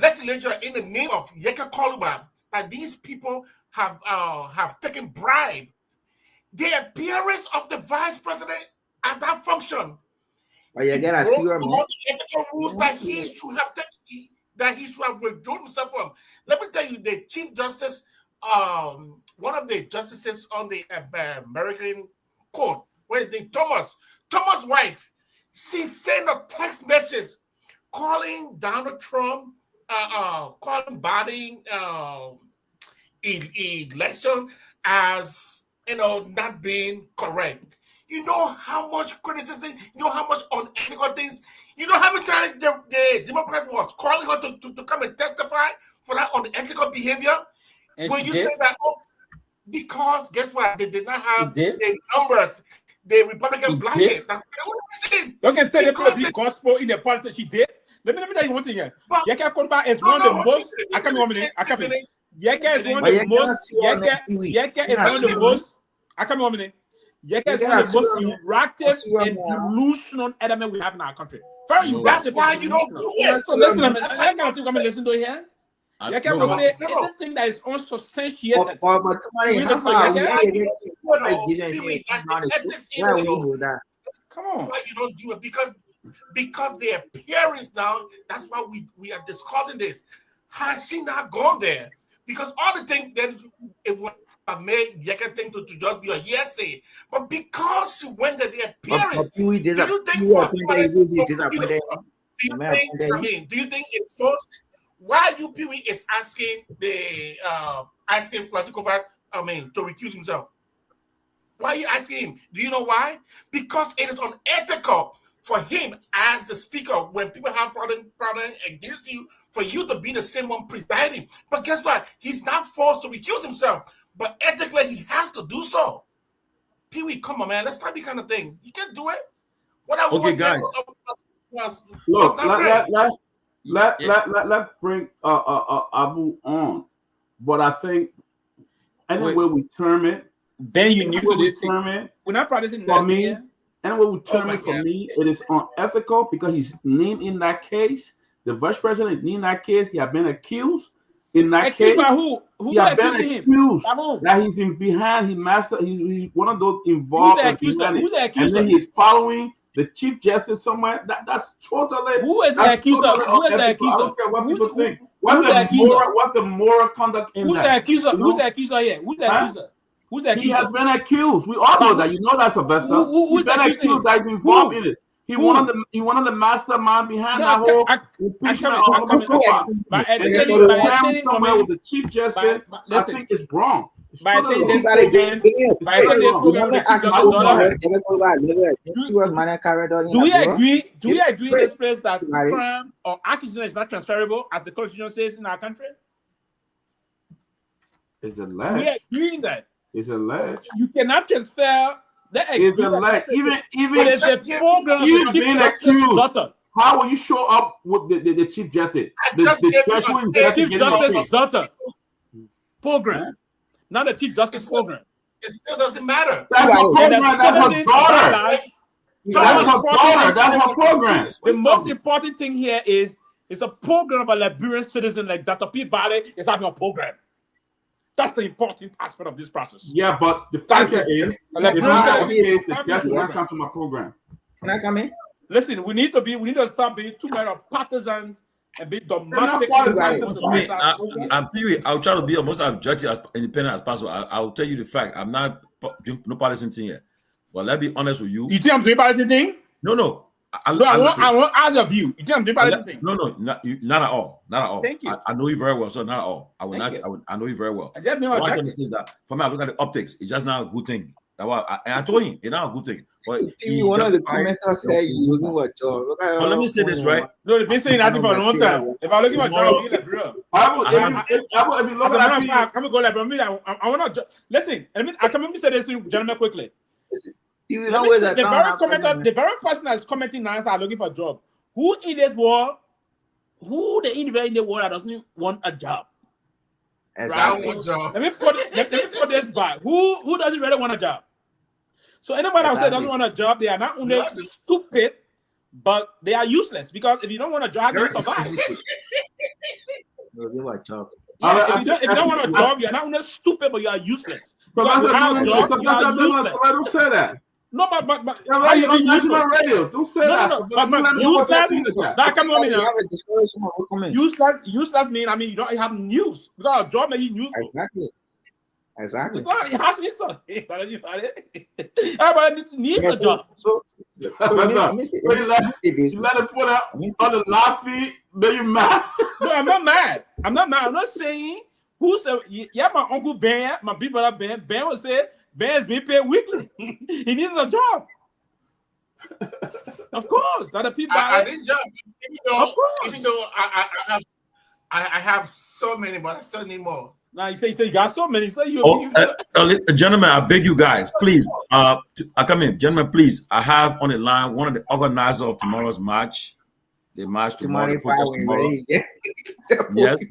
legislature in the name of Kehleboe that these people have taken bribe. The appearance of the vice president at that function. But you get a serious rules that he should have withdrawn himself from. Let me tell you, the chief justice, one of the justices on the American court, what is his name? Thomas' wife, she sent a text message calling Donald Trump, calling Biden election as not being correct. You know how much criticism, you know how much unethical things, you know how many times the Democrats was calling her to come and testify for that unethical behavior? And when you say that, because guess what? They did not have the numbers, the Republican blanket. That's what I'm saying. You can tell the gospel in the politics she did. Let me tell you one thing here. Yeke Korba is one of the most. I can't remember. I can't finish. Yeke is one of the most. Yeke is one of the most. I can't remember. Yeke is one of the most erratic and delusional element we have in our country. That's why you don't do it. So listen, I can't think I'm listen to here. Yeke is anything that is unsubstantiated. Come on. Why you don't do it? Because their parents now, that's why we are discussing this. Has she not gone there? Because all the things that it would have made Yeke think to just be a hearsay, but because she went to their parents, do you think it's forced? Why you Pewee is asking asking for to recuse himself? Why are you asking him? Do you know why? Because it is unethical for him as the speaker, when people have problem against you, for you to be the same one presiding. But guess what? He's not forced to recuse himself, but ethically he has to do so. Pewee, come on, man. Let's stop these kind of things. You can't do it. What I okay, guys. Look, let's bring Abu on. But I think anyway we term it, Ben, you knew this thing. We're not practicing for me. Anyway we term it, for me, it is unethical because he's named in that case. The vice president in that case, he had been accused in that case. By who? He had been accused that he's in behind. He's one of those involved. Who's the accuser? And then he's following the chief justice somewhere. That's totally. Who is the accuser? Who is the accuser? I don't care what people think. What's the moral conduct in that? Who's the accuser? Who's the accuser here? Who's the accuser? Who's the accuser? He has been accused. We all know that. You know that, Sylvester. He's been accused that he's involved in it. He one of the mastermind behind that whole impeachment somewhere with the chief justice. I think it's wrong. But I think this do we agree in this place that crime or accusation is not transferable, as the Constitution says in our country? It's alleged. We agree in that. It's alleged. You cannot transfer. It's alleged. Even being accused. How will you show up with the chief justice? The chief justice daughter program, not the chief justice program. It still doesn't matter. That's her program. That's her daughter. That's her program. The most important thing here is it's a program of a Liberian citizen like Dr. Peabody is having a program. That's the important aspect of this process. Yeah, but the fact is, the judge will not come to my program. Can I come in? Listen, we need to stop being too many partisans and be dogmatic. I'm Pewee. I'll try to be as most objective, as independent as possible. I'll tell you the fact. I'm not no partisan thing here. Well, let's be honest with you. You think I'm doing partisan thing? No. I want ask your view. You think I'm doing partisan thing? No, not at all. Not at all. Thank you. I know you very well, so not at all. I know you very well. I just what I'm going to say is that for me, I look at the optics. It's just not a good thing. I told him it's not a good thing. But one of the commenters said you losing what job. But let me say this, right? No, they've been saying nothing for a long time. If I'm looking for a job, I'm gonna go like, I want to listen. I can say this, gentlemen, quickly. The very person that's commenting now is looking for a job. Who in this world? Who the individual in the world that doesn't want a job? Right? Let me put this back. Who doesn't really want a job? So anybody that says doesn't want a job, they are not only stupid, but they are useless. Because if you don't want a job, you survive. If you don't want a job, you're not only stupid, but you are useless. Don't say that. No, but how you on national radio? Don't say that. Useless mean you don't have news because a job may news. Exactly. It has everybody needs a job. Let it put out on the laughing. Are you mad? No, I'm not mad. I'm not saying who said. Yeah, my uncle Ben, my big brother Ben. Ben would say Ben's being paid weekly. He needs a job. Of course, that the people. I need job. Even though I have so many, but I still need more. Now you say you got so many. So gentlemen, I beg you guys, please. I come in, gentlemen, please. I have on the line one of the organizers of tomorrow's match. the march tomorrow, the protest tomorrow. Yes. Yes.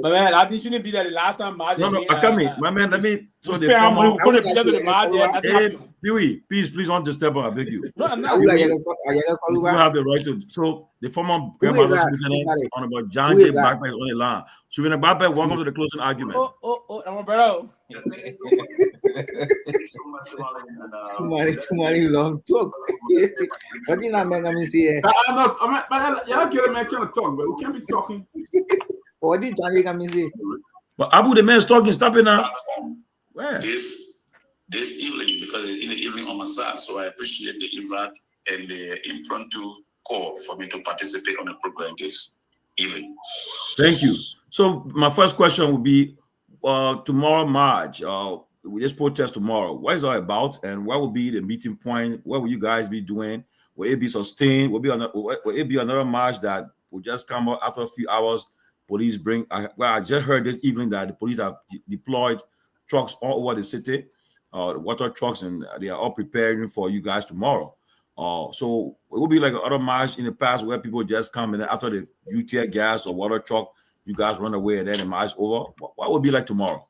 But man, I think you shouldn't be there the last time. No, I come in. My man, let me. So the former. We couldn't be there to the march. Hey, Pewee, please don't disturb her. I beg you. No, I'm not. You have the right to. So the former grandmother's lieutenant on about John J. Blackman on the line. So when the Blackman, welcome to the closing argument. Oh, I'm bro. Somebody love talk. What do you not make me say? I'm not. Y'all get a man trying to talk, but we can't be talking. What did you make me say? But Abu, the man's talking. Stop it now. Where? This evening, because it's in the evening on my side, so I appreciate the invite and the impromptu call for me to participate on the program this evening. Thank you. So my first question would be tomorrow march. We just protest tomorrow. What is it all about, and what will be the meeting point? What will you guys be doing? Will it be sustained? Will it be another march that will just come out after a few hours? Police bring. I just heard this evening that the police have deployed trucks all over the city, water trucks, and they are all preparing for you guys tomorrow. So it will be like another march in the past where people just come and after the tear gas or water truck, you guys run away and then the march over. What will it be like tomorrow?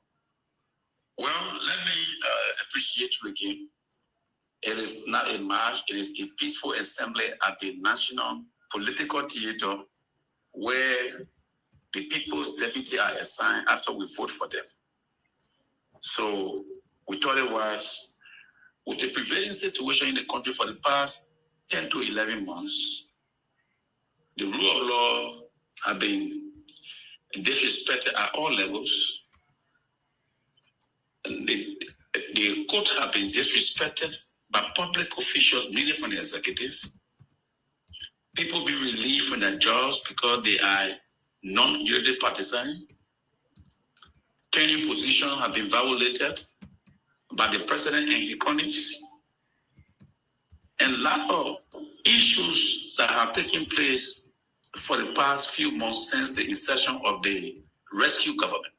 Well, let me appreciate you again. It is not a march, it is a peaceful assembly at the National Political Theater where the people's deputy are assigned after we vote for them. So we thought it was, with the prevailing situation in the country for the past 10 to 11 months, the rule of law have been disrespected at all levels. And the court have been disrespected by public officials, mainly from the executive. People be relieved from their jobs because they are non-judicial partisan. Tenure positions have been violated by the president and his cronies. And a lot of issues that have taken place for the past few months since the inception of the rescue government.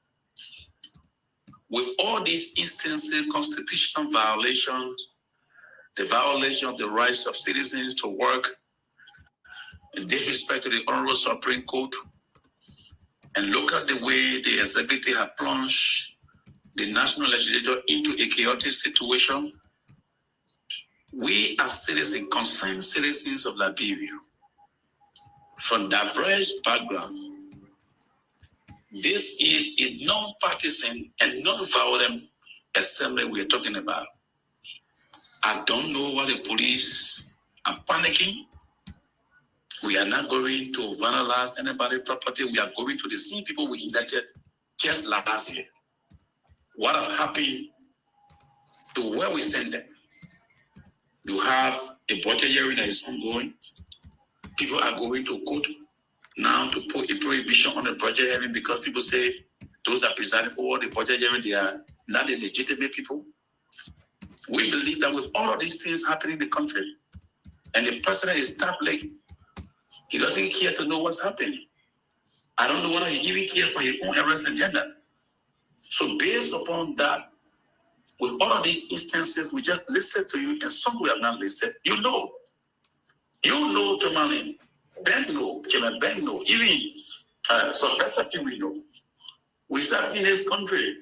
With all these instances, constitutional violations, the violation of the rights of citizens to work, and disrespect to the Honorable Supreme Court, and look at the way the executive have plunged the national legislature into a chaotic situation. We as citizens, concerned citizens of Liberia, from diverse backgrounds, this is a non-partisan and non-violent assembly we are talking about. I don't know why the police are panicking. We are not going to vandalize anybody's property. We are going to the same people we elected just last year. What has happened to where we send them? You have a budget hearing that is ongoing. People are going to court now to put a prohibition on the budget hearing because people say those that presiding over the budget hearing, they are not the legitimate people. We believe that with all of these things happening in the country, and the president is tablet, he doesn't care to know what's happening. I don't know whether he even cares for his own arrest agenda. So based upon that, with all of these instances, we just listed to you, and some we have not listed. You know Tomalin, Ben know, even Sylvester Pewee know. We served in this country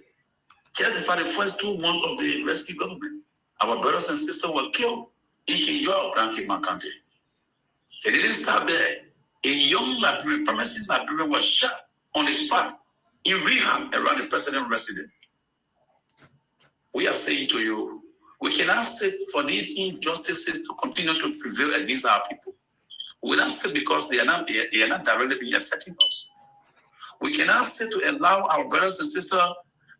just for the first 2 months of the rescue government. Our brothers and sisters were killed in your Grand County. They didn't stop there. A young Liberian, promising Liberian was shot on the spot in rehab around the president's residence. We are saying to you, we cannot sit for these injustices to continue to prevail against our people. We cannot sit because they are not directly being affecting us. We cannot sit to allow our brothers and sisters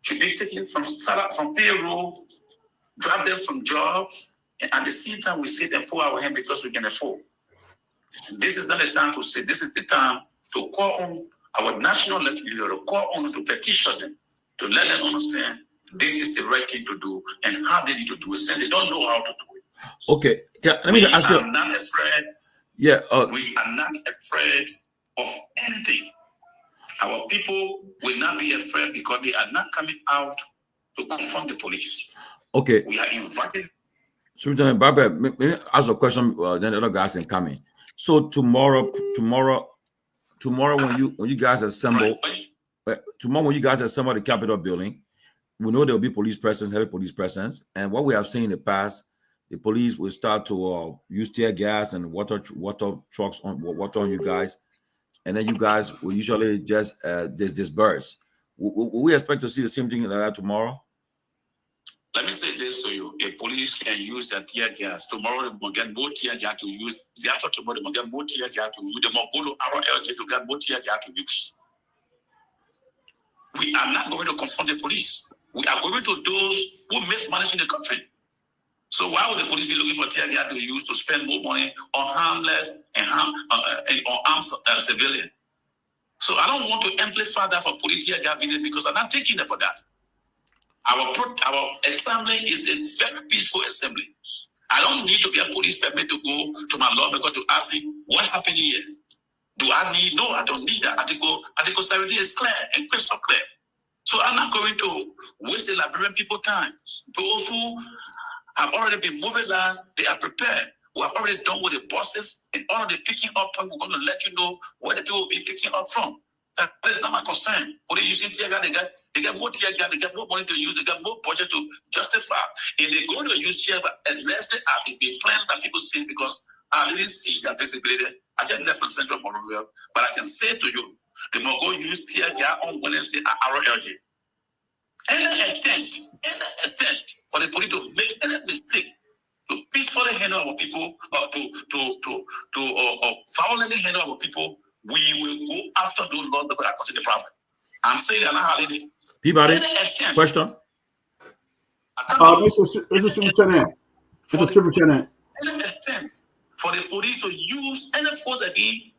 to be taken from payroll, drop them from jobs, and at the same time we sit and fold our hand because we can afford. This is not the time to sit. This is the time to call on our national legislature, to call on to petition them, to let them understand this is the right thing to do and how they need to do it. Since they don't know how to do it. Okay, let me ask you. We are not afraid. Yeah. We are not afraid of anything. Our people will not be afraid because they are not coming out to confront the police. Okay. We are inviting. So, Lieutenant Barbara, maybe ask a question, then the other guys can come in. So tomorrow, when you guys assemble, tomorrow when you guys assemble the Capitol building, we know there will be police presence, heavy police presence, and what we have seen in the past, the police will start to use tear gas and water trucks on water on you guys, and then you guys will usually just disperse. Will we expect to see the same thing like that tomorrow? Let me say this to you. If police can use the tear gas, tomorrow they will get more tear gas to use. The after tomorrow they will get more tear gas to use. They will go to our LG to get more tear gas to use. We are not going to confront the police. We are going to those who mismanage in the country. So why would the police be looking for tear gas to use to spend more money on harmless and armed civilians? So I don't want to amplify that for police tear gas because I'm not thinking about that. Our assembly is a very peaceful assembly. I don't need to get police permit to go to my lawmaker to ask him what happened here. Do I need? No, I don't need that. Article 70 is clear and crystal clear. So I'm not going to waste the Liberian people time. Those who have already been mobilized, they are prepared. We have already done with the buses and all of the picking up point. We're going to let you know where the people will be picking up from. That is not my concern. When they using tear gas, they get more tear gas, they get more money to use, they get more budget to justify. If they're going to use tear gas, unless the app is being planned that people see, because I didn't see that visibility. I just left from Central Monrovia, but I can say to you, they will go use tear gas on Wednesday at our LG. Any attempt for the police to make any mistake to peacefully handle our people or to violently handle our people, we will go after those laws that are causing the problem. I'm saying they're not having it. Peabody, question? Mr. Superintendent. Any attempt for the police to use any force against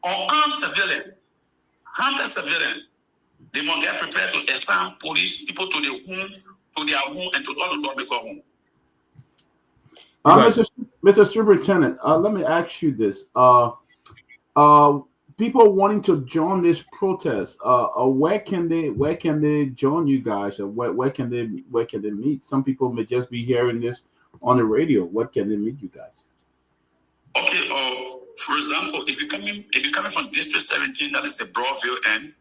or armed civilian, harmless civilian, they must get prepared to assign police people to their home and to all the lawmaker home. Mr. Superintendent, let me ask you this. People wanting to join this protest, where can they join you guys? Or where can they meet? Some people may just be hearing this on the radio. What can they meet you guys? Okay, for example, if you're coming from District 17, that is the Broadville end,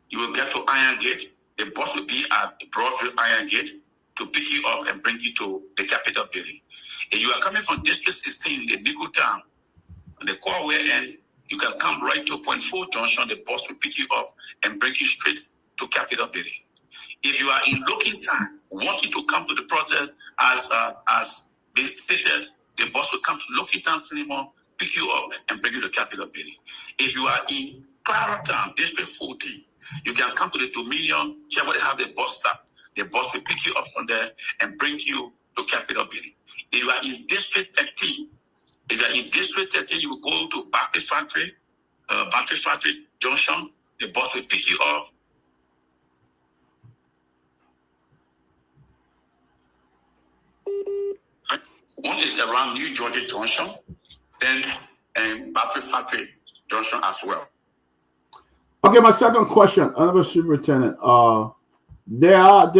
you will get to Iron Gate. The bus will be at Broadville Iron Gate to pick you up and bring you to the Capitol building. If you are coming from District 16, the Biggle Town, the Guar end, you can come right to Point 4 Junction. The bus will pick you up and bring you straight to Capitol building. If you are in Looking Time, wanting to come to the protest, as they stated, the bus will come to Looking Town Cinema, pick you up and bring you to Capitol building. If you are in Claratown, District 14, you can come to the Dominion, check where they have the bus stop. The bus will pick you up from there and bring you to Capitol building. If you are in District 13, you will go to Battery Factory Junction. The bus will pick you up. One is around New Georgia Junction, then Battery Factory Junction as well. Okay, my second question, Honorable Superintendent. There are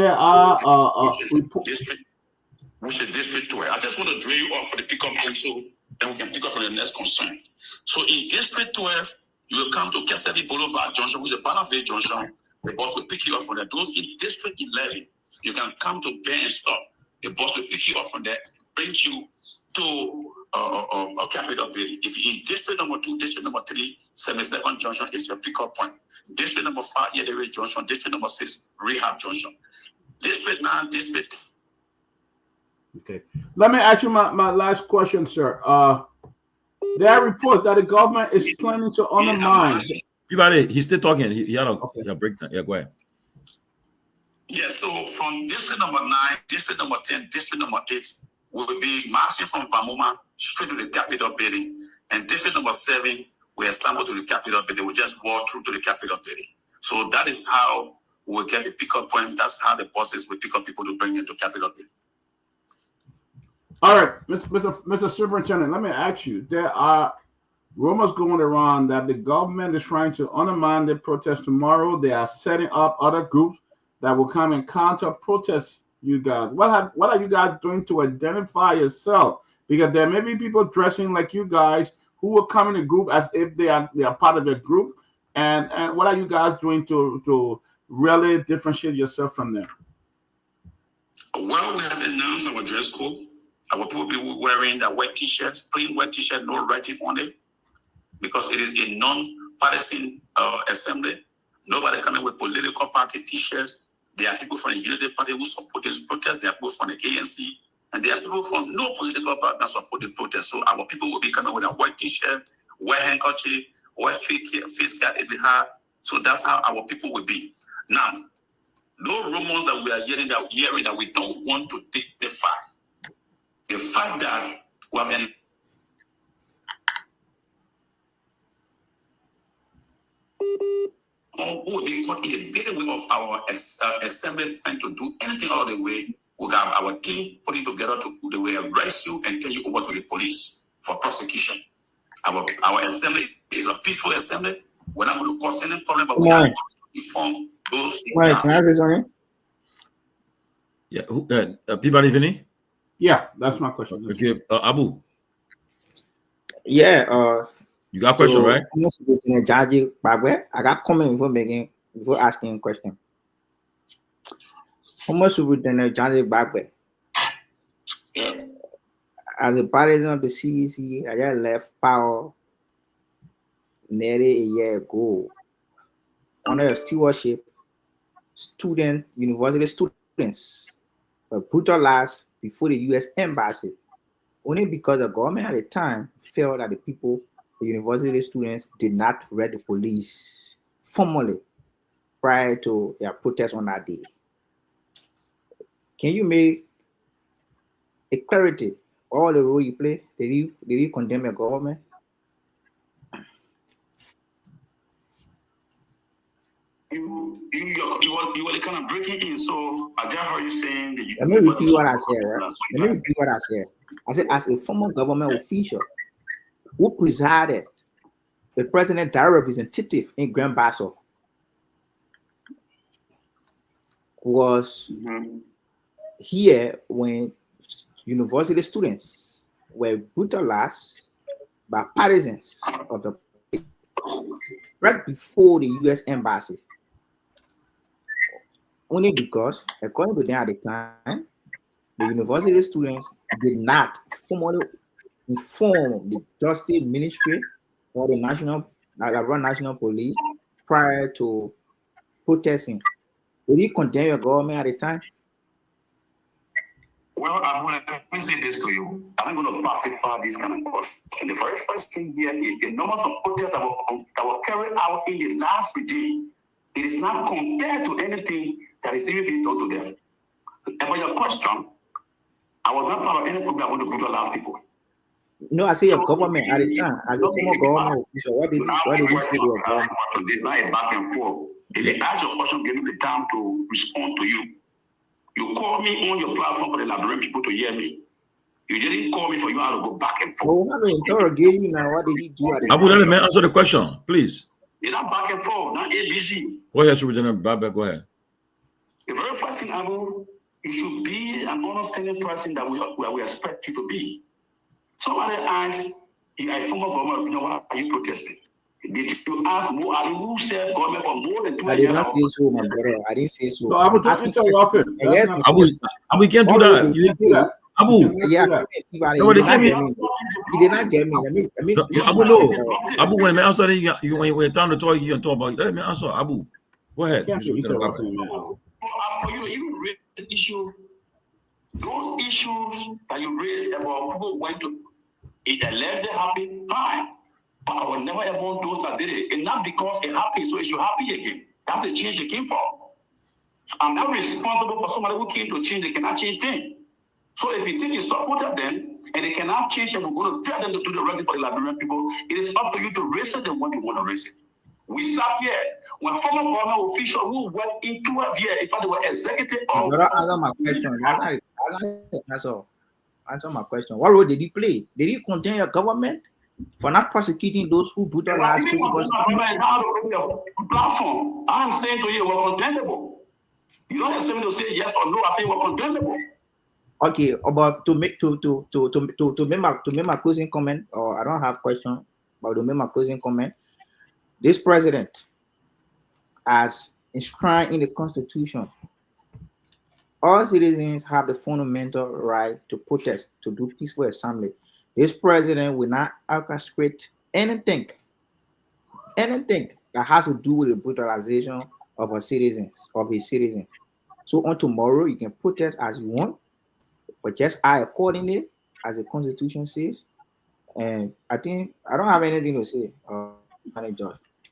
which is District 12. I just want to drill you off for the pickup point so then we can pick up from the next concern. So in District 12, you will come to Cassidy Boulevard Junction, which is a Bannerville Junction. The bus will pick you up from there. Those in District 11, you can come to Ben and stop. The bus will pick you up from there, bring you to Capitol building. If you're in District number 2, District number 3, 72nd Junction is your pickup point. District number 5, Yedere Junction. District number 6, Rehab Junction. District 9, District. Okay. Let me ask you my last question, sir. There are reports that the government is planning to undermine. Peabody, he's still talking. He had a breakdown. Yeah, go ahead. Yeah, so from District number 9, District number 10, District number 8, we will be marching from Bamuma straight to the Capitol building. And District number 7, we assemble to the Capitol building. We just walk through to the Capitol building. So that is how we'll get the pickup point. That's how the buses will pick up people to bring into Capitol building. All right, Mr. Superintendent, let me ask you. There are rumors going around that the government is trying to undermine the protest tomorrow. They are setting up other groups that will come and counter protest you guys. What are you guys doing to identify yourself? Because there may be people dressing like you guys who will come in a group as if they are part of a group, and what are you guys doing to really differentiate yourself from them? Well, we have announced our dress code. Our people will be wearing the white t-shirts, plain white t-shirt, no writing on it, because it is a non-partisan assembly. Nobody coming with political party t-shirts. There are people from the Unity Party who support this protest. There are people from the ANC, and there are people from no political party that support the protest. So our people will be coming with a white t-shirt, white handkerchief, white face cap if they have. So that's how our people will be. Now, no rumors that we are hearing that we don't want to take the fact. The fact that we have an who they got in the better way of our assembly trying to do anything out of the way, we have our team putting together to the way arrest you and turn you over to the police for prosecution. Our assembly is a peaceful assembly. We're not going to cause any problem, but we are going to inform those in charge. Can I say something? Yeah, Peabody Vinny? Yeah, that's my question. Okay, Abu. Yeah, you got a question, right? I got comment before asking a question. How much would the Jaji Bagwe? As a partisan of the CEC, I just left power nearly a year ago. Under the stewardship, university students were brutalized before the U.S. Embassy, only because the government at the time felt that the university students did not read the police formally prior to their protest on that day. Can you make a clarity all the role you play? Did you condemn your government? You were kind of breaking in, so I just heard you saying that you. Let me repeat what I said, right? Let me repeat what I said. I said, as a former government official who presided the president direct representative in Grand Basso was here when university students were brutalized by partisans of the right before the U.S. Embassy. Only because, according to them at the time, the university students did not formally inform the Justice Ministry or the National Police prior to protesting. Did you condemn your government at the time? Well, I'm going to say this to you. I'm going to pacify this kind of question. And the very first thing here is the numbers of protests that were carried out in the last regime. It is not compared to anything that is even being done to them. About your question, I was not part of any program that want to brutalize people. No, I say your government at the time, as a former government official, what did you say to your government? It's not a back and forth. If they ask your question, give me the time to respond to you. You call me on your platform for the Liberian people to hear me. You didn't call me for you to go back and forth. Well, I mean, interrogate you now. What did he do at the Abu, let me answer the question, please. It's not back and forth, not ABC. Go ahead, Superintendent Baba, go ahead. The very first thing, Abu, you should be an understanding person that we expect you to be. Somebody asked, you are a former government, why are you protesting? Did you ask more? Are you who said government for more than 2 years? I did not say so, my brother. I didn't say so. No, Abu, don't interrupt him. Yes, Abu can't do that. You didn't do that. Abu. Yeah, he did not get me. Abu, no. Abu, when me answer, when time to talk, you can talk about it. Let me answer, Abu. Go ahead. You raise the issue. Those issues that you raised about people going to, if they left it happy, fine. But I will never ever want those that did it. And not because it happened, so it should happen again. That's the change they came for. I'm not responsible for somebody who came to change, they cannot change things. So if you think you supported them and they cannot change them, we're going to tell them to do the right thing for the Liberian people. It is up to you to raise it the way you want to raise it. We stop here. When former government officials who went in 12 years, if they were executive of... Answer my question. That's all. Answer my question. What role did he play? Did he condemn your government for not prosecuting those who brutalized people? Platform. I'm saying to you, we're condemnable. You don't expect me to say yes or no. I say we're condemnable. Okay, about to make my closing comment, or I don't have question, but to make my closing comment. This president, as enshrined in the Constitution, all citizens have the fundamental right to protest, to do peaceful assembly. This president will not orchestrate anything that has to do with the brutalization of his citizens. So on tomorrow, you can protest as you want, but just act accordingly, as the Constitution says. And I think I don't have anything to say.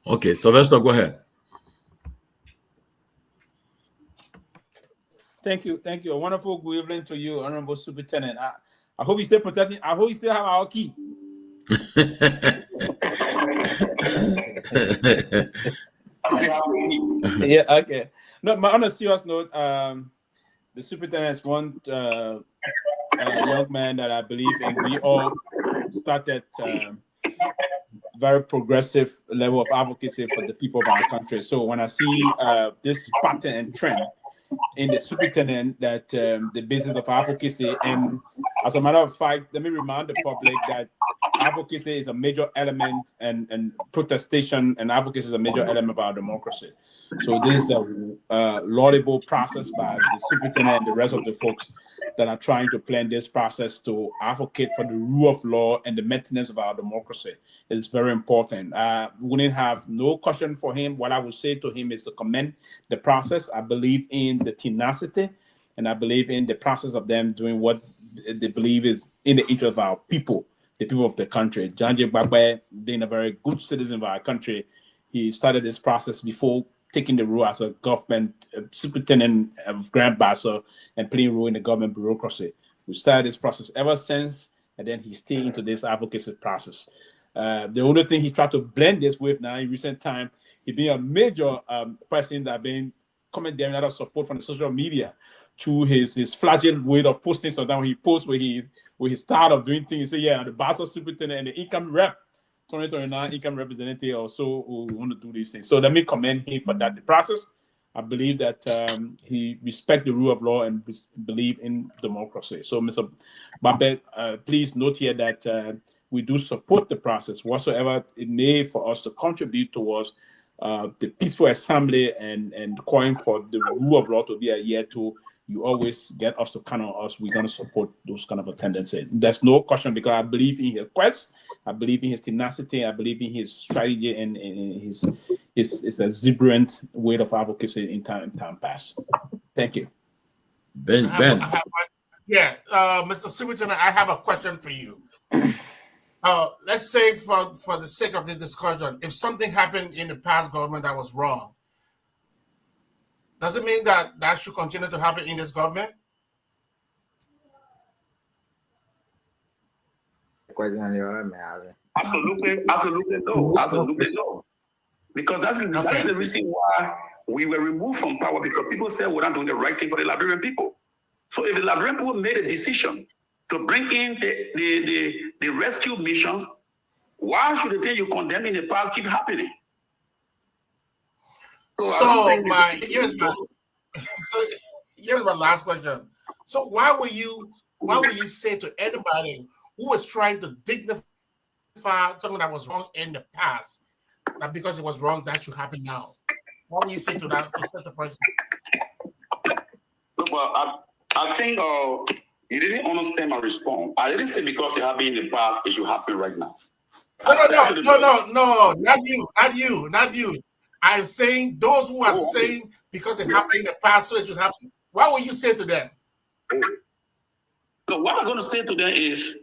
Okay, Sylvester, go ahead. Thank you. A wonderful good evening to you, Honorable Superintendent. I hope you still protecting. I hope you still have our key. Yeah. Okay. No, but on a serious note, the superintendent is one young man that I believe in. We all started very progressive level of advocacy for the people of our country. So when I see this pattern and trend in the superintendent, that the basis of advocacy, and as a matter of fact, let me remind the public that advocacy is a major element, and protestation and advocacy is a major element of our democracy. So this is the laudable process by the superintendent and the rest of the folks that are trying to plan this process to advocate for the rule of law and the maintenance of our democracy. It's very important. We wouldn't have no question for him. What I would say to him is to commend the process. I believe in the tenacity, and I believe in the process of them doing what they believe is in the interest of our people, the people of the country. Janji Gbagbe, being a very good citizen of our country, he started this process before taking the role as a government superintendent of Grand Bassa and playing role in the government bureaucracy. We started this process ever since, and then he stayed into this advocacy process. The only thing he tried to blend this with now in recent time, he being a major person that been coming there, a lot of support from the social media through his flagrant way of posting. So now he posts with his start of doing things. He say, yeah, the Bassa superintendent and the income rep, 2029 income representative also who want to do these things. So let me commend him for that. The process, I believe that he respects the rule of law and believe in democracy. So Mr. Babe, please note here that we do support the process whatsoever it may for us to contribute towards the peaceful assembly and calling for the rule of law to be adhered to. You always get us to count on us. We're going to support those kind of tendencies. There's no question, because I believe in his quest. I believe in his tenacity. I believe in his strategy and his exuberant way of advocacy in time past. Thank you. Ben. Mr. Superintendent, I have a question for you. Let's say for the sake of the discussion, if something happened in the past government that was wrong, does it mean that should continue to happen in this government? Absolutely no. Because that's the reason why we were removed from power, because people said we're not doing the right thing for the Liberian people. So if the Liberian people made a decision to bring in the rescue mission, why should the thing you condemn in the past keep happening? Here's my last question. So why would you say to anybody who was trying to dignify something that was wrong in the past, that because it was wrong that should happen now? What would you say to such a person? Well, I think you didn't understand my response. I didn't say because it happened in the past, it should happen right now. No, not you. I'm saying those who are saying because it happened in the past, so it should happen. What will you say to them? So what I'm going to say to them is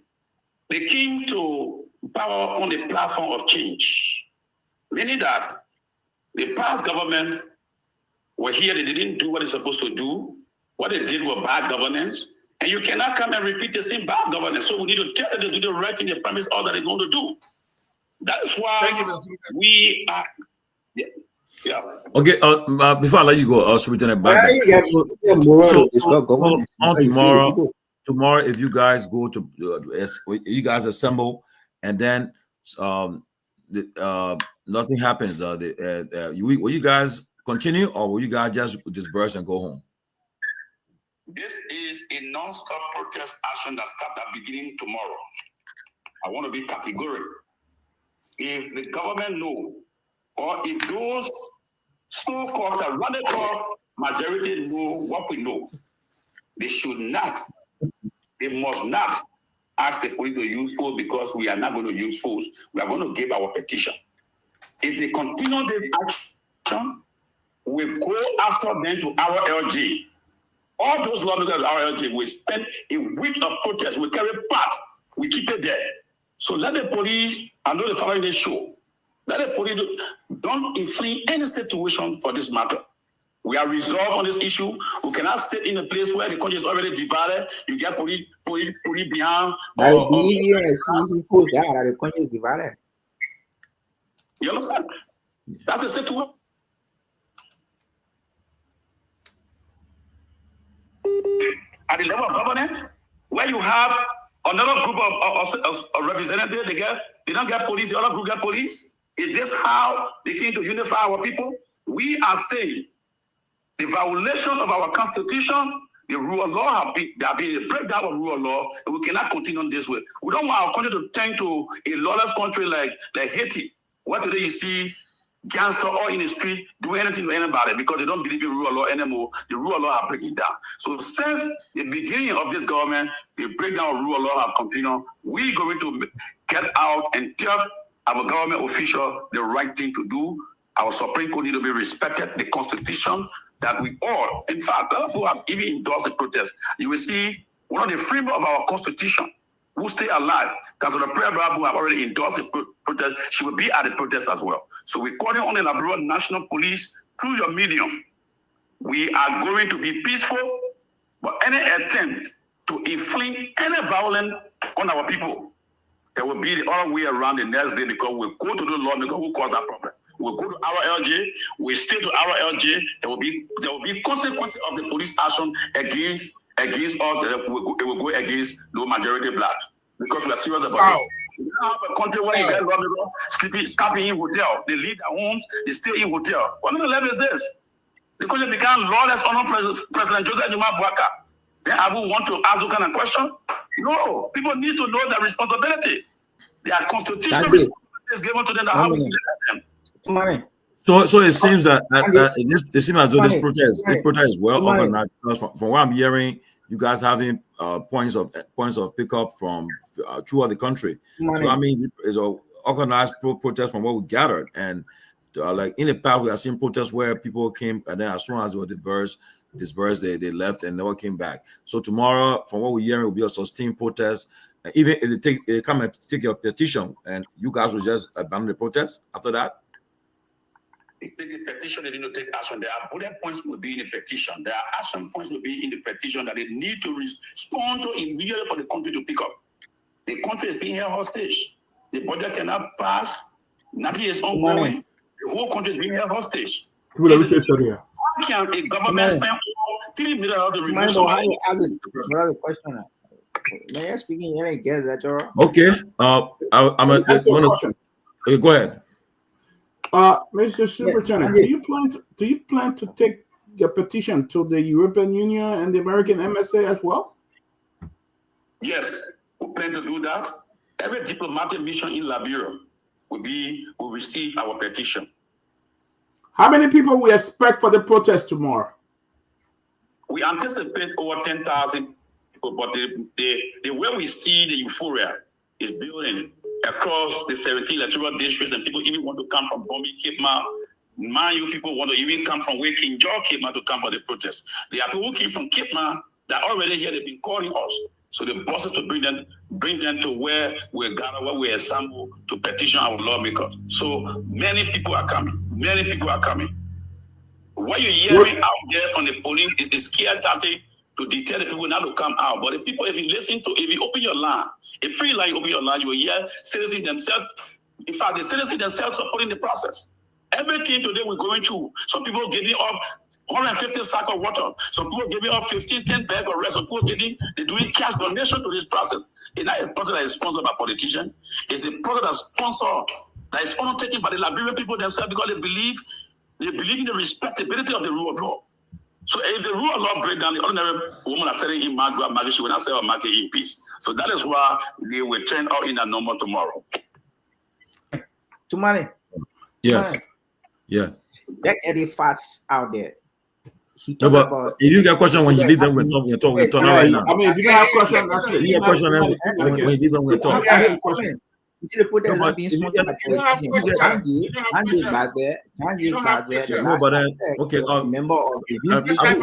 they came to power on a platform of change, meaning that the past government were here, they didn't do what they're supposed to do. What they did was bad governance, and you cannot come and repeat the same bad governance. So we need to tell them to do the right thing, they promise all that they're going to do. That's why we are. Yeah. Okay. Before I let you go, Superintendent back. Tomorrow, if you guys go to, you guys assemble, and then nothing happens. Will you guys continue, or will you guys just disperse and go home? This is a non-stop protest action that starts at beginning tomorrow. I want to be categorical. If the government know, or if those so-called radical majority know what we know, they should not, they must not ask the police to use force because we are not going to use force. We are going to give our petition. If they continue this action, we go after them to RLG. All those lawmakers at RLG, we spend a week of protest, we carry part, we keep it there. So let the police, I know the following day show, let the police don't inflict any situation for this matter. We are resolved on this issue. We cannot sit in a place where the country is already divided. You get police behind. The country is divided. You understand? That's the situation. At the level of government, where you have another group of representatives, they don't get police, the other group get police. Is this how they came to unify our people? We are saying the violation of our constitution, the rule of law, there have been a breakdown of rule of law, and we cannot continue this way. We don't want our country to turn to a lawless country like Haiti, where today you see gangsters all in the street doing anything to anybody because they don't believe in rule of law anymore. The rule of law are breaking down. So since the beginning of this government, the breakdown of rule of law has continued. We're going to get out and tell our government official the right thing to do. Our Supreme Court need to be respected, the Constitution that we all, in fact, other people have even endorsed the protest. You will see one of the framers of our Constitution who stay alive, because the prayer Bible have already endorsed the protest, she will be at the protest as well. So we're calling on the Liberia National Police through your medium. We are going to be peaceful, but any attempt to inflict any violence on our people, there will be the other way around the next day because we'll go to the lawmakers who caused that problem. We'll go to our LG, we stay to our LG, there will be consequences of the police action against all, it will go against the majority black because we are serious about this. We don't have a country where you get sleeping in hotel, they leave their homes, they stay in hotel. What kind of level is this? The country became lawless under President Joseph Juma Bouaka. Then I would want to ask those kind of question? No, people need to know their responsibility. Their constitutional responsibility is given to them. How we let them. So it seems that it seems as though this protest is well organized. From what I'm hearing, you guys having points of pickup from throughout the country. So I mean, it's an organized protest from what we gathered, and like in the past, we have seen protests where people came and then as soon as they were dispersed, they left and never came back. So tomorrow, from what we're hearing, will be a sustained protest. Even if they come and take your petition, and you guys will just abandon the protest after that. They take the petition, they need to take action. There are bullet points will be in the petition. There are action points will be in the petition that they need to respond to immediately for the country to pick up. The country is being held hostage. The budget cannot pass. Nothing is ongoing. The whole country is being held hostage. How can a government spend $3 million to remove somebody? Another question. May I speak in here? Guess that you're okay. Go ahead. Mr. Superintendent, do you plan to take your petition to the European Union and the American MSA as well? Yes, we plan to do that. Every diplomatic mission in Liberia will receive our petition. How many people we expect for the protest tomorrow? We anticipate over 10,000 people, but the way we see the euphoria is building across the 17 electoral districts, and people even want to come from Bombi, Cape Ma. Mind you, people want to even come from where King George Cape Ma to come for the protest. There are people who came from Cape Ma that already here, they've been calling us. So the bosses to bring them to where we're gathered, where we assemble to petition our lawmakers. So many people are coming. Many people are coming. What you're hearing out there from the police is the scare tactic to deter the people not to come out. But the people, if you open your line, if free line, you open your line, you will hear citizens themselves. In fact, the citizens themselves supporting the process. Everything today we're going through. Some people giving up 150 sack of water. Some people giving up 15, 10 bags of rice. Some people they're doing cash donation to this process. It's not a process that is sponsored by politicians. It's a process that is undertaken by the Liberian people themselves because they believe in the respectability of the rule of law. So if the rule of law break down, the ordinary woman are selling in market, she will not sell her market in peace. So that is why they will turn out in a normal tomorrow. Tomalin. Yes. Yeah. That Eddie facts out there. He No, talked but about if you got a question when you leave them, we're talking right now. I mean, if you don't have a question, that's it. You got a question when you leave them, we're talking. You see the protest are being sponsored by politicians. Tangi back there. No, but okay. Member of the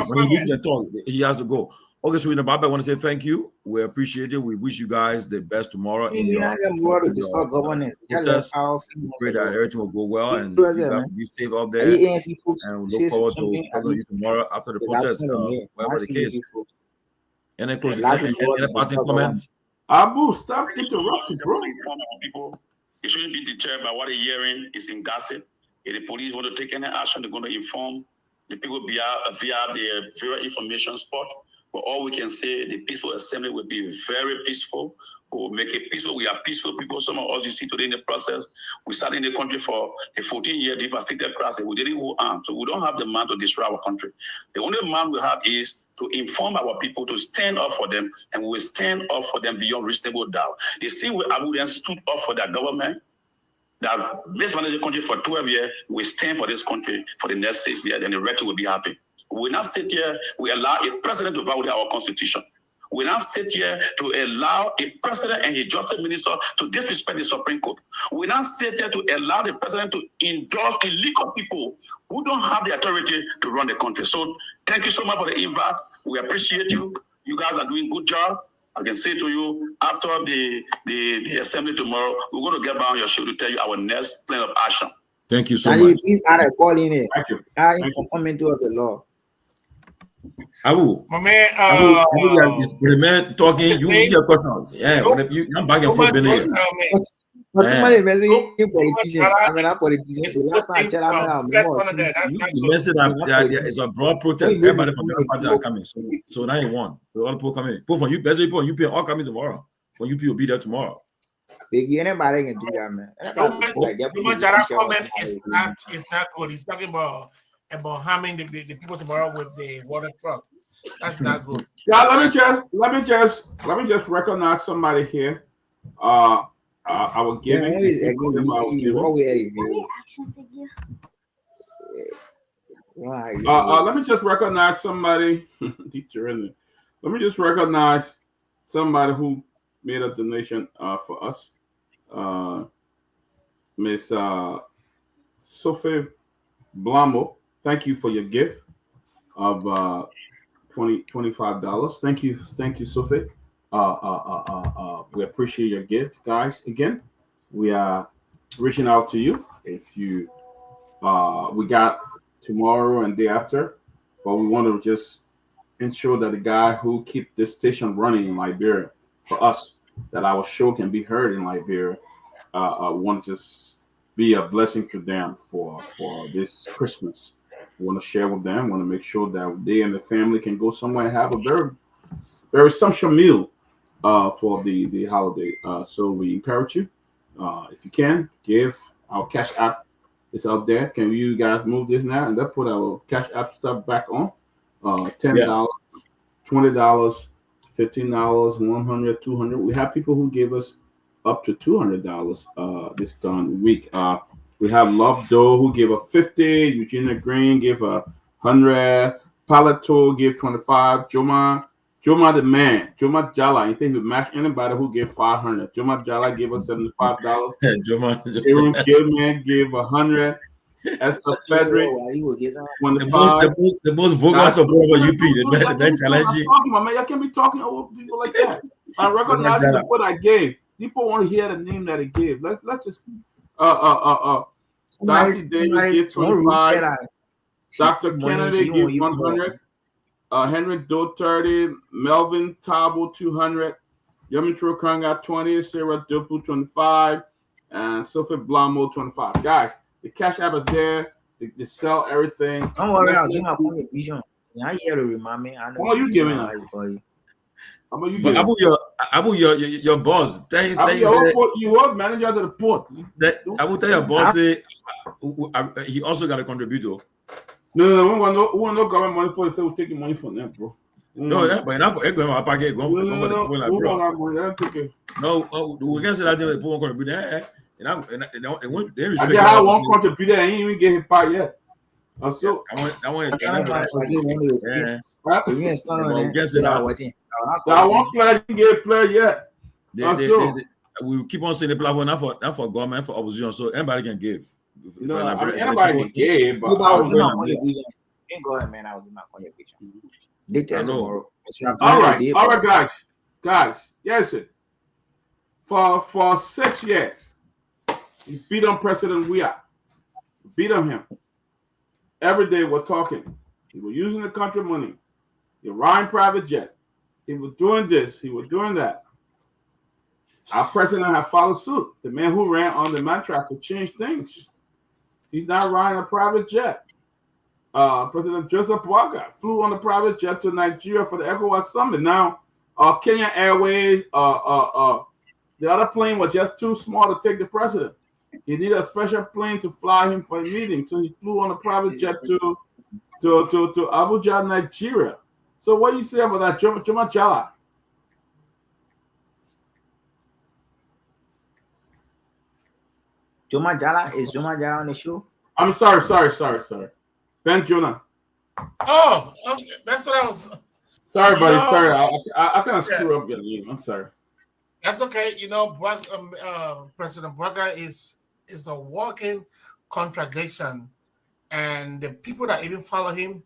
when he leaves the talk, he has to go. Okay, so in the Bible, I want to say thank you. We appreciate it. We wish you guys the best tomorrow. In your governance. Pray that everything will go well and you guys be safe out there. And we look forward to talking to you tomorrow after the protest, whatever the case. Any closing comments? Abu, stop interrupting, bro. People, it shouldn't be deterred by what they're hearing is in gossip. If the police want to take any action, they're going to inform the people via their various information spot. But all we can say, the peaceful assembly will be very peaceful. We will make it peaceful. We are peaceful people. Some of us you see today in the process, we started in the country for a 14-year devastated process. We didn't go armed, so we don't have the man to destroy our country. The only man we have is to inform our people to stand up for them, and we will stand up for them beyond reasonable doubt. The same way Abu then stood up for that government that mismanaged the country for 12 years, we stand for this country for the next 6 years, and the rest will be happy. We will not sit here, we allow a president to violate our constitution. We will not sit here to allow a president and his justice minister to disrespect the Supreme Court. We will not sit here to allow the president to endorse illegal people who don't have the authority to run the country. So thank you so much for the invite. We appreciate you. You guys are doing a good job. I can say to you, after the assembly tomorrow, we're going to get back on your show to tell you our next plan of action. Thank you so much. Please add a call in it. Thank you. Conformity of the law. Abu, my man, the man talking, you your question. Yeah, when you back and forth, But too many politicians. I mean, not politicians. The last time it's a broad protest. Everybody from the party are coming. So now you won. So all people coming. Both from you, UP all coming tomorrow. From UP will be there tomorrow. Anybody can do that, man. Jallah comment is not good. He's talking about harming the people tomorrow with the water truck. That's not good. Yeah, let me just recognize somebody here. I will give it. Let me just recognize somebody. Let me just recognize somebody who made a donation for us. Miss Sophie Blamo. Thank you for your gift of $25. Thank you, Sophie. We appreciate your gift, guys. Again, we are reaching out to you. If you, we got tomorrow and day after, but we want to just ensure that the guy who keep this station running in Liberia for us, that our show can be heard in Liberia, want to just be a blessing to them for this Christmas. We want to share with them. Want to make sure that they and the family can go somewhere and have a very, very sumptuous meal for the holiday. So we encourage you, if you can, give. Our Cash App is out there. Can you guys move this now and then put our Cash App stuff back on? $10, $20, $15, $100, $200. We have people who give us up to $200 this gone week. We have Love Doe who gave a $50. Eugenia Green gave a $100. Palato gave $25. Joma the man. Joma Jallah. You think we match anybody who gave $500? Joma Jallah gave us $75. Aaron Gilman gave $100. Esther Frederick, 25. The most vocal support of UP. The Ben challenge. I can't be talking over people like that. I recognize what I gave. People want to hear the name that I gave. Let's just Darcy Davis gave 25. Dr. Kennedy gave 100. Henry Doe 30. Melvin Tabo 200. Yamitro Kang got 20. Sarah Dupu 25. And Sophie Blamo 25. Guys, the Cash App is there. They sell everything. Don't worry, I'll give my contribution. Now you to remind me. I know what are you giving us? How about you giving? Abu, your boss. You were manager of the port. I will tell your boss. Say he also got a contributor. No, we want no government money for it. So we're taking money from them, bro. No, that, but enough for Ecuador, I pack it. Go for the people like bro. No, we can say that the people going to be there. They respect. I had one contributor and he didn't even get his part yet. So That one player didn't get a player yet. We keep on saying the platform not for government, for opposition, so anybody can give. No, anybody can give, but I was go ahead, man. I will do my contribution. All right, guys. Yes, sir. For 6 years, he beat on President Weah. Beat on him. Every day we're talking. He was using the country money. He was riding private jet. He was doing this. He was doing that. Our president had followed suit. The man who ran on the mantra to change things. He's not riding a private jet. President Joseph Boaga flew on a private jet to Nigeria for the ECOWAS summit. Now, Kenya Airways, the other plane was just too small to take the president. He needed a special plane to fly him for a meeting, so he flew on a private jet to Abuja, Nigeria. So, what do you say about that, Jallah? Jallah, is Jallah on the show? I'm sorry. Ben Jonah. Oh, okay. That's what I was. Sorry, buddy. Sorry, I kind of screw up your name. I'm sorry. That's okay. President Boaga is a walking contradiction, and the people that even follow him.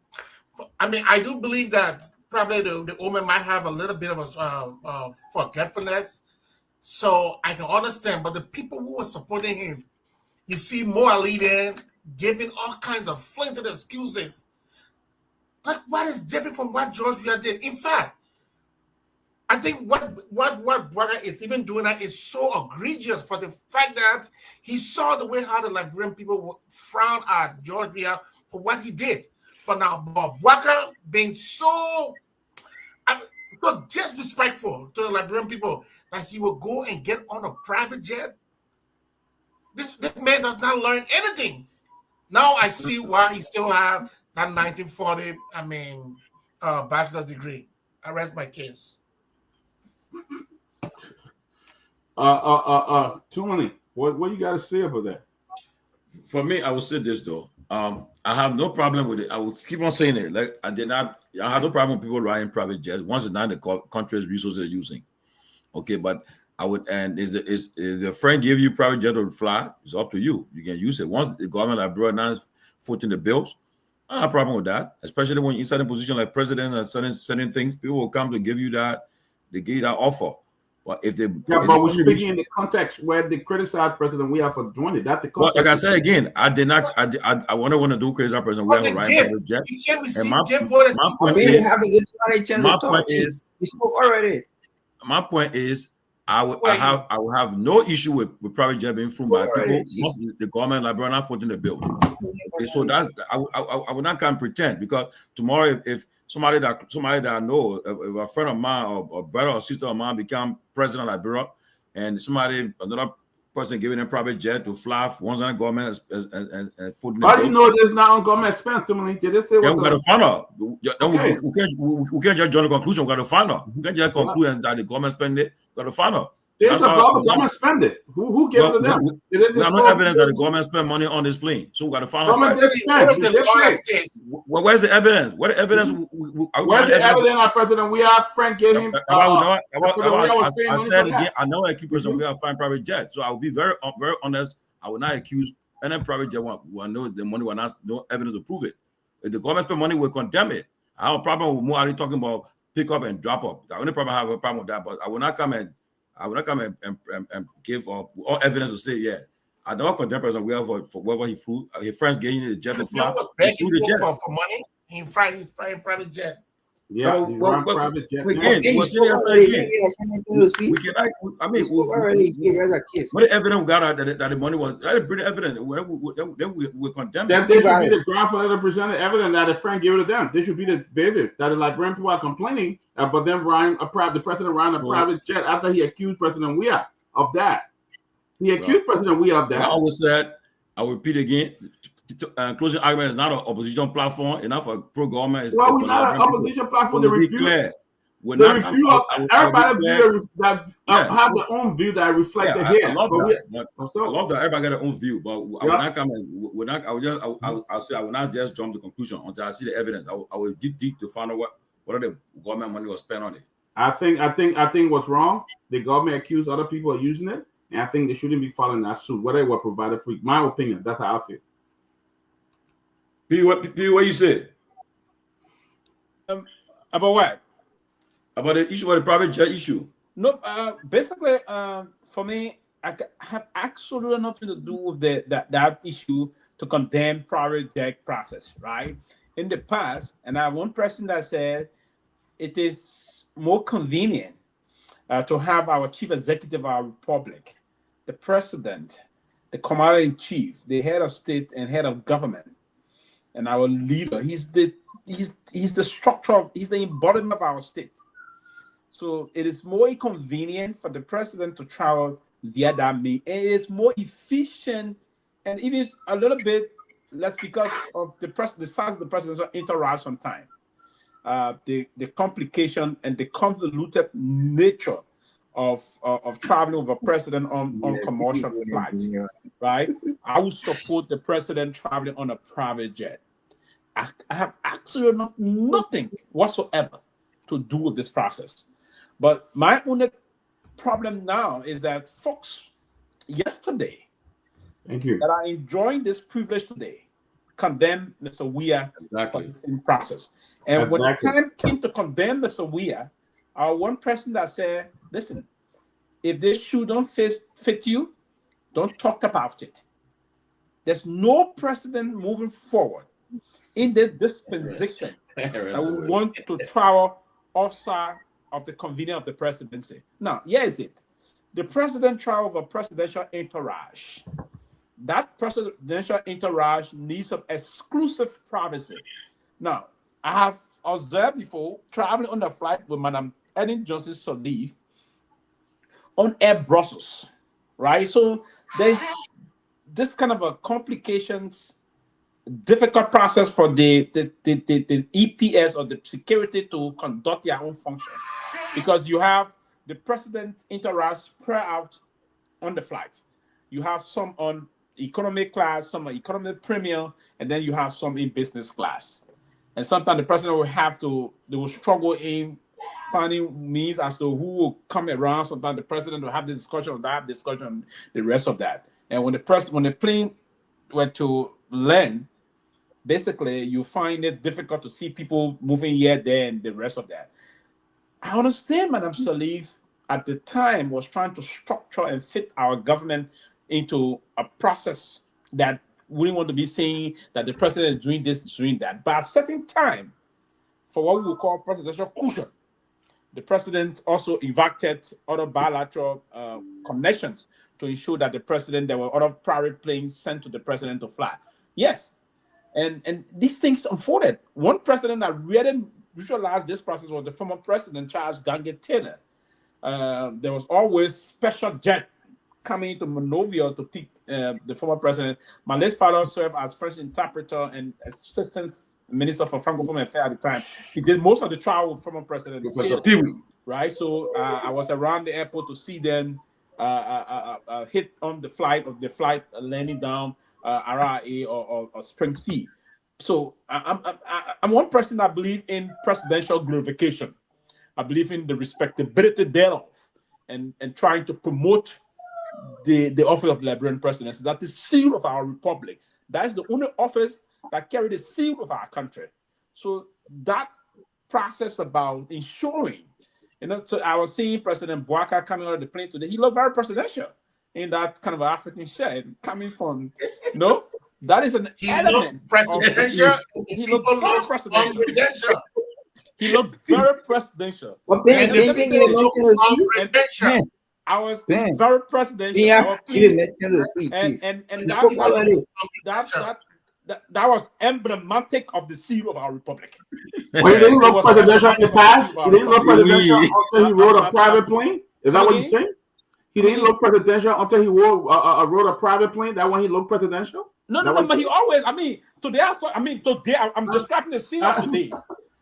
I mean, I do believe that probably the woman might have a little bit of forgetfulness, so I can understand. But the people who were supporting him, you see more leading, giving all kinds of flinted excuses. Like, what is different from what George Weah did? In fact, I think what Boaga is even doing that is so egregious for the fact that he saw the way how the Liberian people frown at George Weah for what he did. But now Boaga being so disrespectful to the Liberian people that he will go and get on a private jet. This man does not learn anything. Now I see why he still have that 1940, bachelor's degree. I rest my case. Tomalin, what you got to say about that? For me, I will say this though. I have no problem with it. I will keep on saying it. Like I have no problem with people riding private jets once it's not the country's resources they're using. Okay, but I would, and is the friend give you private jet to fly? It's up to you. You can use it. Once the government like brought down footing the bills, I don't have a problem with that. Especially when you're in certain position like president and certain things, people will come to give you that. They give you that offer. But if they but we're speaking in the context where they criticize President Weah for doing it. That's the context. Well, like I said again, I did not. I want to do criticize President Weah for riding private jet. And my point is, we spoke already. My point is, I will have no issue with private jet being flown by people once the government like not footing the bill. Okay, so that's I will not come pretend, because tomorrow if somebody that I know, if a friend of mine or brother or sister of mine become president of Liberia, and another person giving them private jet to fly once on the government and footing the bill. How do you know there's not on government expense? We got to find out. We can't just join the conclusion. We got to find out. We can't just conclude that the government spend it. We got to find out. There's a government spend it. Who gave it to them? We have no evidence that the government spend money on this plane. So we got to find out. Where's the evidence? What evidence? Where's the evidence our President Weah friend gave him? I said again, I know I keep President Weah flying private jet. So I will be very honest. I will not accuse any private jet. I know the money will not no evidence to prove it. If the government spend money, we'll condemn it. I have a problem with more talking about pick up and drop up. The only problem I have a problem with that, but I will not come and give all evidence to say, yeah, I don't condemn President Weah for whatever he flew. His friends gave him the jet to fly. He flew the jet for money. He flying private jet. Yeah, private jet. What evidence we got that the money was? That is pretty evident. We condemn that. They should be the ground for the presented evidence that a friend gave it to them. They should be the basis that the Liberian people are complaining, but then the president ran a private jet after he accused President Weah of that. He accused President Weah of that. I always said, I will repeat again, closing argument is not an opposition platform. It's not for pro-government. It's well, we're not an opposition platform. They refuse. Everybody have their own view that reflected here. I love that everybody got their own view, but I will not come and I'll say I will not just jump to conclusion until I see the evidence. I will deep to find out what the government money was spent on it. I think what's wrong, the government accused other people of using it, and I think they shouldn't be following that suit, whether it was provided free. My opinion, that's how I feel. What you said? About what? About the issue of the private jet issue? No, basically, for me, I have absolutely nothing to do with that issue to condemn private jet process, right? In the past, and I have one person that said it is more convenient to have our chief executive of our republic, the president, the commander-in-chief, the head of state and head of government, and our leader. He's the structure he's the embodiment of our state. So it is more inconvenient for the president to travel via that means. It is more efficient, and it is a little bit less because of the size of the presidential entourage sometimes. The complication and the convoluted nature of traveling with a president on commercial flights, right? I would support the president traveling on a private jet. I have absolutely nothing whatsoever to do with this process. But my only problem now is that folks yesterday that are enjoying this privilege today condemn Mr. Weah for the same process. And when the time came to condemn Mr. Weah, our one person that said, listen, if this shoe don't fit you, don't talk about it. There's no precedent moving forward in the dispensation that we want to travel outside of the convenience of the presidency. Now, here is it. The president travel with a presidential entourage. That presidential entourage needs some exclusive privacy. Now, I have observed before traveling on the flight with Madam Ellen Johnson Sirleaf on Air Brussels, right? So there's this kind of a complications, difficult process for the EPS or the security to conduct their own function, because you have the president entourage spread out on the flight. You have some on economy class, some on economy premium, and then you have some in business class. And sometimes the president they will struggle in finding means as to who will come around. Sometimes the president will have the discussion on the rest of that. And when the plane went to land, basically you find it difficult to see people moving here, there, and the rest of that. I understand Madam Sirleaf at the time was trying to structure and fit our government into a process that we didn't want to be saying that the president is doing this, doing that. But at a certain time, for what we would call presidential cushion, the president also evicted other bilateral connections to ensure that there were other private planes sent to the president to fly. Yes. And these things unfolded. One president that really visualized this process was the former president, Charles Garguah Taylor. There was always special jet coming into Monrovia to pick the former president. My late father served as French interpreter and assistant minister for Francophone Affairs at the time. He did most of the travel with former president. Professor Pewee. Right, so I was around the airport to see them hit on the flight landing down RIA or Springfield. So I'm one person that believe in presidential glorification. I believe in the respectability thereof and trying to promote the office of the Liberian presidency. That's the seal of our republic. That's the only office that carries the seal of our country. So that process about ensuring, so I was seeing President Boaka coming out of the plane today. He looked very presidential in that kind of African shirt coming from, that is an element. He looked very presidential. He looked very presidential. Well, Ben, I was very presidential. That was emblematic of the seal of our republic. Well, he didn't look presidential in the past. He didn't look presidential until he rode a private plane. Is that what you're saying? He didn't look presidential until he rode a private plane. That when he looked presidential. No, but he always, today I'm describing the scene of today.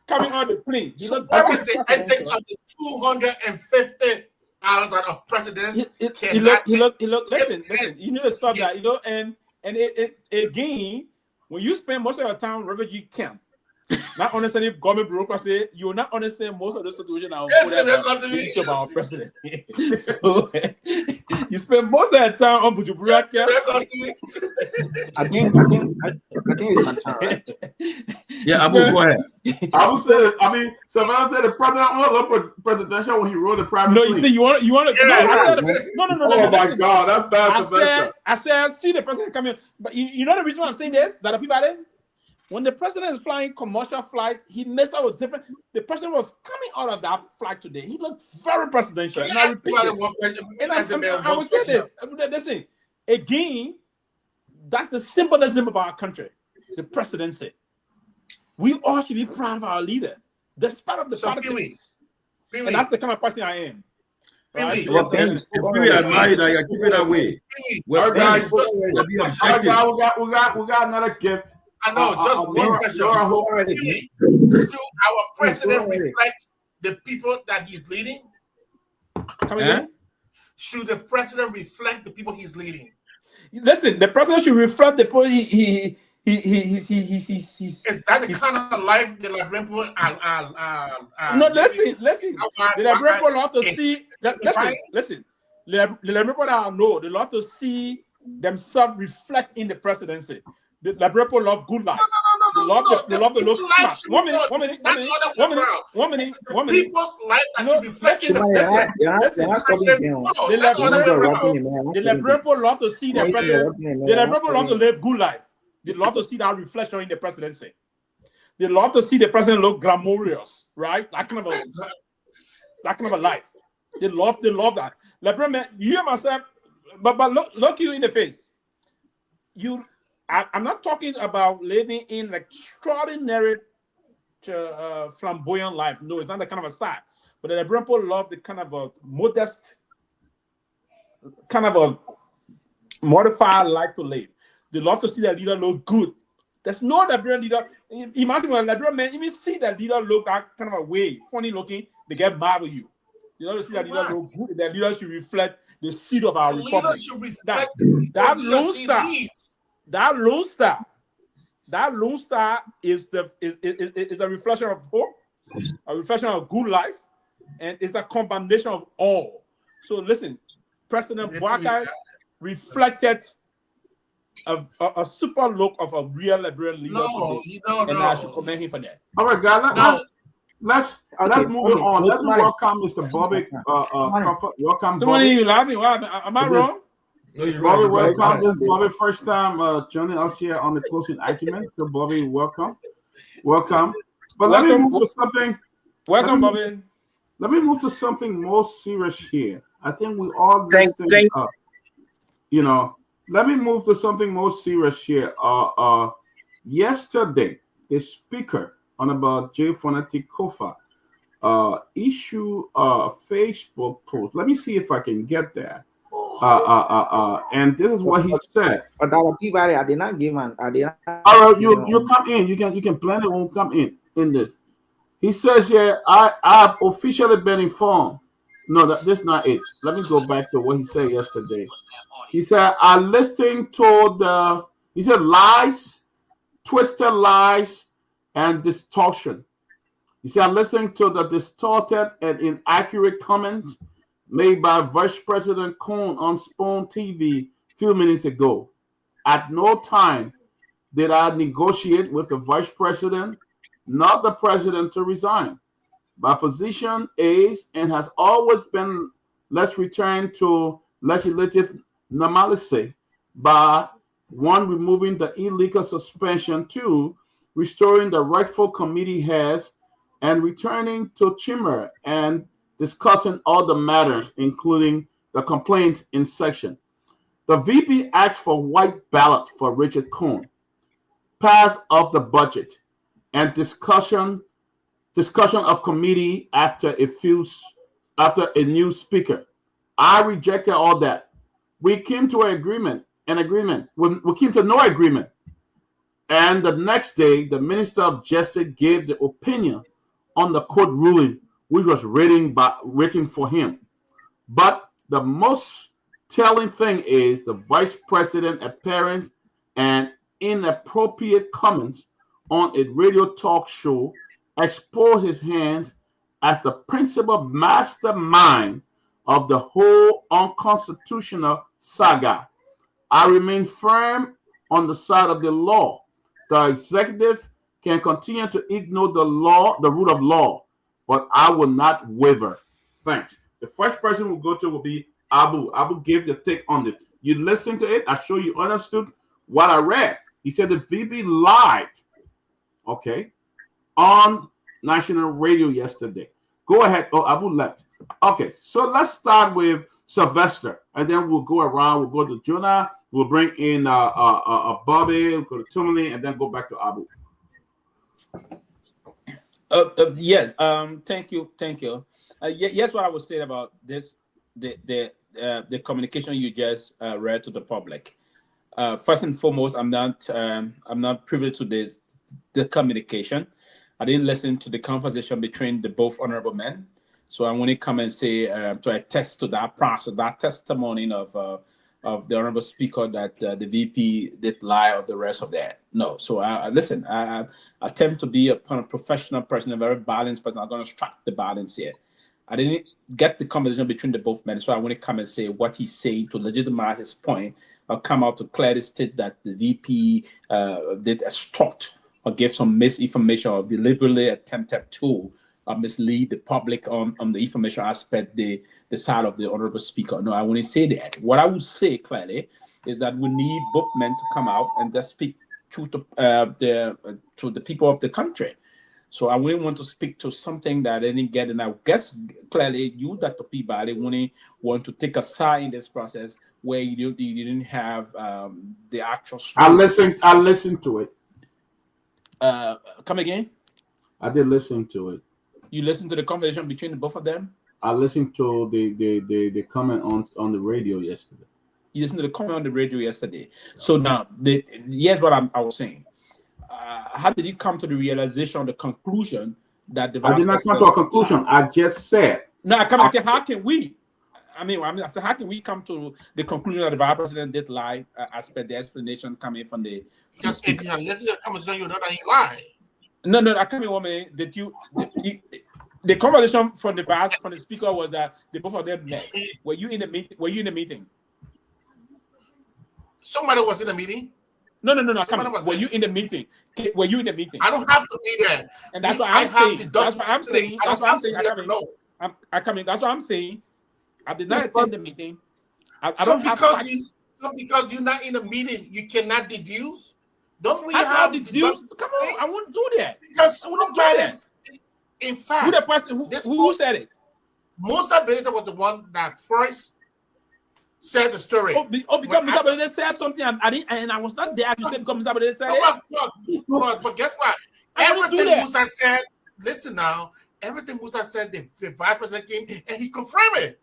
Coming on the plane. So where is the ethics of the $250 that a president he look, listen, you need to stop that, and again, when you spend most of your time in refugee camp, not understanding government bureaucracy, you will not understand most of the situation about our president. So you spend most of the time on bureaucracy. I think it's my time, right? Yeah, go ahead. I would say, Sylvester said the president on presidential when he wrote the private. No, you see, you want to. No. Oh my God, that's bad. I said, see the president coming. But you know the reason why I'm saying this? That the people are there. When the president is flying commercial flight, he missed out with different. The president was coming out of that flight today. He looked very presidential. And I repeat this. And I will say this. Listen, again, that's the symbolism of our country, the presidency. We all should be proud of our leader, despite of the politics. And that's the kind of person I am. Right? I admire that you keep it that way. Well, guys, we got another gift. I know, just one question. Should our president reflect the people that he's leading? Should the president reflect the people he's leading? Listen, the president should reflect the people he's. Is that the kind of life the Liberian people no, listen. The Liberian people love to see. Listen. The Liberian people that I know, they love to see themselves reflect in the presidency. The Liberian people love good life. They love the look smart. One minute. People's life that should reflect in the Liberian people love to see their president. The Liberian people love to live good life. They love to see that reflection in the presidency. They love to see the president look glamorous, right? That kind of a life. They love that. Liberian man, you and myself, but look you in the face. I'm not talking about living in an extraordinary, flamboyant life. No, it's not that kind of a style. But the Liberian people love the kind of a modest, kind of a modified life to live. They love to see their leader look good. There's no Liberian leader. Imagine when a Liberian man, even see that leader look that kind of a way, funny looking, they get mad with you. You love to see that leader look good. That leader should reflect the seed of our republic. That Lone Star is a reflection of hope, a reflection of good life, and it's a combination of all. So listen, President Guar reflected a super look of a real Liberian leader today, and I should commend him for that. All right, guys. Let's move on. Let's welcome Mr. Bobby. Welcome. Somebody, you laughing? Am I wrong? No, you're Bobby, right. Welcome. Bobby, first time joining us here on the Closing Acumen. So, Bobby, welcome. But let me move to something. Welcome, Bobby. Let me move to something more serious here. I think we all listening up. Let me move to something more serious here. Yesterday, the speaker, Honorable J. Fonati Kofa, issued a Facebook post. Let me see if I can get there. And this is what he said. But Peabody, I did not give an. All right, you come in. You can plan it when come in this. He says here, I have officially been informed. No, this is not it. Let me go back to what he said yesterday. He said, I listening to he said lies, twisted lies, and distortion. He said, I'm listening to the distorted and inaccurate comments made by Vice President Cohn on Spoon TV a few minutes ago. At no time did I negotiate with the Vice President, not the President, to resign. My position is and has always been, let's return to legislative normalcy by 1, removing the illegal suspension, 2, restoring the rightful committee heads, and returning to Chimera and discussing all the matters, including the complaints in section. The VP asked for white ballot for Richard Cohn, pass of the budget, and discussion of committee after a new speaker. I rejected all that. We came to an agreement an agreement. We came to no agreement. And the next day, the Minister of Justice gave the opinion on the court ruling, which was written for him. But the most telling thing is the Vice President appearance and inappropriate comments on a radio talk show exposed his hands as the principal mastermind of the whole unconstitutional saga. I remain firm on the side of the law. The executive can continue to ignore the law, the rule of law, but I will not waver. Thanks. The first person we'll go to will be Abu. Abu gave the take on this. You listened to it. I sure you understood what I read. He said the VP lied, okay, on national radio yesterday. Go ahead. Oh, Abu left. Okay, so let's start with Sylvester, and then we'll go around. We'll go to Jonah. We'll bring in Bobby. We'll go to Tomalin, and then go back to Abu. Yes. Thank you. Yes, what I was saying about this, the communication you just read to the public. First and foremost, I'm not privy to the communication. I didn't listen to the conversation between the both honorable men, so I want to come and say to attest to that process, that testimony of the honorable speaker that the VP did lie of the rest of that. No, so listen. I attempt to be a professional person, a very balanced person. I'm going to strike the balance here. I didn't get the conversation between the both men, so I want to come and say what he's saying to legitimize his point. I'll come out to clearly state that the VP did obstruct or gave some misinformation or deliberately attempted to mislead the public on the information aspect, the side of the honorable speaker. No, I wouldn't say that. What I would say clearly is that we need both men to come out and just speak to the people of the country. So I wouldn't want to speak to something that I didn't get, and I guess clearly you, Dr. Peabody, wouldn't want to take a side in this process where you didn't have the actual story. I listened to it. Come again? I did listen to it. You listened to the conversation between the both of them? I listened to the comment on the radio yesterday. You listened to the comment on the radio yesterday. So now, here's what I was saying. How did you come to the realization, the conclusion that the I did not come to a conclusion. I just said. No, how can we? I said, how can we come to the conclusion that the vice president did lie? As per the explanation coming from the. Just if you listen to the conversation, you know that he lied. No, I can't remember that the conversation from the speaker was that the both of them met. Were you in the meeting? Somebody was in the meeting. No. Were you in the meeting? Were you in the meeting? I don't have to be there. And that's what I'm saying. That's what I'm saying. That's what I'm saying. That's what I'm saying. I did not attend the meeting. Because you're not in the meeting, you cannot deduce. Don't we have deduce? Come on, I wouldn't do that. Because in fact, who the person who said it? Musa Benita was the one that first said the story. Because Musa Benita said something, and I was not there. You said because Musa Benita said it. But guess what? Everything Musa said. Listen now. Everything Musa said, the vice president came and he confirmed it.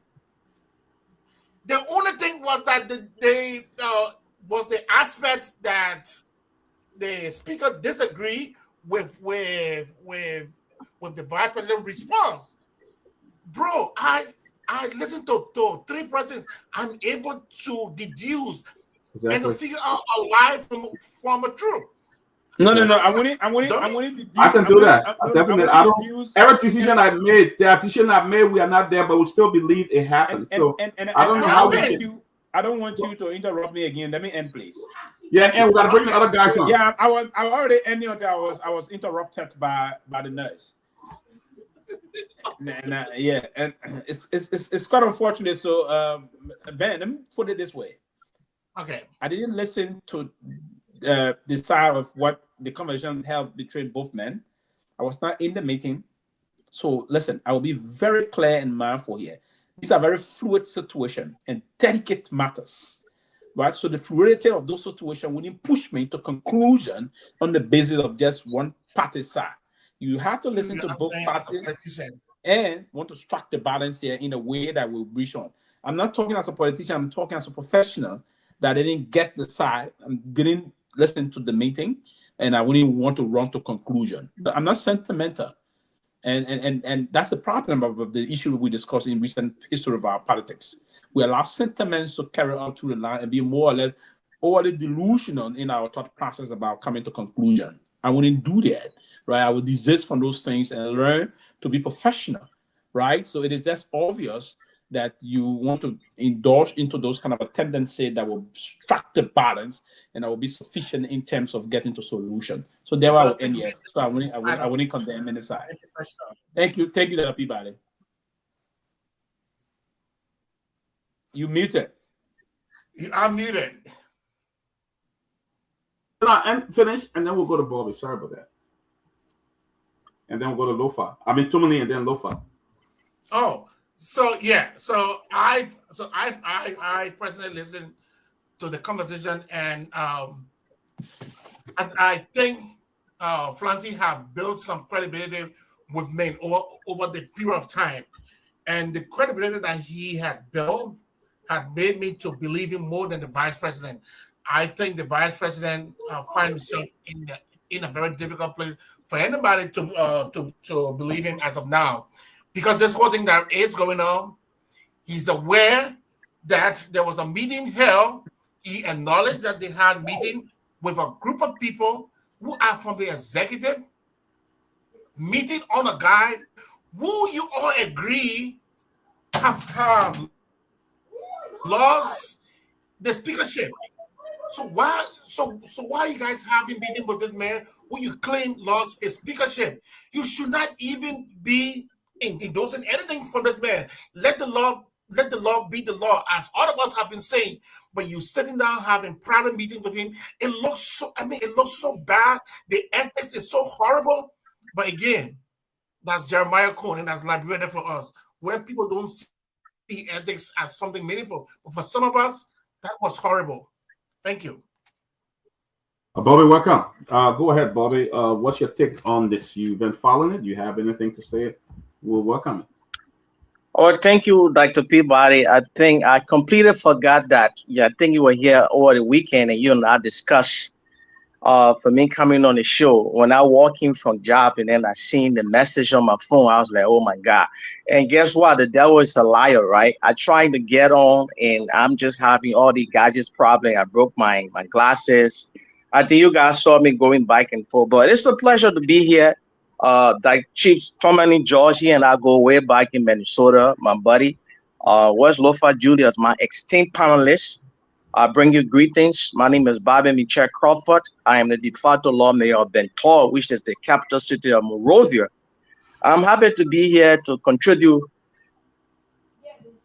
The only thing was that was the aspects that the speaker disagreed with the vice president response. Bro, I listened to three presidents. I'm able to deduce and to figure out a lie from a truth. No. I want I can do that. Definitely. Every decision I made, we are not there, but we still believe it happened. I don't know how I don't want you to interrupt me again. Let me end, please. Yeah, and we gotta bring the other guys on. Yeah, I already ending until I was interrupted by the nurse. Yeah, and it's quite unfortunate. So Ben, let me put it this way. Okay. I didn't listen to the side of what the conversation held between both men. I was not in the meeting. So listen, I will be very clear and mindful here. These are very fluid situations and delicate matters, right? So the fluidity of those situations wouldn't push me to conclusion on the basis of just one party side. You have to listen to both parties and want to strike the balance here in a way that will reach on. I'm not talking as a politician, I'm talking as a professional that I didn't get the side, didn't listen to the meeting, and I wouldn't want to run to conclusion. But I'm not sentimental. And that's the problem of the issue we discussed in recent history of our politics. We allow sentiments to carry on through the line and be more or less overly delusional in our thought process about coming to conclusion. I wouldn't do that, right? I would desist from those things and learn to be professional, right? So it is just obvious that you want to indulge into those kind of a tendency that will strike the balance and that will be sufficient in terms of getting to solution. So there I will end here. So I wouldn't condemn any side. Thank you, Dr. Peabody. You muted. I'm muted. And finish, and then we'll go to Bobby. Sorry about that. And then we'll go to Lofa. I mean Tomalin and then Lofa. Oh. So yeah, so I personally listened to the conversation, and I think Flanty have built some credibility with men over the period of time, and the credibility that he has built had made me to believe him more than the vice president. I think the vice president finds himself in a very difficult place for anybody to believe him as of now. Because this whole thing that is going on, he's aware that there was a meeting held. He acknowledged that they had a meeting with a group of people who are from the executive, meeting on a guy who you all agree have lost the speakership. So why are you guys having meeting with this man who you claim lost his speakership? You should not even be endorsing anything from this man. Let the law be the law, as all of us have been saying. But you sitting down having private meetings with him, it looks so bad. The ethics is so horrible. But again, that's Jeremiah Cohen, and that's liberated for us, where people don't see ethics as something meaningful. But for some of us, that was horrible. Thank you. Bobby, welcome. Go ahead, Bobby. What's your take on this? You've been following it. Do you have anything to say? We'll welcome it. Oh, thank you, Dr. Peabody. I think I completely forgot that. Yeah, I think you were here over the weekend and you and I discussed for me coming on the show. When I walked in from job and then I seen the message on my phone, I was like, oh my God. And guess what? The devil is a liar, right? I tried to get on and I'm just having all the gadgets problem. I broke my glasses. I think you guys saw me going back and forth, but it's a pleasure to be here. Like Chief Tomalin George, he and I go way back in Minnesota, my buddy. Where's Lofa Julius, my esteemed panelist? I bring you greetings. My name is Bobby Michelle Crawford. I am the de facto lawmaker of Bentor, which is the capital city of Monrovia. I'm happy to be here to contribute,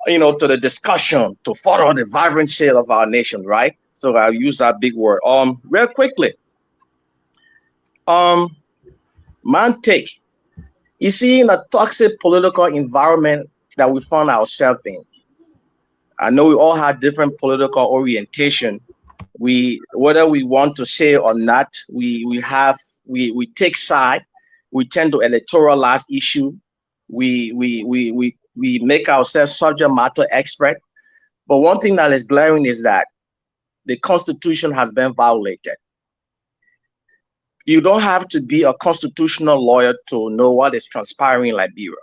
to the discussion to further the vibrancy of our nation, right? So I'll use that big word. Real quickly. Man, take. You see, in a toxic political environment that we find ourselves in, I know we all have different political orientation. Whether we want to say or not, we take side. We tend to electoralize issue. We make ourselves subject matter expert. But one thing that is glaring is that the Constitution has been violated. You don't have to be a constitutional lawyer to know what is transpiring in Liberia.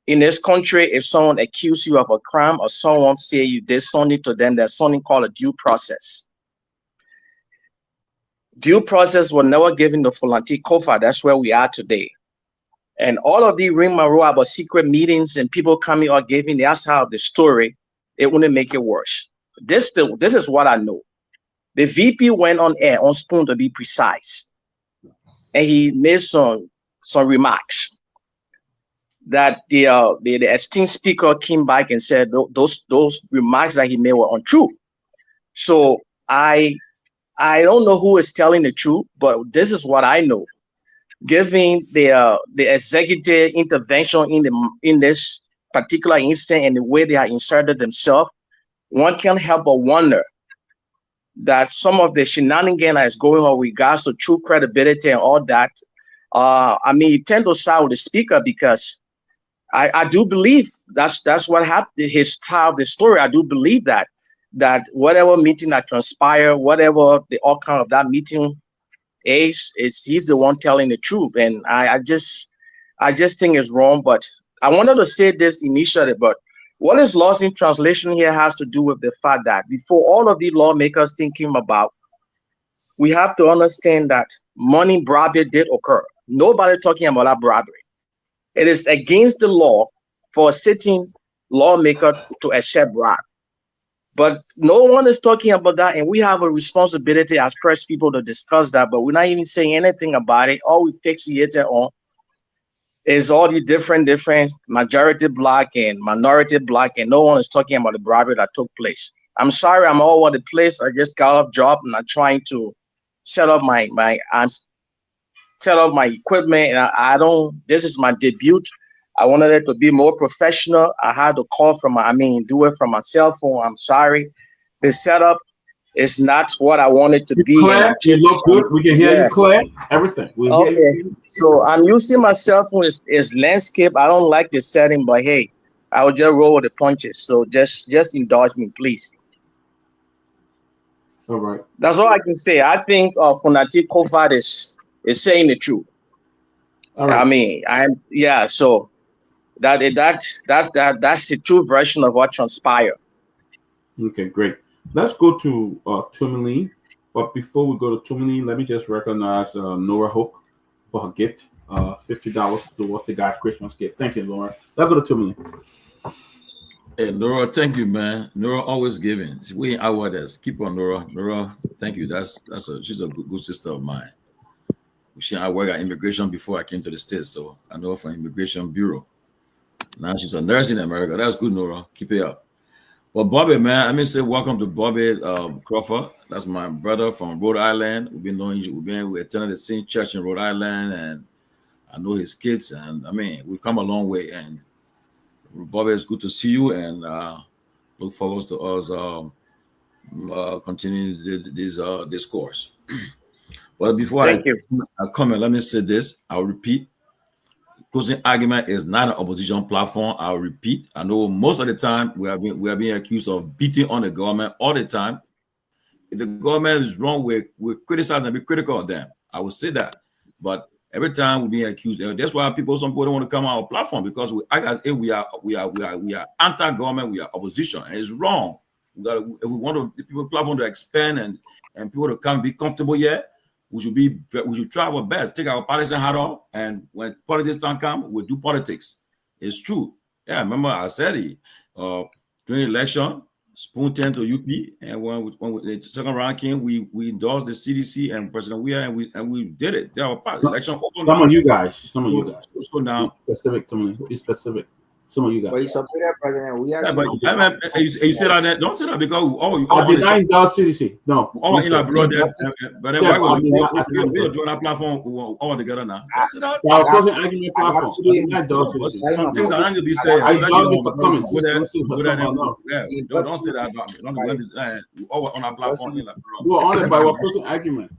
In this country, if someone accuses you of a crime or someone say you did something to them, there's something called a due process. Due process was never given to Fulanti Kofa. That's where we are today. And all of the rigmarole about secret meetings and people coming or giving the outside of the story, it wouldn't make it worse. This is what I know. The VP went on air, on Spoon to be precise, and he made some remarks that the esteemed speaker came back and said those remarks that he made were untrue. So I don't know who is telling the truth, but this is what I know. Given the executive intervention in this particular instance and the way they are inserted themselves, one can't help but wonder that some of the shenanigans that is going on with regards to true credibility and all that, you tend to side with the speaker because I do believe that's what happened. His style of the story, I do believe that that whatever meeting that transpired, whatever the outcome of that meeting is he's the one telling the truth. And I just think it's wrong. But I wanted to say this initially, but what is lost in translation here has to do with the fact that before all of the lawmakers thinking about, we have to understand that money bribery did occur. Nobody talking about that bribery. It is against the law for a sitting lawmaker to accept bribe. But no one is talking about that, and we have a responsibility as press people to discuss that, but we're not even saying anything about it. All we fixate on is all the different majority black and minority black, and no one is talking about the bribery that took place. I'm sorry, I'm all over the place. I just got off job and I'm trying to set up my equipment, and I don't. This is my debut. I wanted it to be more professional. I had to call do it from my cell phone. I'm sorry. The setup is not what I want it to be. Clear? You look good. We can hear you clear. Everything. Okay. So I'm using my cell phone as landscape. I don't like the setting, but hey, I will just roll with the punches. So just indulge me, please. All right. That's all I can say. I think Fonati Kofad is saying the truth. All right. So that's the true version of what transpired. Okay, great. Let's go to Tomalin. But before we go to Tomalin, let me just recognize Nora Hope for her gift. $50 towards the guy's Christmas gift. Thank you, Laura. Let's go to Tomalin. Hey, Nora, thank you, man. Nora always giving. We ain't our others. Keep on, Nora. Nora, thank you. She's a good sister of mine. I worked at immigration before I came to the States, so I know her from Immigration Bureau. Now she's a nurse in America. That's good, Nora. Keep it up. But Bobby, man, let me say welcome to Bobby Crawford. That's my brother from Rhode Island. We've been knowing you. We attended the same church in Rhode Island, and I know his kids. And we've come a long way. And Bobby, it's good to see you, and look forward to us continuing this course. But before I comment, let me say this. I'll repeat. Closing argument is not an opposition platform. I'll repeat. I know most of the time we are being accused of beating on the government all the time. If the government is wrong, we criticize and be critical of them. I will say that. But every time we're being accused, that's why some people don't want to come on our platform, because we act as if we are anti-government, we are opposition, and it's wrong. If we want the people platform to expand and people to come be comfortable here, we should try our best, take our partisan hat off, and when politics don't come, we'll do politics. It's true. Yeah, remember I said it during the election, spoon turned to UP, and when the second round came, we endorsed the CDC and President Myean, and we did it. They were part election. Some of you guys. So now, be specific. Some of you guys. But you support that President Myean. Yeah, but you say that. Don't say that because I did not endorse CDC. No. All in our brother, but then why would we join our platform all together now? Don't say that. Our closing argument platform. Some things are not going to be said. I endorse for comments. Don't say that about me. Don't all on our platform. We're on it by our closing argument.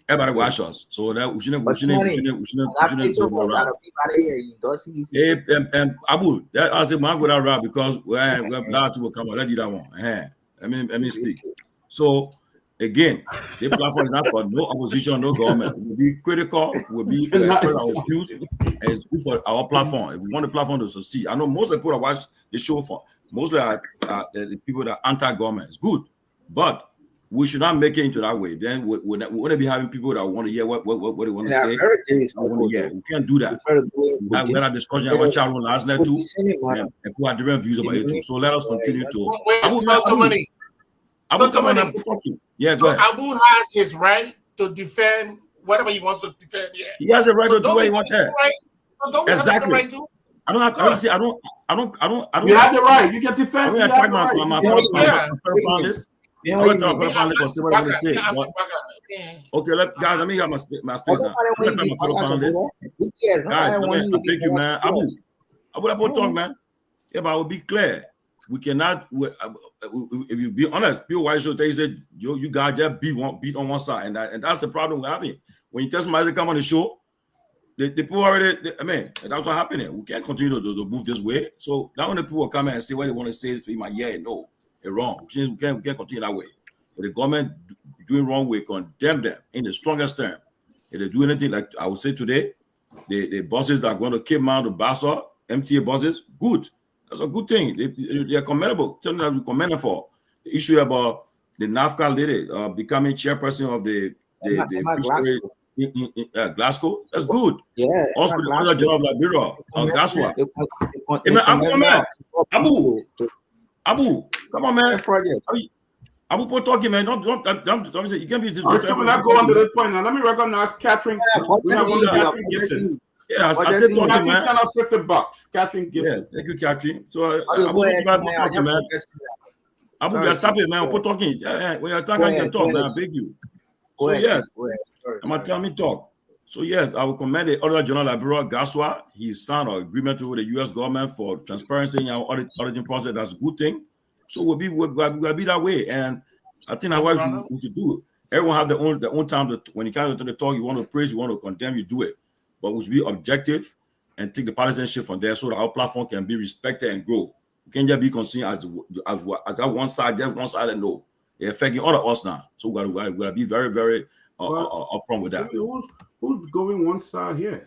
Everybody watch us, so that we shouldn't go around. Abu, that I said, man, go that route because we're allowed to come on. Let you that one. Let me speak. So again, the platform is not for no opposition, no government. We'll be critical. We'll be our views, and it's good for our platform. If we want the platform to succeed, I know most of the people that watch the show for mostly are the people that are anti-government. It's good, but we should not make it into that way. Then we want to be having people that want to hear what they want to say. We can't do that. We had a discussion about child last night too, and people have different views about it too. So let us continue to. Yeah, so Abu has his right to defend whatever he wants to defend. Yeah. He has a right to do what he wants to. Exactly. I don't have to say. I don't. You have the right. You can defend. I attack my this. I'm going to talk about what I want to say. Okay, guys, let me have my space now. I'm going to talk about this. Guys, thank you, man. Abu, talk, man. Yeah, but I will be clear. We cannot, if you be honest, people why should they say you guys just beat on one side, and that's the problem we're having. When you tell somebody to come on the show, the people already, that's what happening. We can't continue to move this way. So now when the people come and say what they want to say, to him, yeah, no. wrong. We can't continue that way. If the government doing wrong, we condemn them in the strongest term. If they do anything like I would say today, the buses that are going to Cape Mount to Bassa, MTA buses, good. That's a good thing. They are commendable. Something that we commend them for. The issue about the NAFCA lady becoming chairperson of the fishery in Glasgow. That's good. Yeah. Also, the other general of Liberia, Garguah. Abu, come on, man. Abu, put talking, man. Don't you can't be this. We're not going to this point now. Let me recognize Catherine. We have one Catherine Gibson. Yeah, I still talking, man. Send us $50. Catherine Gibson. Yeah, thank you, Catherine. So, Abu, talking, man. Abu, stop it, man. Put talking. Yeah, when you're talking, I can talk, man. I beg you. So, yes, I'm going to tell me talk. So, yes, I will commend the other general Liberia, Garguah. He signed an agreement with the U.S. government for transparency in our auditing process. That's a good thing. So, we'll be that way. And I think that's what we should do. Everyone have their own time. When you come to the talk, you want to praise, you want to condemn, you do it. But we should be objective and take the partisanship from there so that our platform can be respected and grow. We can't just be concerned as that one side, no. They're affecting all of us now. So we got to be very, very upfront with that. Who's going one side here?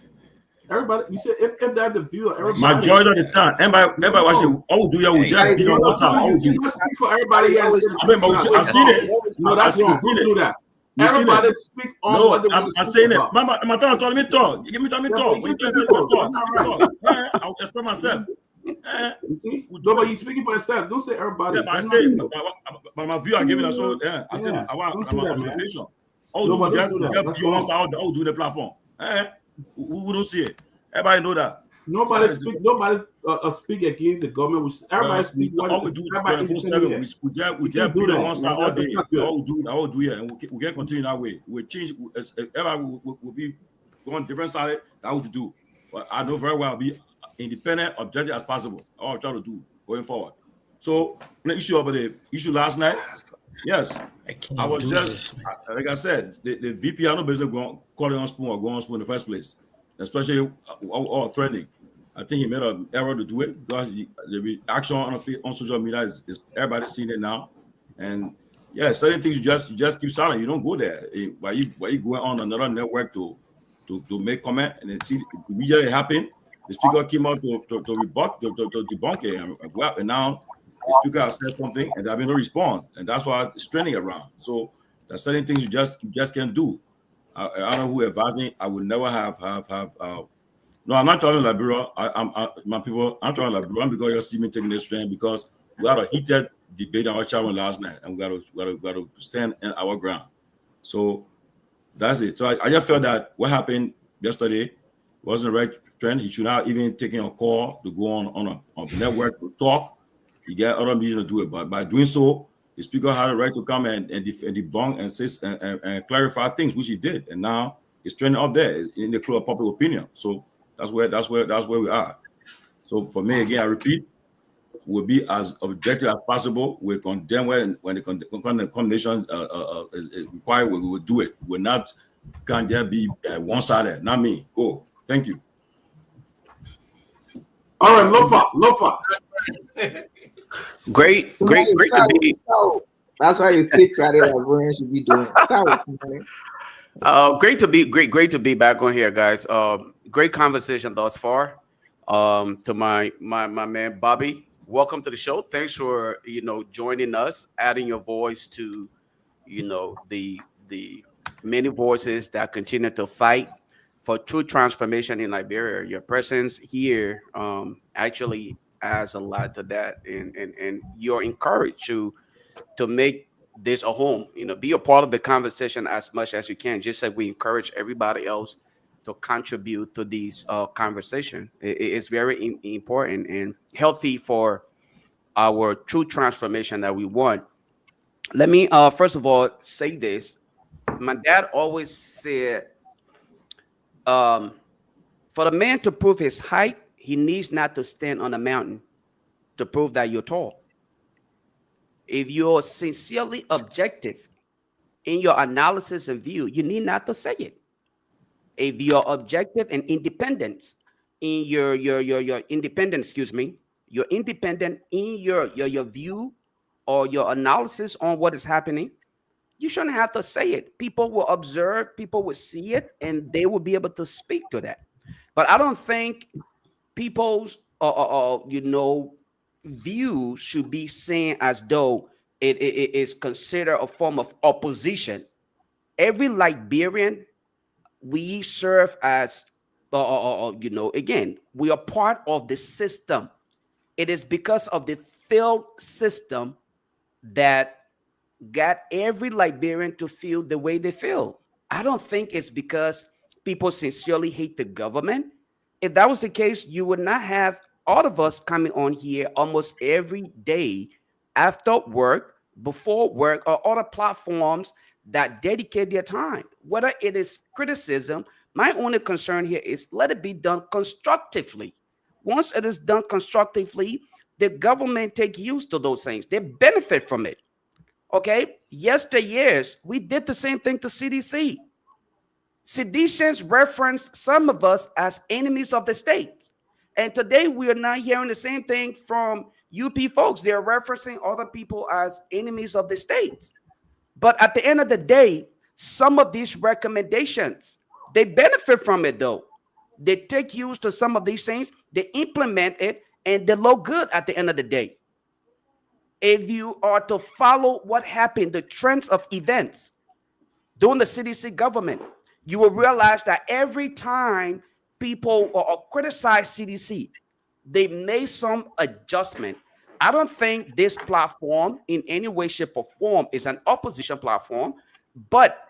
Everybody, you said if that's the view of everybody. Majority of the time, everybody watching, oh, do you just be on one side? Oh, do you? For everybody else. I've seen it. No, that's wrong. Don't do that. Everybody speak on. No, I'm saying it. Mama, I'm telling me talk. You give me time to talk. When you tell me talk, I'll express myself. Nobody, you speaking for yourself. Don't say everybody. Yeah, but I say, but my view are giving us so. Yeah, I said, I want my observation. Oh, do you be on one side? Oh, do the platform? We don't see it. Everybody know that. Nobody speak against the government. Everybody speak what all we do 24/7. We just be on one side all day. All do and we can't continue that way. We change. Everybody will be going different side. That what we do. But I know very well I'll be independent, objective as possible. All I try to do going forward. So the issue about the issue last night. Yes, I was just like I said, the VP had no business calling on spoon or going on spoon in the first place, especially all threatening. I think he made an error to do it because the reaction on social media is everybody seeing it now. And yeah, certain things you just keep silent. You don't go there. Why you going on another network to make comment and then see immediately happen? The speaker came out to debunk it, and now the speaker has said something and there been no response, and that's why it's trending around. So there's certain things you just can't do. I don't know who advising. I would never have. No, I'm not trying to Liberia. My people. I'm trying to Liberia because you see me taking this trend because we had a heated debate on our channel last night, and we got to stand in our ground. So that's it. So I just felt that what happened yesterday wasn't the right trend. He should have even taken a call to go on the network to talk. He got other media to do it, but by doing so, the speaker had a right to come and debunk and say and clarify things, which he did, and now it's trending up there in the club of public opinion. So that's where we are. So for me, again, I repeat, we'll be as objective as possible. We condemn when the condemnation is required. We will do it. We're not can't just be one-sided. Not me. Go. Thank you. All right, Lofa. Great to be. That's why you pick right there. Everyone should be doing. Great to be back on here, guys. Great conversation thus far. To my man Bobby, welcome to the show. Thanks for joining us, adding your voice to the many voices that continue to fight for true transformation in Liberia. Your presence here actually adds a lot to that, and you're encouraged to make this a home. Be a part of the conversation as much as you can. Just like we encourage everybody else to contribute to these conversation. It's very important and healthy for our true transformation that we want. Let me first of all say this. My dad always said, for the man to prove his height, he needs not to stand on a mountain to prove that you're tall. If you're sincerely objective in your analysis and view, you need not to say it. If you're objective and independent in you're independent in your view or your analysis on what is happening, you shouldn't have to say it. People will observe, people will see it, and they will be able to speak to that. But I don't think people's view should be seen as though it is considered a form of opposition. Every Liberian, we serve as again, we are part of the system. It is because of the failed system that got every Liberian to feel the way they feel. I don't think it's because people sincerely hate the government. If that was the case, you would not have all of us coming on here almost every day after work, before work, or other platforms that dedicate their time. Whether it is criticism, my only concern here is let it be done constructively. Once it is done constructively, the government take use to those things. They benefit from it. Okay? Yesteryears, we did the same thing to CDC. Seditions referenced some of us as enemies of the state. And today we are not hearing the same thing from UP folks. They're referencing other people as enemies of the state. But at the end of the day, some of these recommendations, they benefit from it though. They take use to some of these things, they implement it, and they look good at the end of the day. If you are to follow what happened, the trends of events during the CDC government, you will realize that every time people criticize CDC, they made some adjustment. I don't think this platform in any way, shape, or form is an opposition platform, but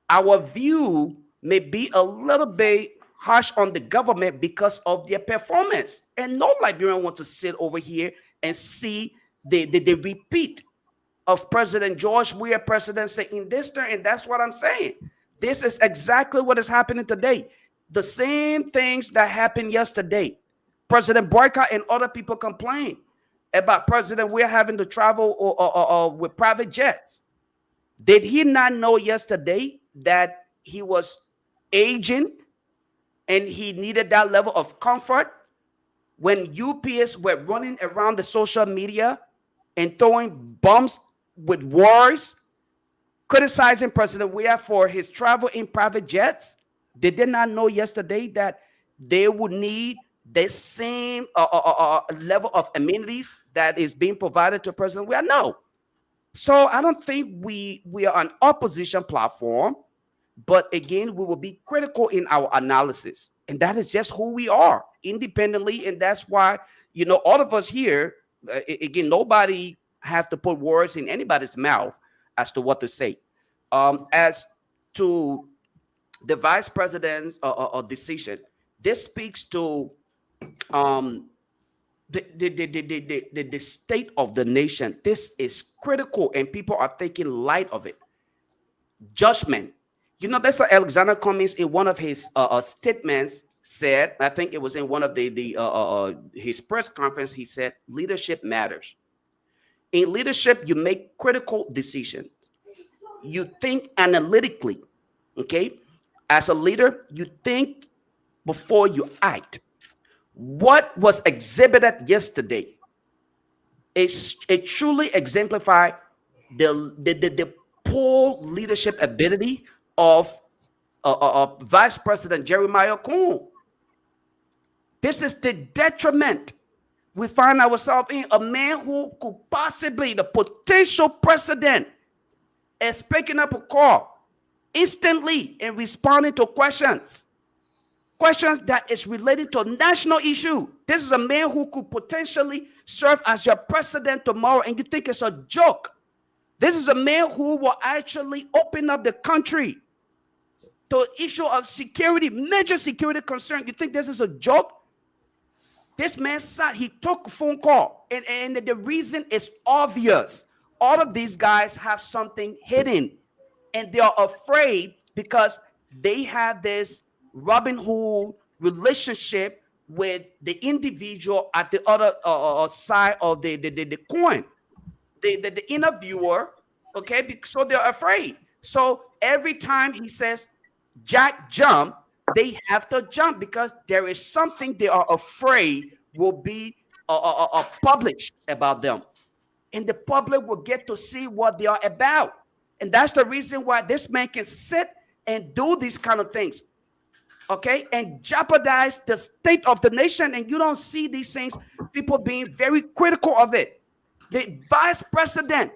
our view may be a little bit harsh on the government because of their performance. And no Liberian wants to sit over here and see the repeat of President George Weah presidency in this turn, and that's what I'm saying. This is exactly what is happening today. The same things that happened yesterday. President Boycott and other people complain about President Weah having to travel with private jets. Did he not know yesterday that he was aging and he needed that level of comfort when UPS were running around the social media and throwing bombs with wars, criticizing President Weah for his travel in private jets? They did not know yesterday that they would need the same level of amenities that is being provided to President Weah? No. So I don't think we are an opposition platform, but again, we will be critical in our analysis. And that is just who we are independently. And that's why, all of us here, again, nobody have to put words in anybody's mouth as to what to say. As to the vice president's decision, this speaks to the state of the nation. This is critical, and people are taking light of it. Judgment. Mr. Alexander Cummings, in one of his statements, said, I think it was in one of his press conference, he said, leadership matters. In leadership, you make critical decisions. You think analytically, okay? As a leader, you think before you act. What was exhibited yesterday, it truly exemplified the poor leadership ability of Vice President Jeremiah Kuhn. This is the detriment we find ourselves in. A man who could possibly, the potential president, is picking up a call instantly and responding to questions that is related to a national issue. This is a man who could potentially serve as your president tomorrow, and you think it's a joke. This is a man who will actually open up the country to issue of security, major security concern. You think this is a joke? This man sat, he took a phone call, and the reason is obvious. All of these guys have something hidden, and they are afraid because they have this Robin Hood relationship with the individual at the other side of the coin, the interviewer, okay? So they're afraid. So every time he says, Jack, jump, they have to jump because there is something they are afraid will be published about them. and the public will get to see what they are about. And that's the reason why this man can sit and do these kind of things, okay, and jeopardize the state of the nation. And you don't see these things, people being very critical of it. The vice president,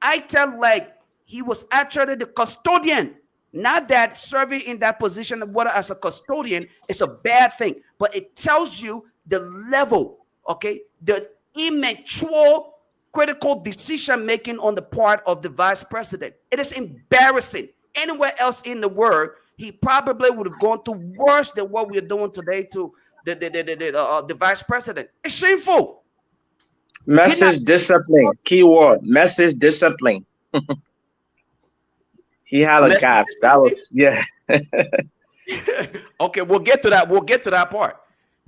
I tell, like, he was actually the custodian. Not that serving in that position of water as a custodian is a bad thing, but it tells you the level, okay, the immature critical decision making on the part of the vice president. It is embarrassing. Anywhere else in the world, he probably would have gone to worse than what we're doing today to the vice president. It's shameful. Message discipline. Keyword. Message discipline. He had a gap. That was, yeah. Okay, we'll get to that. We'll get to that part.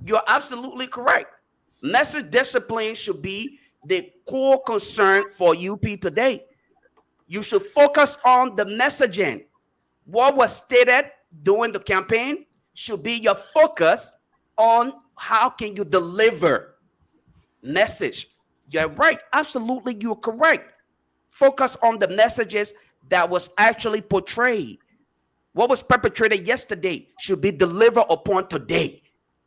You're absolutely correct. Message discipline should be the core concern for UP today. You should focus on the messaging. What was stated during the campaign should be your focus on how can you deliver message. You're right. Absolutely, you're correct. Focus on the messages that was actually portrayed. What was perpetrated yesterday should be delivered upon today.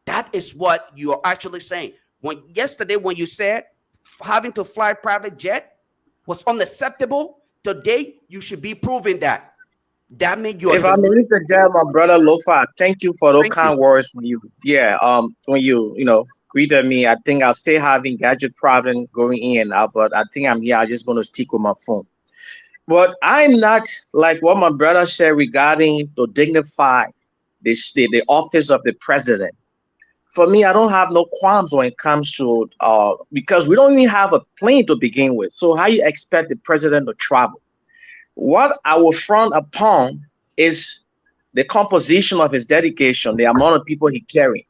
That is what you are actually saying. When yesterday, when you said having to fly private jet was unacceptable, today you should be proving that. That means you're. If I'm willing to tell my brother Lofa, thank you for those kind words from you. Yeah, when you greeted me, I think I'll still having gadget problem going in and out, but I think I'm here. I'm just going to stick with my phone. But I'm not like what my brother said regarding to dignify the office of the president. For me, I don't have no qualms when it comes to because we don't even have a plane to begin with. So how you expect the president to travel? What I will frown upon is the composition of his delegation, the amount of people he carrying.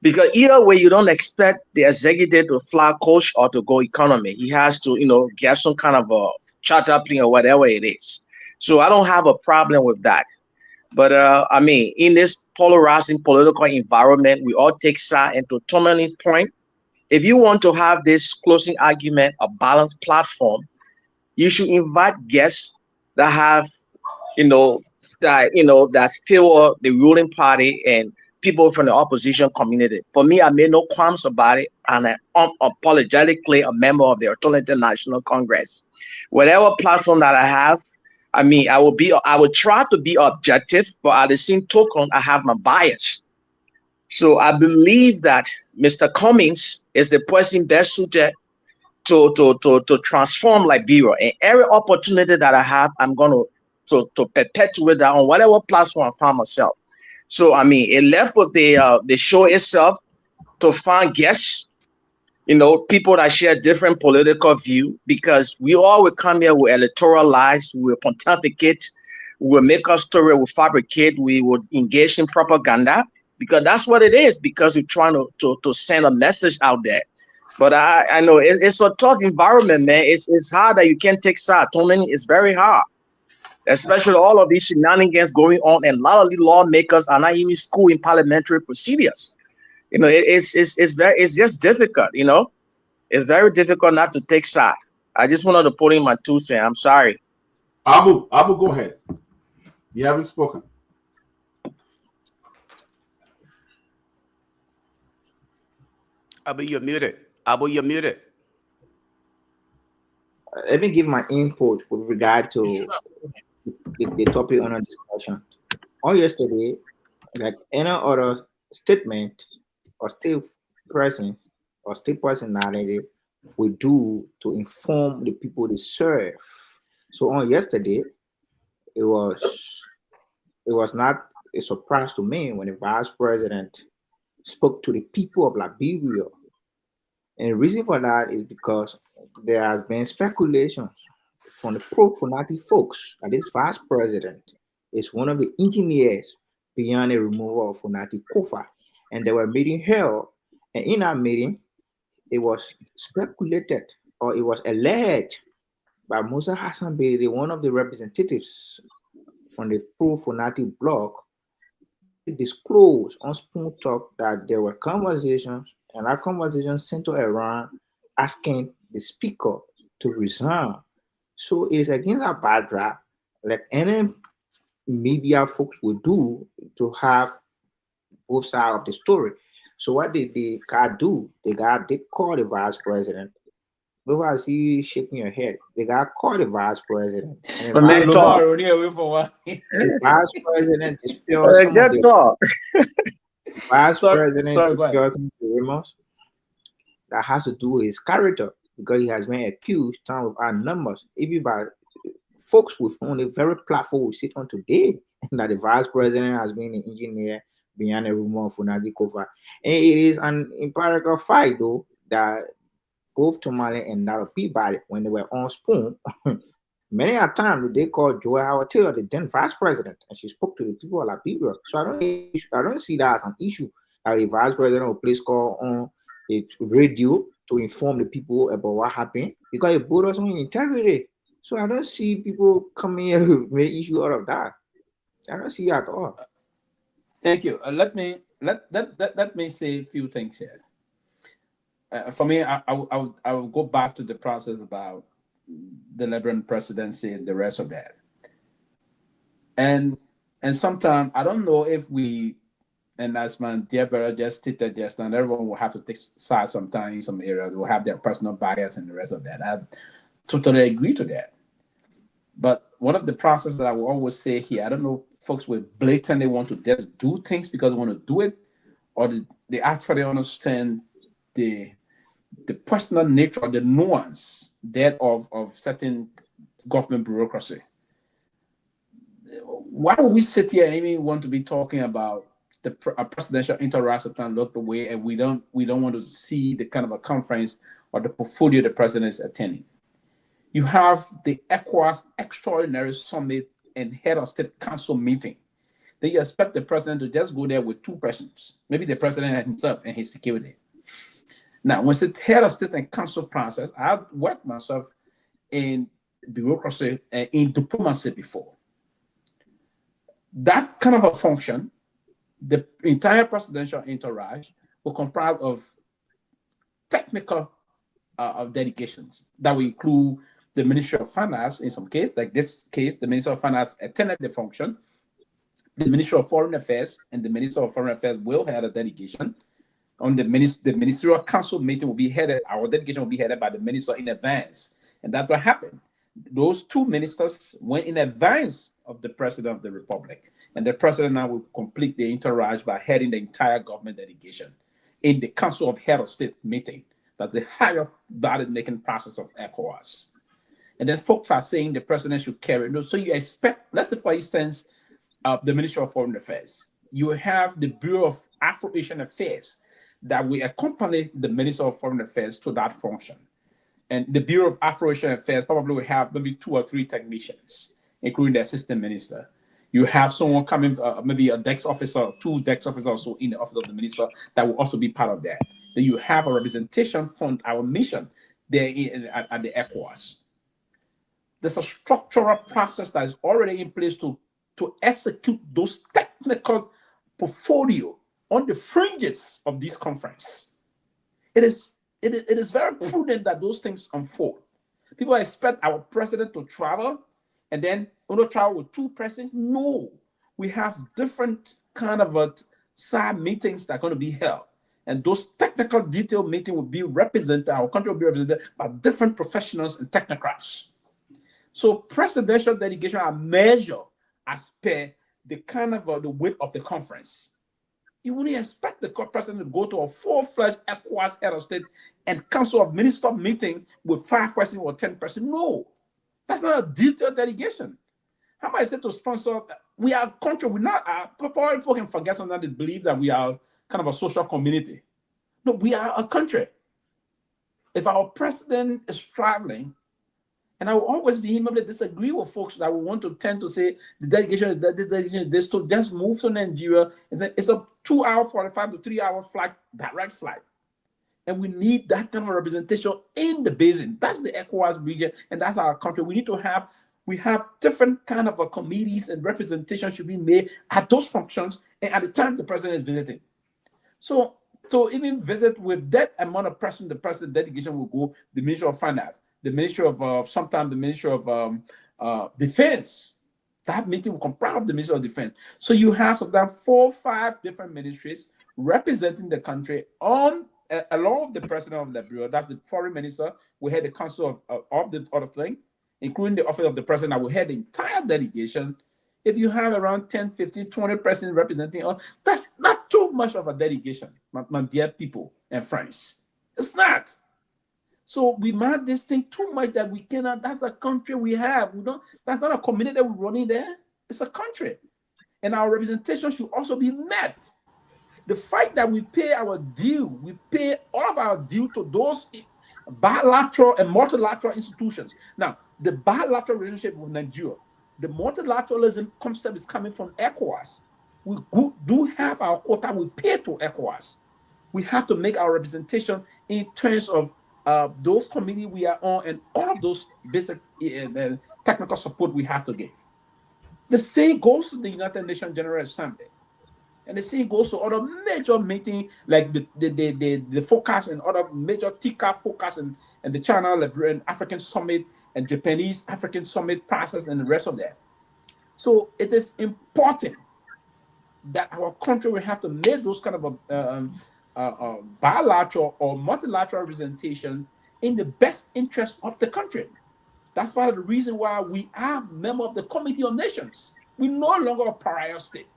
Because either way, you don't expect the executive to fly coach or to go economy. He has to, get some kind of a charter plane or whatever it is. So I don't have a problem with that. But I mean, in this polarizing political environment, we all take side. And to Tomalin's point, if you want to have this closing argument, a balanced platform, you should invite guests that have, that favor the ruling party and people from the opposition community. For me, I made no qualms about it, and I'm unapologetically a member of the Alternative National Congress. Whatever platform that I have, I mean, I will try to be objective, but at the same token, I have my bias. So I believe that Mr. Cummings is the person best suited to transform Liberia. And every opportunity that I have, I'm going to perpetuate that on whatever platform I find myself. So I mean, it left with the show itself to find guests, people that share different political view, because we all will come here with electoral lies, we will pontificate, we will make a story, we will fabricate, we would engage in propaganda, because that's what it is, because we're trying to send a message out there. But I know it's a tough environment, man. It's hard that you can't take side. It's very hard, especially all of these shenanigans going on, and a lot of the lawmakers are not even schooled in parliamentary procedures. It's just difficult. It's very difficult not to take side. I just wanted to put in my 2 cents. I'm sorry. Abu, go ahead. You haven't spoken. Abu, you're muted. Abu, you're muted. Let me give my input with regard to the topic under discussion. On yesterday, like any other statement or state person or state personality we do to inform the people they serve. So on yesterday, it was not a surprise to me when the vice president spoke to the people of Liberia. And the reason for that is because there has been speculations from the pro-Funati folks that this vice president is one of the engineers behind the removal of Funati Kofa. And they were meeting held, and in that meeting, it was speculated or it was alleged by Musa Hassan Bede, one of the representatives from the pro-Funati bloc, disclosed on Spoon Talk that there were conversations, and that conversation centered around asking the speaker to resign. So it is against our backdrop, like any media folks would do, to have both sides of the story. So what did the guy do? The guy did call the vice president. Lofa, I see you shaking your head. The guy called the vice president. And the vice president dispelled some of the vice president dispelled some of the rumors that has to do with his character, because he has been accused some of our numbers, even by folks with on the very platform we sit on today, that the vice president has been an engineer behind a rumor of Funagi Kova. And it is an empirical fact, though, that both Tomalin and now Peabody, when they were on spoon, many a time they called Joy Howard Taylor the then vice president, and she spoke to the people of Liberia. So I don't see that as an issue that a vice president will place call on a radio to inform the people about what happened, because it brought us on integrity. So I don't see people coming here to make issue out of that. I don't see it at all. Thank you. Let me say a few things here. For me, I will go back to the process about the Liberian presidency and the rest of that. And sometimes I don't know if we, and as my dear brother just stated just now, everyone will have to take sides sometimes in some areas. Will have their personal bias and the rest of that. I totally agree to that. But one of the processes that I will always say here, I don't know, folks will blatantly want to just do things because they want to do it, or they actually understand the personal nature or the nuance that of certain government bureaucracy. Why would we sit here and even want to be talking about a presidential interaction plan look the way, and we don't want to see the kind of a conference or the portfolio the president is attending? You have the ECOWAS Extraordinary Summit and Head of State Council meeting. Then you expect the president to just go there with two persons, maybe the president himself and his security. Now, when it's Head of State and Council process, I've worked myself in bureaucracy and in diplomacy before. That kind of a function, the entire presidential entourage will comprise of technical delegations that will include the Ministry of Finance in some case, like this case, the Minister of Finance attended the function. The Ministry of Foreign Affairs and the Minister of Foreign Affairs will have a delegation. On the ministerial council meeting will be headed, our delegation will be headed by the minister in advance. And that's what happened. Those two ministers went in advance of the president of the republic. And the president now will complete the entourage by heading the entire government delegation in the Council of Head of State meeting. That's the higher ballot making process of ECOWAS. And then folks are saying the president should carry it. So you expect, let's say for instance, the Ministry of Foreign Affairs. You have the Bureau of Afro-Asian Affairs that will accompany the Minister of Foreign Affairs to that function. And the Bureau of Afro-Asian Affairs probably will have maybe 2 or 3 technicians, including the assistant minister. You have someone coming, maybe a desk officer, 2 desk officers also in the office of the minister that will also be part of that. Then you have a representation from our mission there at the ECOWAS. There's a structural process that is already in place to execute those technical portfolio on the fringes of this conference. It is very prudent that those things unfold. People expect our president to travel and then only travel with 2 presidents. No, we have different kind of side meetings that are going to be held. And those technical detail meetings will be represented, our country will be represented by different professionals and technocrats. So presidential delegation are measured as per the kind of the width of the conference. You wouldn't expect the president to go to a full-fledged ECOWAS Head of State and Council of Ministers meeting with 5 persons or 10 persons. No, that's not a detailed delegation. How am I said to sponsor? We are a country. We're not. People can forget sometimes they believe that we are kind of a social community. No, we are a country. If our president is traveling, and I will always vehemently disagree with folks that will want to tend to say the delegation is that, the delegation is this, to just move to Nigeria. It's a 2-hour, 45 to 3-hour flight, direct flight. And we need that kind of representation in the basin. That's the ECOWAS region, and that's our country. We have different kind of committees and representation should be made at those functions and at the time the president is visiting. So So even visit with that amount of person, the president delegation will go, the Ministry of Finance, the Ministry of sometimes the Ministry of Defense. That meeting will comprise of the Ministry of Defense. So you have sometimes 4 or 5 different ministries representing the country on along with the president of Liberia. That's the foreign minister. We had the council of the other thing, including the office of the president. I will head the entire delegation. If you have around 10, 15, 20 presidents representing us, that's not too much of a delegation, my dear people and friends. It's not. So we mad this thing too much that we cannot. That's a country we have. We don't. That's not a community that we're running there. It's a country, and our representation should also be met. The fact that we pay our due, we pay all of our due to those bilateral and multilateral institutions. Now, the bilateral relationship with Nigeria, the multilateralism concept is coming from ECOWAS. We do have our quota we pay to ECOWAS. We have to make our representation in terms of those committees we are on and all of those basic technical support we have to give. The same goes to the United Nations General Assembly. And the same goes to other major meetings like the focus and other major TICA focus and the China Liberian African Summit and Japanese African Summit process and the rest of that. So it is important that our country will have to make those kind of bilateral or multilateral representation in the best interest of the country. That's part of the reason why we are members of the Committee of Nations. We're no longer a pariah state.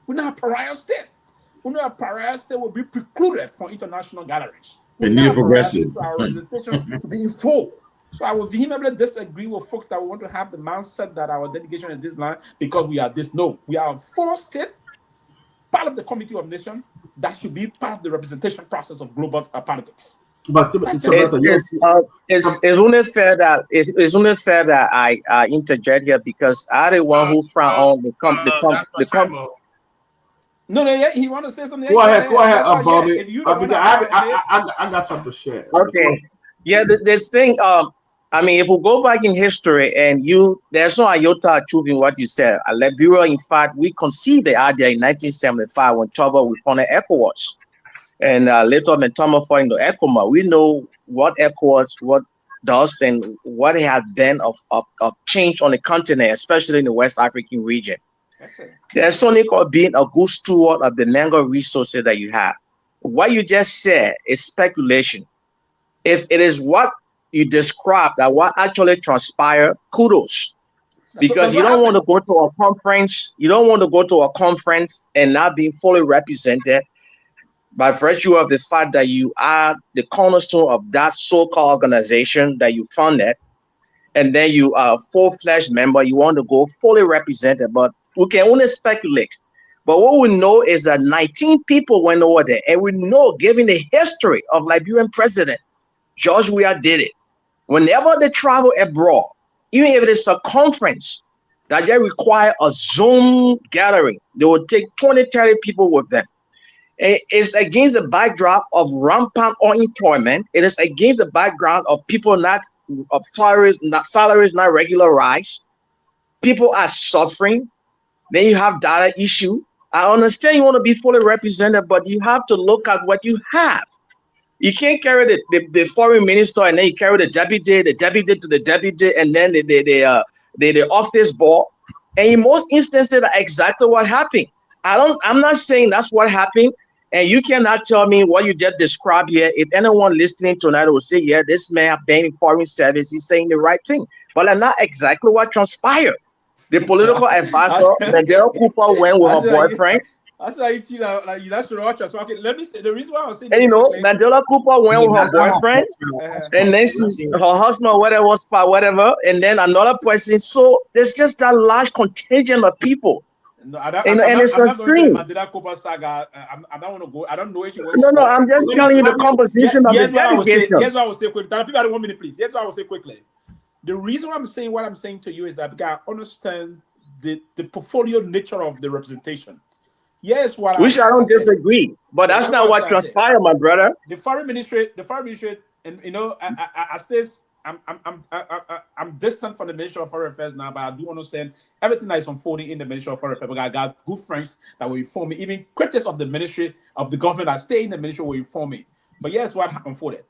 We're not a pariah state. We're not a pariah state will be precluded from international gatherings. They need a progressive. Our representation to be in full. So I will vehemently disagree with folks that want to have the mindset that our delegation is this line because we are this. No, we are a full state, part of the Committee of Nations that should be part of the representation process of global politics. But it's only fair that I interject here because I the one who frown on the No, yeah, he want to say something. Go ahead, Bobby. I got something to share. Okay, yeah, this thing. I mean, if we go back in history and there's no iota of truth in what you said. Liberia, in fact, we conceived the idea in 1975 when Togar we founded ECOWAS. And later on, Thomas for into ECOMA, we know what ECOWAS does and what it has done of change on the continent, especially in the West African region. There's something called being a good steward of the natural resources that you have. What you just said is speculation. If it is what you described, that what actually transpired, kudos. Because you don't want to go to a conference, and not being fully represented by virtue of the fact that you are the cornerstone of that so-called organization that you founded, and then you are a full-fledged member, you want to go fully represented, but we can only speculate. But what we know is that 19 people went over there, and we know, given the history of Liberian president, George Weah did it. Whenever they travel abroad, even if it is a conference that they require a Zoom gathering, they will take 20, 30 people with them. It's against the backdrop of rampant unemployment. It is against the background of people salaries not regularized. People are suffering. Then you have data issue. I understand you want to be fully represented, but you have to look at what you have. You can't carry the foreign minister and then you carry the deputy to the deputy, and then the office boy. And in most instances, that's exactly what happened. I'm not saying that's what happened, and you cannot tell me what you just described here. If anyone listening tonight will say, yeah, this man been in foreign service, he's saying the right thing. But that's not exactly what transpired. The political advisor, Mandela Cooper, went with her boyfriend. That's why you that's watch us. Okay, let me say the reason why I was saying. And Mandela Cooper went with her boyfriend, and then her husband, whatever, and then another person. So there's just that large contingent of people. No, it's extreme. Mandela Cooper saga. I don't want to go. I don't know if you. No. I'm just telling you the composition of the delegation. Here's what I will say quickly. People have 1 minute, please. Here's what I will say quickly. The reason why I'm saying what I'm saying to you is that you gotta understand the portfolio nature of the representation. Yes, which I don't disagree, but that's not what transpired, my brother. The foreign ministry, and I I'm distant from the Ministry of Foreign Affairs now, but I do understand everything that is unfolding in the Ministry of Foreign Affairs. Because I got good friends that will inform me. Even critics of the ministry of the government that stay in the ministry will inform me. But here's what unfolded.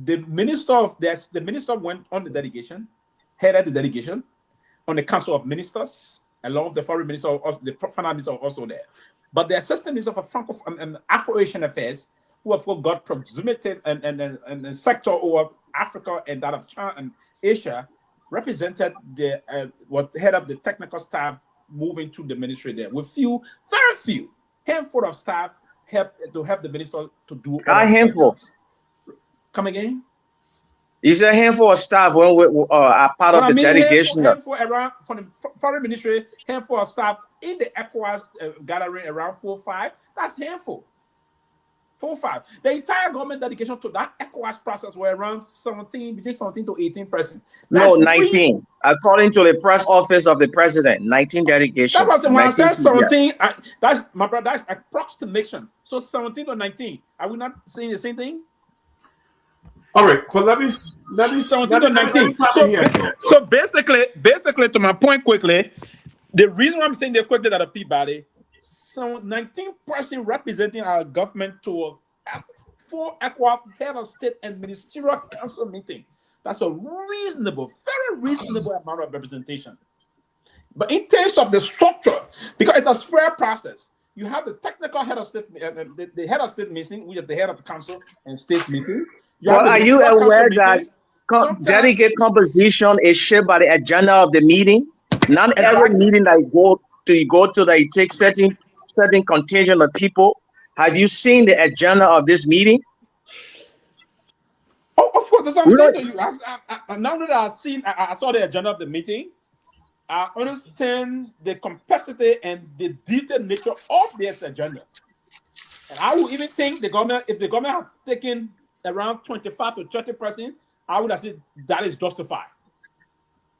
The minister went on the delegation, headed the delegation on the Council of Ministers, along with the foreign minister, the finance minister also there. But the assistant minister for Francophone and Afro-Asian affairs, who have got proximity and sector over Africa and that of China and Asia, represented the was head of the technical staff moving to the ministry there. With very few, handful of staff help the minister to do. A handful. Come again? Is a handful of staff when we are part of the delegation? Handful around from the foreign ministry, handful of staff in the ECOWAS gathering around 4 or 5. That's handful. 4 or 5. The entire government dedication to that ECOWAS process were around between 17 to 18%. No, 19. According to the press office of the president, 19 delegations. That was when I said 17. That's my brother. That's approximation. So 17 or 19. Are we not saying the same thing? All right, but let me 17 to 19. So basically, to my point quickly, the reason why I'm saying they quickly that a Peabody, so 19 person representing our government to a full ECOWAS head of state and ministerial council meeting. That's a very reasonable amount of representation. But in terms of the structure, because it's a square process, you have the technical head of state, the head of state meeting, which is the head of the council and state meeting. Well, are you aware that delegate composition is shaped by the agenda of the meeting? Not every meeting that you go to that you take certain contingent of people. Have you seen the agenda of this meeting? Oh, of course, that's what I'm saying to you. Now that I saw the agenda of the meeting, I understand the complexity and the detailed nature of this agenda. And I would even think if the government has taken around 25 to 30%, I would have said that is justified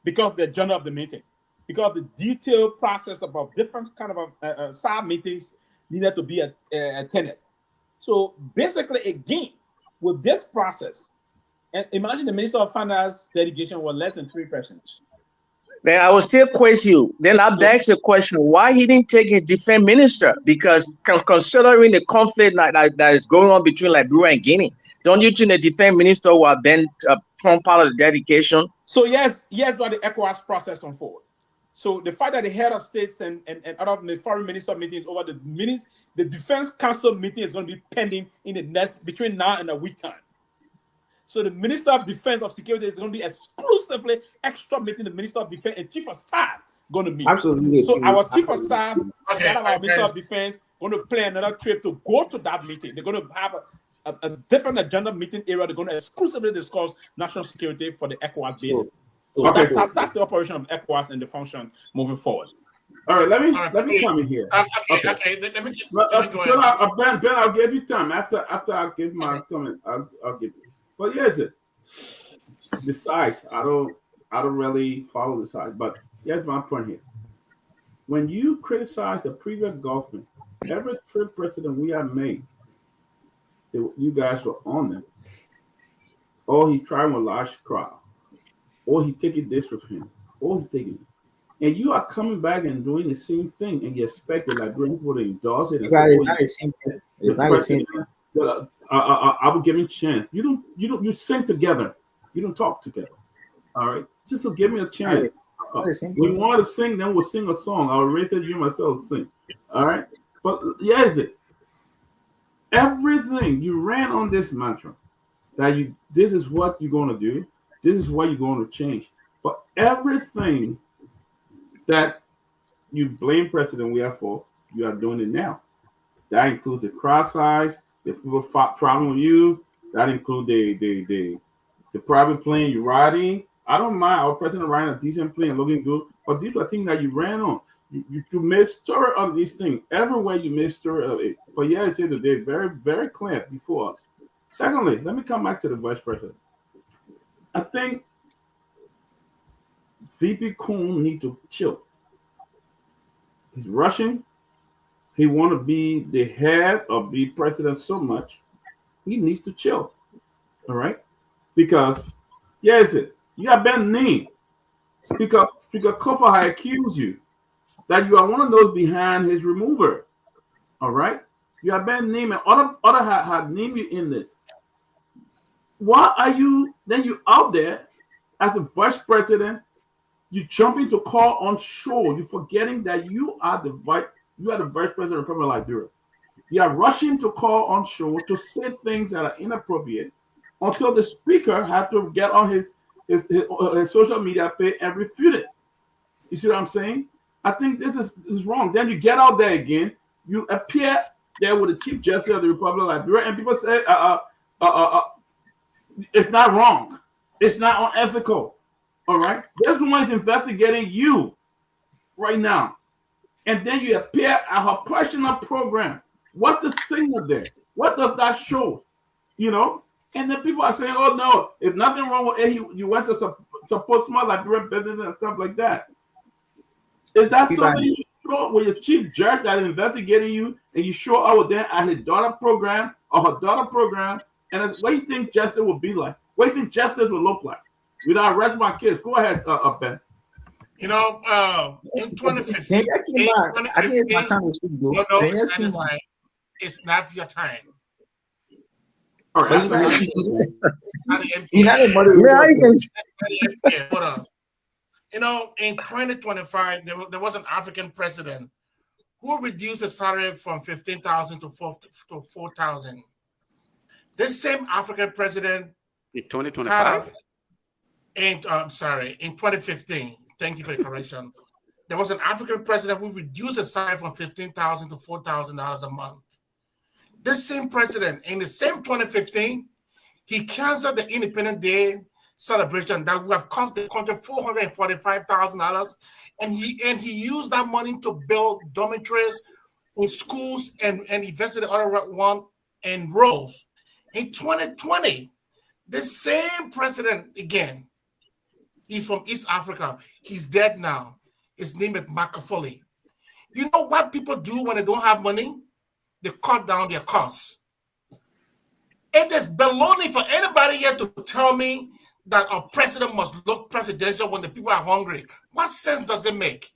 because of the agenda of the meeting, because of the detailed process about different kind of side meetings needed to be attended. So basically, again, with this process, and imagine the Minister of Finance delegation was less than 3%. Then I will still question you. Then I begs the question, why he didn't take his defense minister? Because considering the conflict that is going on between Liberia and Guinea, don't you think the defense minister will have been from part of the delegation? So yes, but the ECOWAS process unfold. So the fact that the head of states and other the foreign minister meetings over the minutes, the defense council meeting is going to be pending in the next between now and a week time. So the Minister of Defense of Security is going to be exclusively extra meeting. The Minister of Defense and Chief of Staff going to meet. Absolutely. So our Chief of Staff, our Minister of Defense, going to plan another trip to go to that meeting. They're going to have a different agenda meeting area. They're going to exclusively discuss national security for the ECOWAS basis. So that's the operation of ECOWAS and the function moving forward. All right, let me come in here. Okay. Let me go ahead. Ben, I'll give you time after I give my comment. I'll give you. But here's it. Besides, I don't really follow the side, but here's my point here. When you criticize the previous government, every trip president we have made, you guys were on it. Or he tried with a large crowd, or he taking this with him, or he taking it. And you are coming back and doing the same thing, and you expect the Liberian people to endorse it. It's not the same thing. It's not the same thing. I will give him a chance. You sing together. You don't talk together. All right. Just to give me a chance. When you want to sing, then we'll sing a song. I'll raise it you myself sing. All right. But yeah, is it? Everything you ran on this mantra that this is what you're going to do. This is what you're going to change. But everything that you blame President Weah for, you are doing it now. That includes the crowd size, the people traveling with you. That includes the private plane you're riding. I don't mind our president riding a decent plane and looking good, but these are things that you ran on. You made story of these things. Everywhere you made story of it. But yeah, it's here today, very, very clear before us. Secondly, let me come back to the vice president. I think VP Coon need to chill. He's rushing. He want to be the head or be president so much. He needs to chill. All right? Because Yes, you got Ben name. Speaker Kofa had accused you that you are one of those behind his remover. All right? You have Ben name and other had named you in this. Why are you out there as a vice president? You jumping to call on show. You're forgetting that you are the vice president of the Republic of Liberia. You are rushing to call on show to say things that are inappropriate until the speaker had to get on his social media page and refute it. You see what I'm saying? I think this is wrong. Then you get out there again. You appear there with the Chief Justice of the Republic of Liberia, and people say, it's not wrong. It's not unethical. All right? This woman is investigating you right now. And then you appear at her personal program. What's the signal there? What does that show? You know? And then people are saying, oh, no, there's nothing wrong with it. You went to support small Liberian business and stuff like that. Is that something you show with your chief judge that is investigating you and you show up with them at his daughter program or her daughter program? And what do you think justice will be like? What do you think justice will look like? Without arrest my kids. Go ahead, Ben. You know, in 2015, it's not your time. All right. Hold on. You know, in 2025, there was an African president who reduced the salary from 15,000 to 4,000. This same African president in 2025. In 2015. Thank you for the correction. There was an African president who reduced the salary from $15,000 to $4,000 a month. This same president, in the same 2015, he canceled the Independence Day celebration that would have cost the country $445,000, and he used that money to build dormitories in schools and invested the other one in roads. In 2020, the same president again. He's from East Africa. He's dead now. His name is Machiavelli. You know what people do when they don't have money? They cut down their costs. It is baloney for anybody here to tell me that a president must look presidential when the people are hungry. What sense does it make?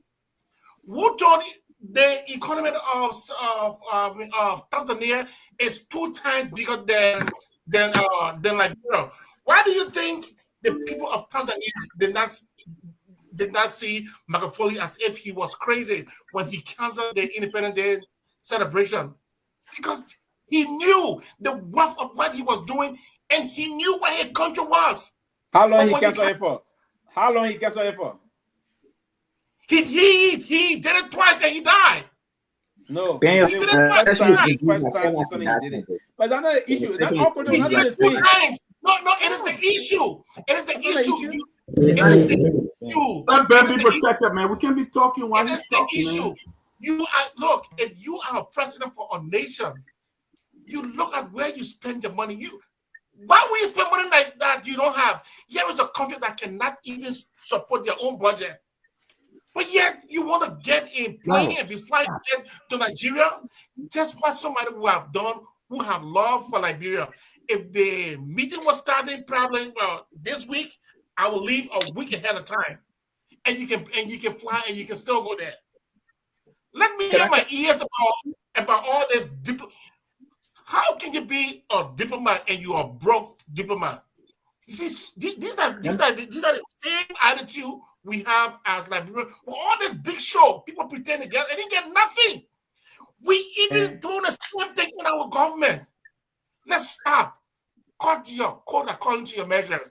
Who told you the economy of Tanzania is 2 times bigger than Liberia? Why do you think the people of Tanzania did not see Magufuli as if he was crazy when he canceled the Independence Day celebration? Because he knew the worth of what he was doing, and he knew where his country was. How long he canceled it for? How long he canceled it for? He did it twice and he died. No, he did it twice. But that's not an issue. That's all he did it 2 times. No, it is the issue. It is the issue. It is the issue. Let Ben be protected, man. We can't be talking while he's talking. It is the issue. Look, if you are a president for a nation, you look at where you spend your money. Why will you spend money like that you don't have? Here is a country that cannot even support their own budget. But yet you want to get in plane and be flying to Nigeria? Guess what somebody who have done, who have love for Liberia. If the meeting was starting probably this week, I will leave a week ahead of time. And you can fly and you can still go there. Let me hear my ears about all this. How can you be a diplomat and you are broke diplomat? See, these are the same attitude we have as Liberia. With all this big show, people pretend to get and they get nothing. We even doing the same thing in our government. Let's stop. Cut your quota according to your measures.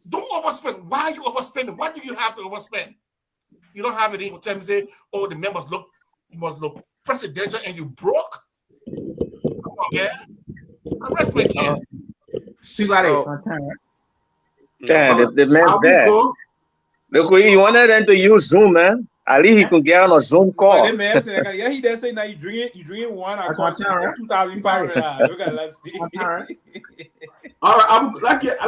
Don't overspend. Why are you overspending? What do you have to overspend? You don't have any time to say, oh, the members must look presidential and you broke. Come on, man. I rest my case. The man's there. Look, you wanted them to use Zoom, man. At least he could get on a Zoom call. Yeah, he does say now you drink one. I call 2,500. Look at last week. All right, I would like it.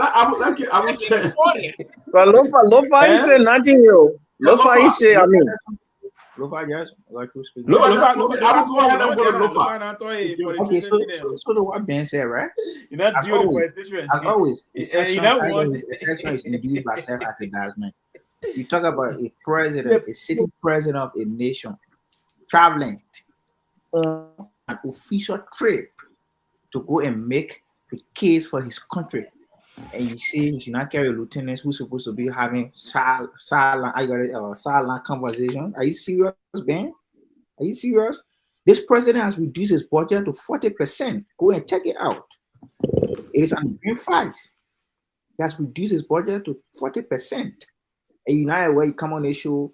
But Lofa, he said 19-year-old. Lofa, he said, I mean. Lofa just got to speak. I will go ahead and go to Lofa. Okay, so the what Ben said, right? As always, a section is induced by self-aggrandizement. You talk about a president, a sitting president of a nation, traveling on an official trip to go and make the case for his country. And you see, you should not carry lieutenants who's supposed to be having silent conversation. Are you serious, Ben? Are you serious? This president has reduced his budget to 40%. Go and check it out. It is an green fight. He has reduced his budget to 40%. And you know where you come on the show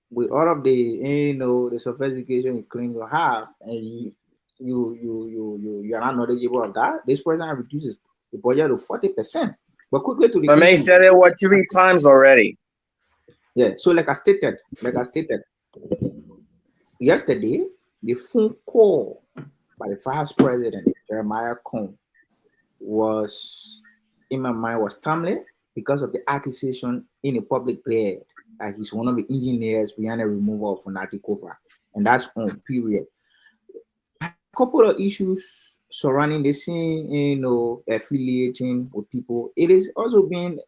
with all of the the sophistication you claim to have, and you are not knowledgeable of that. This president reduces the budget to 40%. But quickly to the man said it 3 times already. Yeah. So like I stated, yesterday, the phone call by the Vice President Jeremiah Cone was in my mind was timely because of the accusation in the public there that he's one of the engineers behind the removal of Funati Kofa. And that's on period. A couple of issues surrounding the scene, affiliating with people. It is also being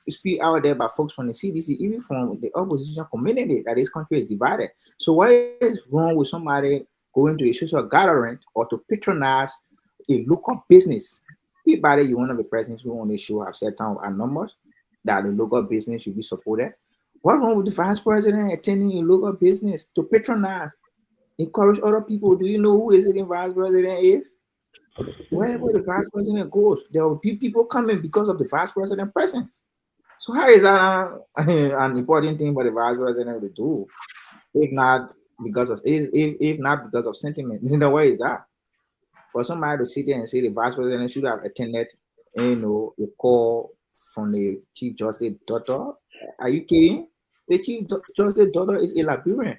speak out there by folks from the CDC, even from the opposition community, that this country is divided. So what is wrong with somebody going to a social gathering or to patronize a local business? Peabody, you one of the presidents who on the show have set down our numbers that the local business should be supported. What's wrong with the vice president attending a local business to patronize, encourage other people? Do you know who is the vice president is? Wherever the vice president goes, there will be people coming because of the vice president presence. So how is that an important thing for the vice president to do? If not because of sentiment, in the way is that for somebody to sit there and say the vice president should have attended, a call from the Chief Justice daughter? Are you kidding? The Chief Justice daughter is a Liberian.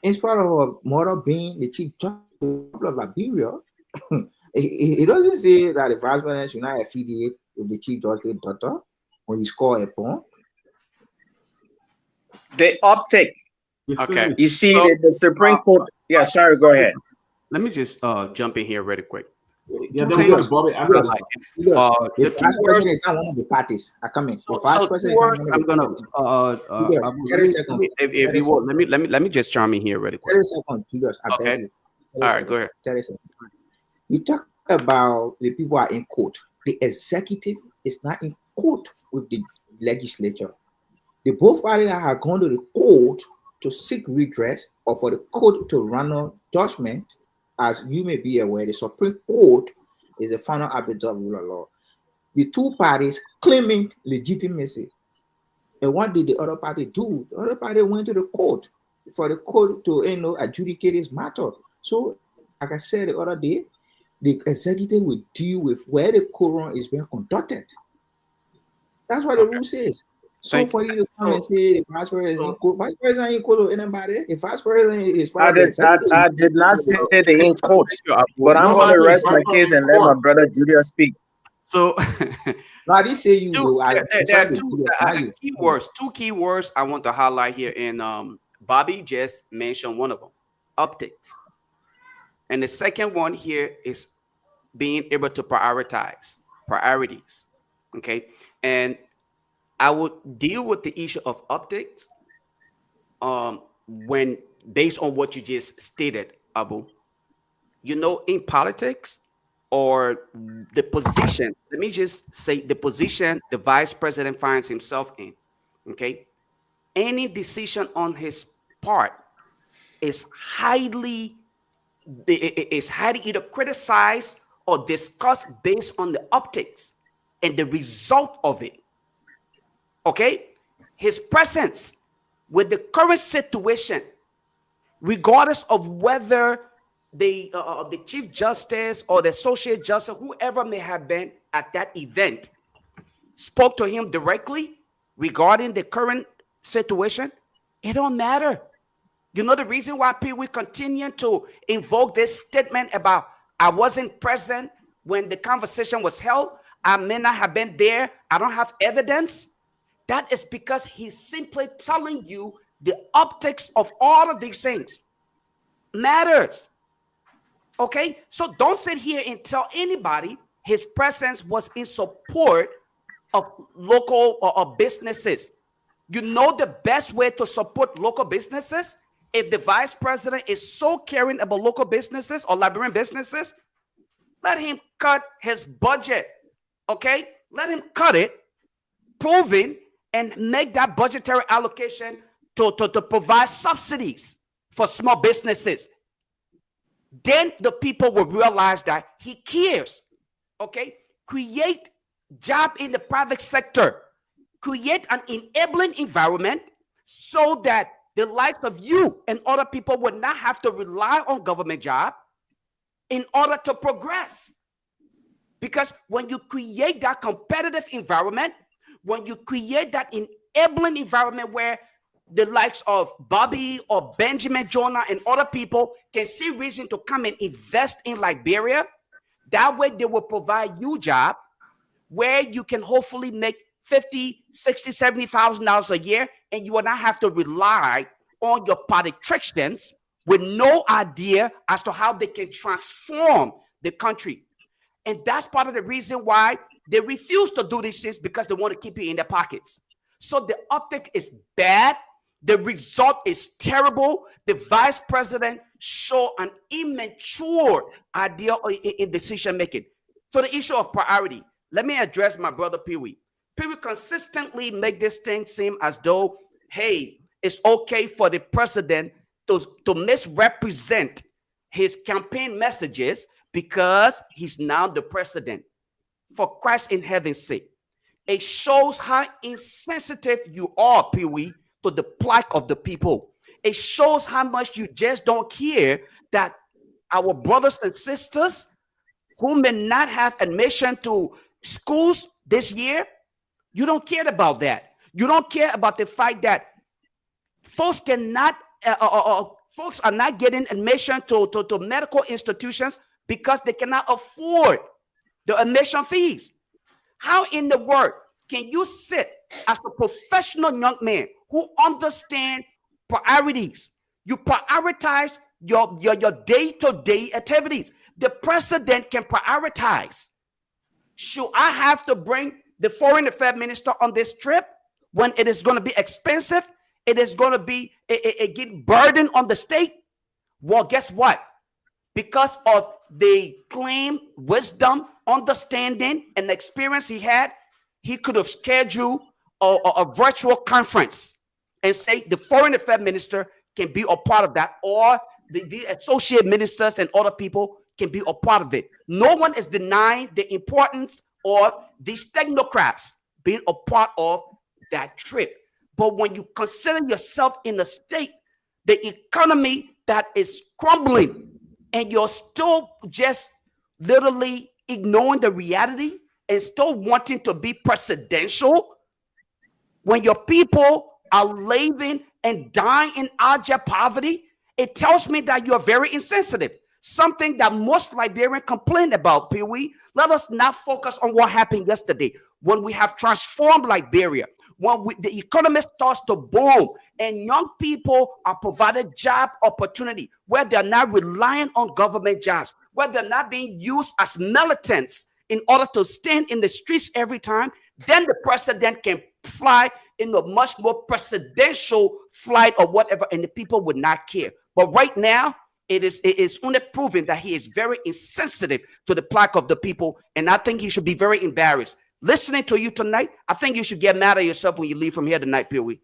In spite of her mother being the Chief Justice of Liberia, it doesn't say that the vice president should not affiliate with the Chief Justice daughter when he score a point. The optic. Okay. You see the Supreme Court. Yeah, sorry, go ahead. Let me just jump in here really quick. Yeah, don't go, Bobby. The vice president is not one of the parties. I come in. The vice president. I'm gonna. If you will, let me just chime in here really quick. 30 seconds, Julius. Okay. All right, go ahead. 30 seconds. You talk about the people are in court. The executive is not in court with the legislature. The both parties are going to the court to seek redress or for the court to run judgment. As you may be aware, the Supreme Court is the final arbiter of rule of law. The two parties claiming legitimacy. And what did the other party do? The other party went to the court for the court to adjudicate this matter. So, like I said the other day, the executive will deal with where the quorum is being conducted. That's what the rule says. So for you to come and say the vice president ain't equal to anybody, the vice president is part of the executive. I did not say they ain't court, but I'm going to rest my case and let my brother Julius speak. So, no, I didn't say you. There are two key words I want to highlight here, and Bobby just mentioned one of them: optics. And the second one here is being able to prioritize priorities. Okay, and I would deal with the issue of optics when based on what you just stated, Abu. In politics or the position, let me just say the position the vice president finds himself in, okay? Any decision on his part is highly either criticized or discussed based on the optics and the result of it. Okay, his presence with the current situation, regardless of whether the Chief Justice or the Associate Justice, whoever may have been at that event, spoke to him directly regarding the current situation, it don't matter. You know the reason why Pewee continue to invoke this statement about I wasn't present when the conversation was held, I may not have been there, I don't have evidence. That is because he's simply telling you the optics of all of these things matters. Okay, so don't sit here and tell anybody his presence was in support of local or businesses. You know the best way to support local businesses? If the vice president is so caring about local businesses or Liberian businesses, let him cut his budget. Okay, let him cut it, proving, and make that budgetary allocation to provide subsidies for small businesses. Then the people will realize that he cares. Okay, create job in the private sector, create an enabling environment so that the likes of you and other people would not have to rely on government job in order to progress. Because when you create that competitive environment, when you create that enabling environment where the likes of Bobby or Benjamin Jonah and other people can see reason to come and invest in Liberia, that way they will provide you a job where you can hopefully make $50,000, $60,000, $70,000 a year, and you will not have to rely on your politicians with no idea as to how they can transform the country. And that's part of the reason why they refuse to do these things, because they want to keep you in their pockets. So the optic is bad. The result is terrible. The vice president showed an immature idea in decision making. So the issue of priority, let me address my brother Pewee. Pewee consistently make this thing seem as though, hey, it's okay for the president to misrepresent his campaign messages because he's now the president. For Christ in heaven's sake, it shows how insensitive you are, Pewee, to the plight of the people. It shows how much you just don't care that our brothers and sisters who may not have admission to schools this year, you don't care about that. You don't care about the fact that folks cannot, folks are not getting admission to medical institutions because they cannot afford the admission fees. How in the world can you sit as a professional young man who understand priorities? You prioritize your day-to-day activities. The president can prioritize. Should I have to bring the foreign affairs minister on this trip when it is going to be expensive? It is going to be a burden on the state? Well, guess what? Because of the claim, wisdom, understanding, and experience he had, he could have scheduled a virtual conference and say the foreign affairs minister can be a part of that, or the associate ministers and other people can be a part of it. No one is denying the importance of these technocrats being a part of that trip. But when you consider yourself in a state, the economy that is crumbling, and you're still just literally ignoring the reality and still wanting to be presidential, when your people are living and dying in abject poverty, it tells me that you're very insensitive. Something that most Liberians complain about, Pewee. Let us not focus on what happened yesterday. When we have transformed Liberia, when the economy starts to boom and young people are provided job opportunity where they're not relying on government jobs, where they're not being used as militants in order to stand in the streets every time, then the president can fly in a much more presidential flight or whatever, and the people would not care. But right now, it is only proven that he is very insensitive to the plight of the people, and I think he should be very embarrassed. Listening to you tonight, I think you should get mad at yourself when you leave from here tonight, Pewee.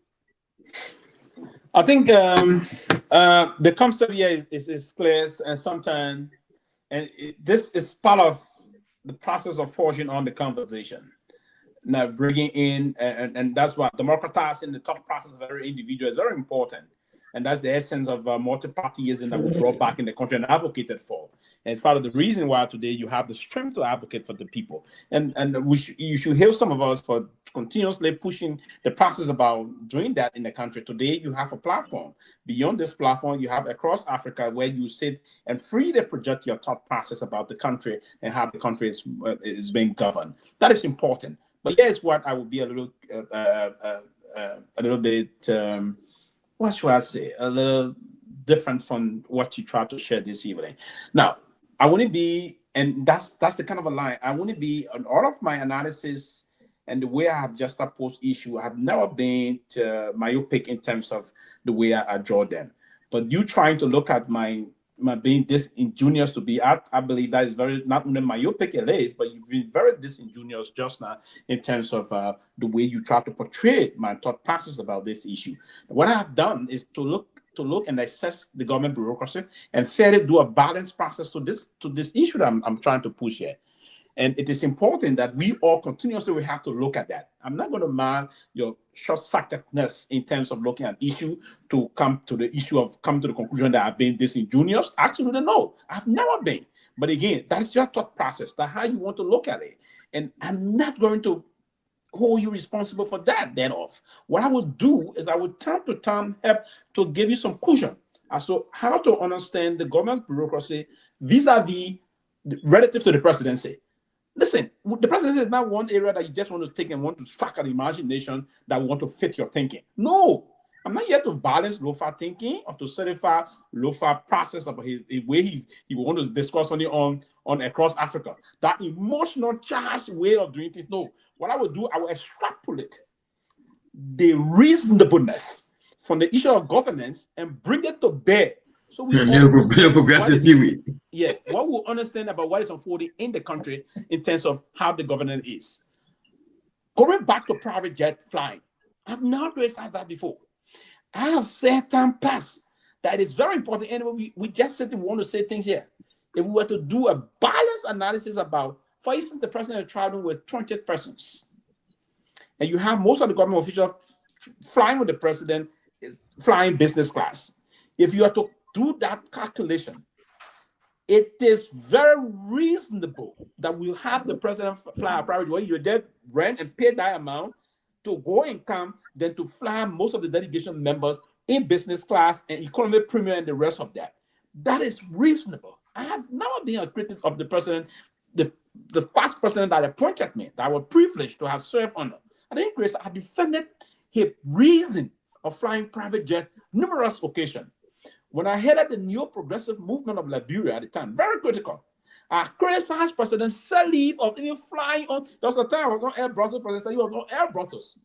I think the concept here is clear, and sometimes, this is part of the process of forging on the conversation. Now, bringing in, and that's what democratizing the thought process of every individual is very important. And that's the essence of multi-partyism that we brought back in the country and advocated for. And it's part of the reason why today you have the strength to advocate for the people. And you should hear some of us for continuously pushing the process about doing that in the country. Today you have a platform. Beyond this platform, you have across Africa where you sit and freely project your thought process about the country and how the country is being governed. That is important. But here's what I would be a little bit what should I say, a little different from what you tried to share this evening. Now, I wouldn't be, and that's the kind of a line, I wouldn't be on all of my analysis and the way I have just approached issue. I have never been myopic in terms of the way I draw them. But you trying to look at my being disingenuous to be at, I believe that is very, not only myopic it is, but you've been very disingenuous just now in terms of the way you try to portray my thought process about this issue. What I have done is to look and assess the government bureaucracy and fairly do a balanced process to this issue that I'm trying to push here. And it is important that we all continuously have to look at that. I'm not going to mind your short-sightedness in terms of looking at issue to come to the conclusion that I've been disingenuous. Absolutely no, I've never been. But again, that's your thought process. That's how you want to look at it. And I'm not going to hold you responsible for that then off. What I would do is I would time to time help to give you some cushion as to how to understand the government bureaucracy vis-a-vis relative to the presidency. Listen, the presidency is not one area that you just want to take and want to strike an imagination that want to fit your thinking. No, I'm not here to balance Lofa thinking or to certify Lofa process of his way he want to discuss only on across Africa. That emotional charged way of doing things. No, what I will do, I will extrapolate the reasonableness from the issue of governance and bring it to bear. So we progressive Pewee. Yeah, what we understand about what is unfolding in the country in terms of how the governance is. Going back to private jet flying, I've not criticized that before. I have said time past that it is very important. Anyway, we just said we want to say things here. If we were to do a balanced analysis about, for instance, the president traveling with 20 persons, and you have most of the government officials flying with the president, is flying business class. If you are to do that calculation, it is very reasonable that we have the president fly a private way. You're there, rent and pay that amount to go and come, then to fly most of the delegation members in business class and economy premium and the rest of that. That is reasonable. I have never been a critic of the president, the past president that appointed me, that I was privileged to have served under. I think Grace, I defended his reason of flying private jet numerous occasions. When I headed the new progressive movement of Liberia at the time, very critical. I criticized President Sirleaf of even flying on. There was a time I was on Air Brussels, President Sirleaf was on Air Brussels.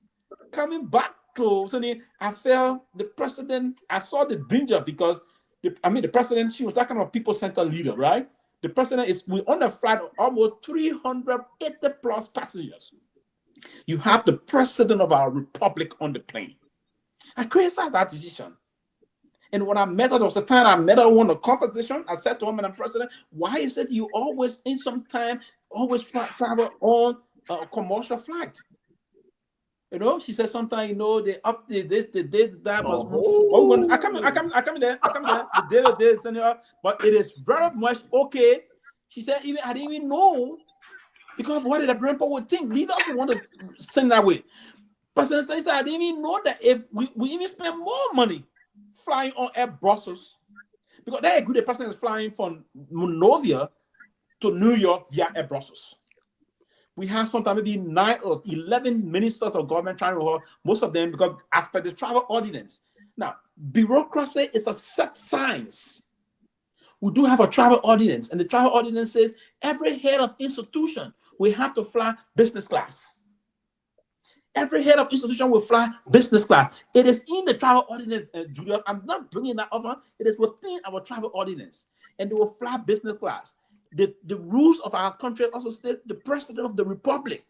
Coming back to Sydney, I felt the president, I saw the danger because, the president, she was that kind of people-centered leader, right? The president we're on a flight of almost 380 plus passengers. You have the president of our republic on the plane. I criticized that decision. And when I met her, there was a time I met her on a conversation. I said to her, Madam President, why is it you always, in some time, always travel on a commercial flight? You know, she said sometimes, they update this, they did that. I come there, the day, but it is very much okay. She said, I didn't even know, because what did the grandpa would think? Leaders want to send that way. President said, I didn't even know that if we even spend more money flying on Air Brussels, because they agree the president is flying from Monrovia to New York via Air Brussels. We have sometimes maybe 9 or 11 ministers of government trying to hold, most of them because as per the travel ordinance. Now, bureaucracy is a set science. We do have a travel ordinance, and the travel ordinance says every head of institution will have to fly business class. Every head of institution will fly business class. It is in the travel ordinance, Julius. I'm not bringing that over. It is within our travel ordinance, and they will fly business class. The rules of our country also state the president of the republic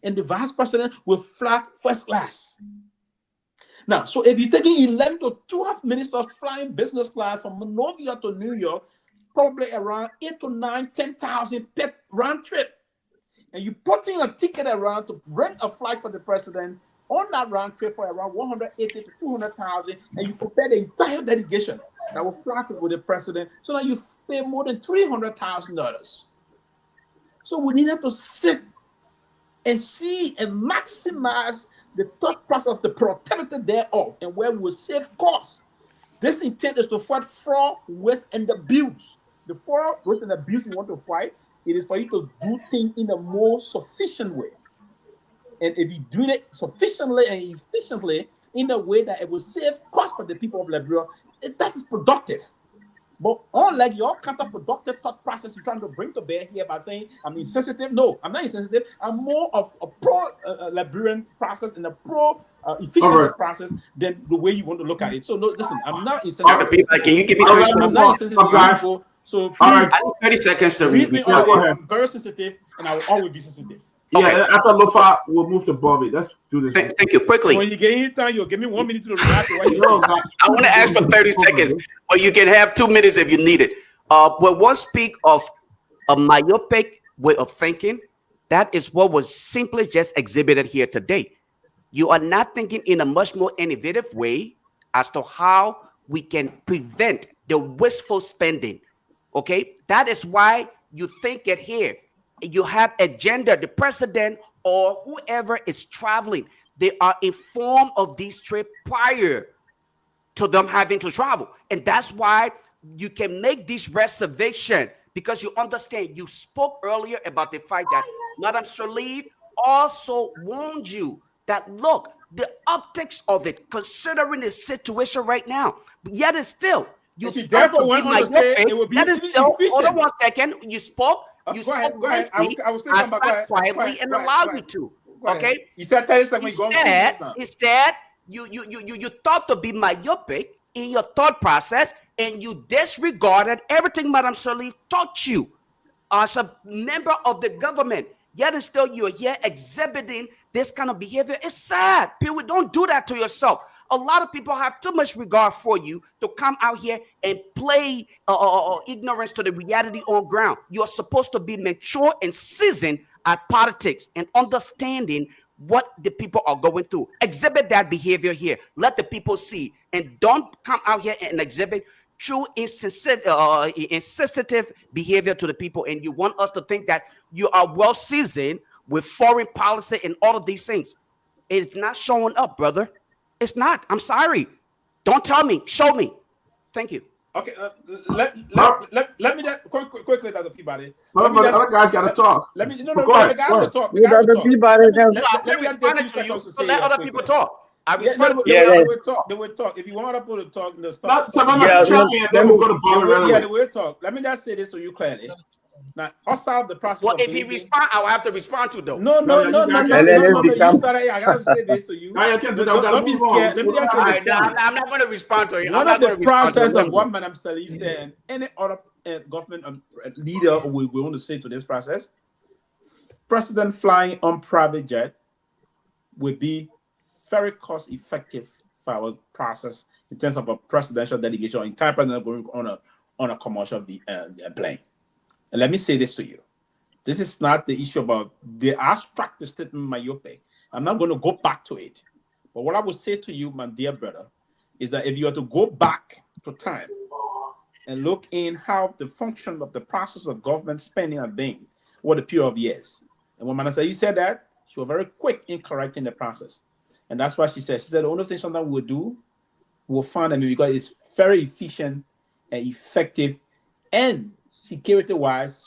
and the vice president will fly first class. Now, so if you're taking 11 to 12 ministers flying business class from Monrovia to New York, probably around 8 to 9, 10,000 per round trip. And you're putting a ticket around to rent a flight for the president on that round trip for around 180 to 200,000, and you prepare the entire delegation that will fly with the president, so that you pay more than $300,000. So we needed to sit and see and maximize the thought process of the productivity thereof and where we will save costs. This intent is to fight fraud, waste, and abuse. The fraud, waste, and abuse you want to fight, it is for you to do things in a more sufficient way. And if you're doing it sufficiently and efficiently, in a way that it will save cost for the people of Liberia. That is productive. But unlike your counterproductive thought process you're trying to bring to bear here by saying I'm insensitive. No, I'm not insensitive. I'm more of a pro-Liberian process and a pro-efficiency process than the way you want to look at it. So no, listen, I'm not insensitive. Can you give me 30 seconds? I'm not insensitive to people. So please, 30 seconds to leave me Yeah, on. I'm very sensitive, and I will always be sensitive. Yeah, after Lofa, we'll move to Bobby. Let's do this. Thank you. Quickly. When you get any time, you'll give me 1 minute to react to what you I want to ask for 30 seconds, but you can have 2 minutes if you need it. When one speak of a myopic way of thinking, that is what was simply just exhibited here today. You are not thinking in a much more innovative way as to how we can prevent the wasteful spending. Okay, that is why you think it here. You have a gender, the president or whoever is traveling, they are informed of this trip prior to them having to travel. And that's why you can make this reservation, because you understand. You spoke earlier about the fact that Madam Sirleaf also warned you that, look, the optics of it, considering the situation right now, but yet it's still, you therefore went on to say it would be still, hold on 1 second, you spoke. You spoke briefly. I was quietly and allowed you to. Okay. You said 30 seconds. Instead, you thought to be myopic in your thought process, and you disregarded everything Madam Sirleaf taught you as a member of the government. Yet and still, you're here exhibiting this kind of behavior. It's sad. People, don't do that to yourself. A lot of people have too much regard for you to come out here and play ignorance to the reality on ground. You're supposed to be mature and seasoned at politics and understanding what the people are going through. Exhibit that behavior here. Let the people see. And don't come out here and exhibit true insensitive behavior to the people. And you want us to think that you are well seasoned with foreign policy and all of these things. It's not showing up, brother. It's not. I'm sorry. Don't tell me. Show me. Thank you. Okay. Let me just quickly, Dr. Peabody. Other guys got to talk. Let me. No. The guys will talk. Let other people talk. They will talk. If you want to put a talk, they'll start. They will talk. Let me just say this to you clearly. Now, outside the process. Well, if he respond, I will have to respond to them. No. You started. I gotta say this to you. Don't be scared. Let me just say this. I'm not going to respond to you. One of the process of what Madam Sirleaf said, and any other government leader we want to say to this process, president flying on private jet would be very cost effective for our process in terms of a presidential delegation or entire president going on a commercial plane. And let me say this to you. This is not the issue about the abstract statement myopic. I'm not going to go back to it. But what I would say to you, my dear brother, is that if you are to go back to time and look in how the function of the process of government spending has been over the period of years. And when Madam Sirleaf said that, she was very quick in correcting the process. And that's what she said. She said the only thing sometimes we'll do, we'll find them because it's very efficient and effective and security-wise,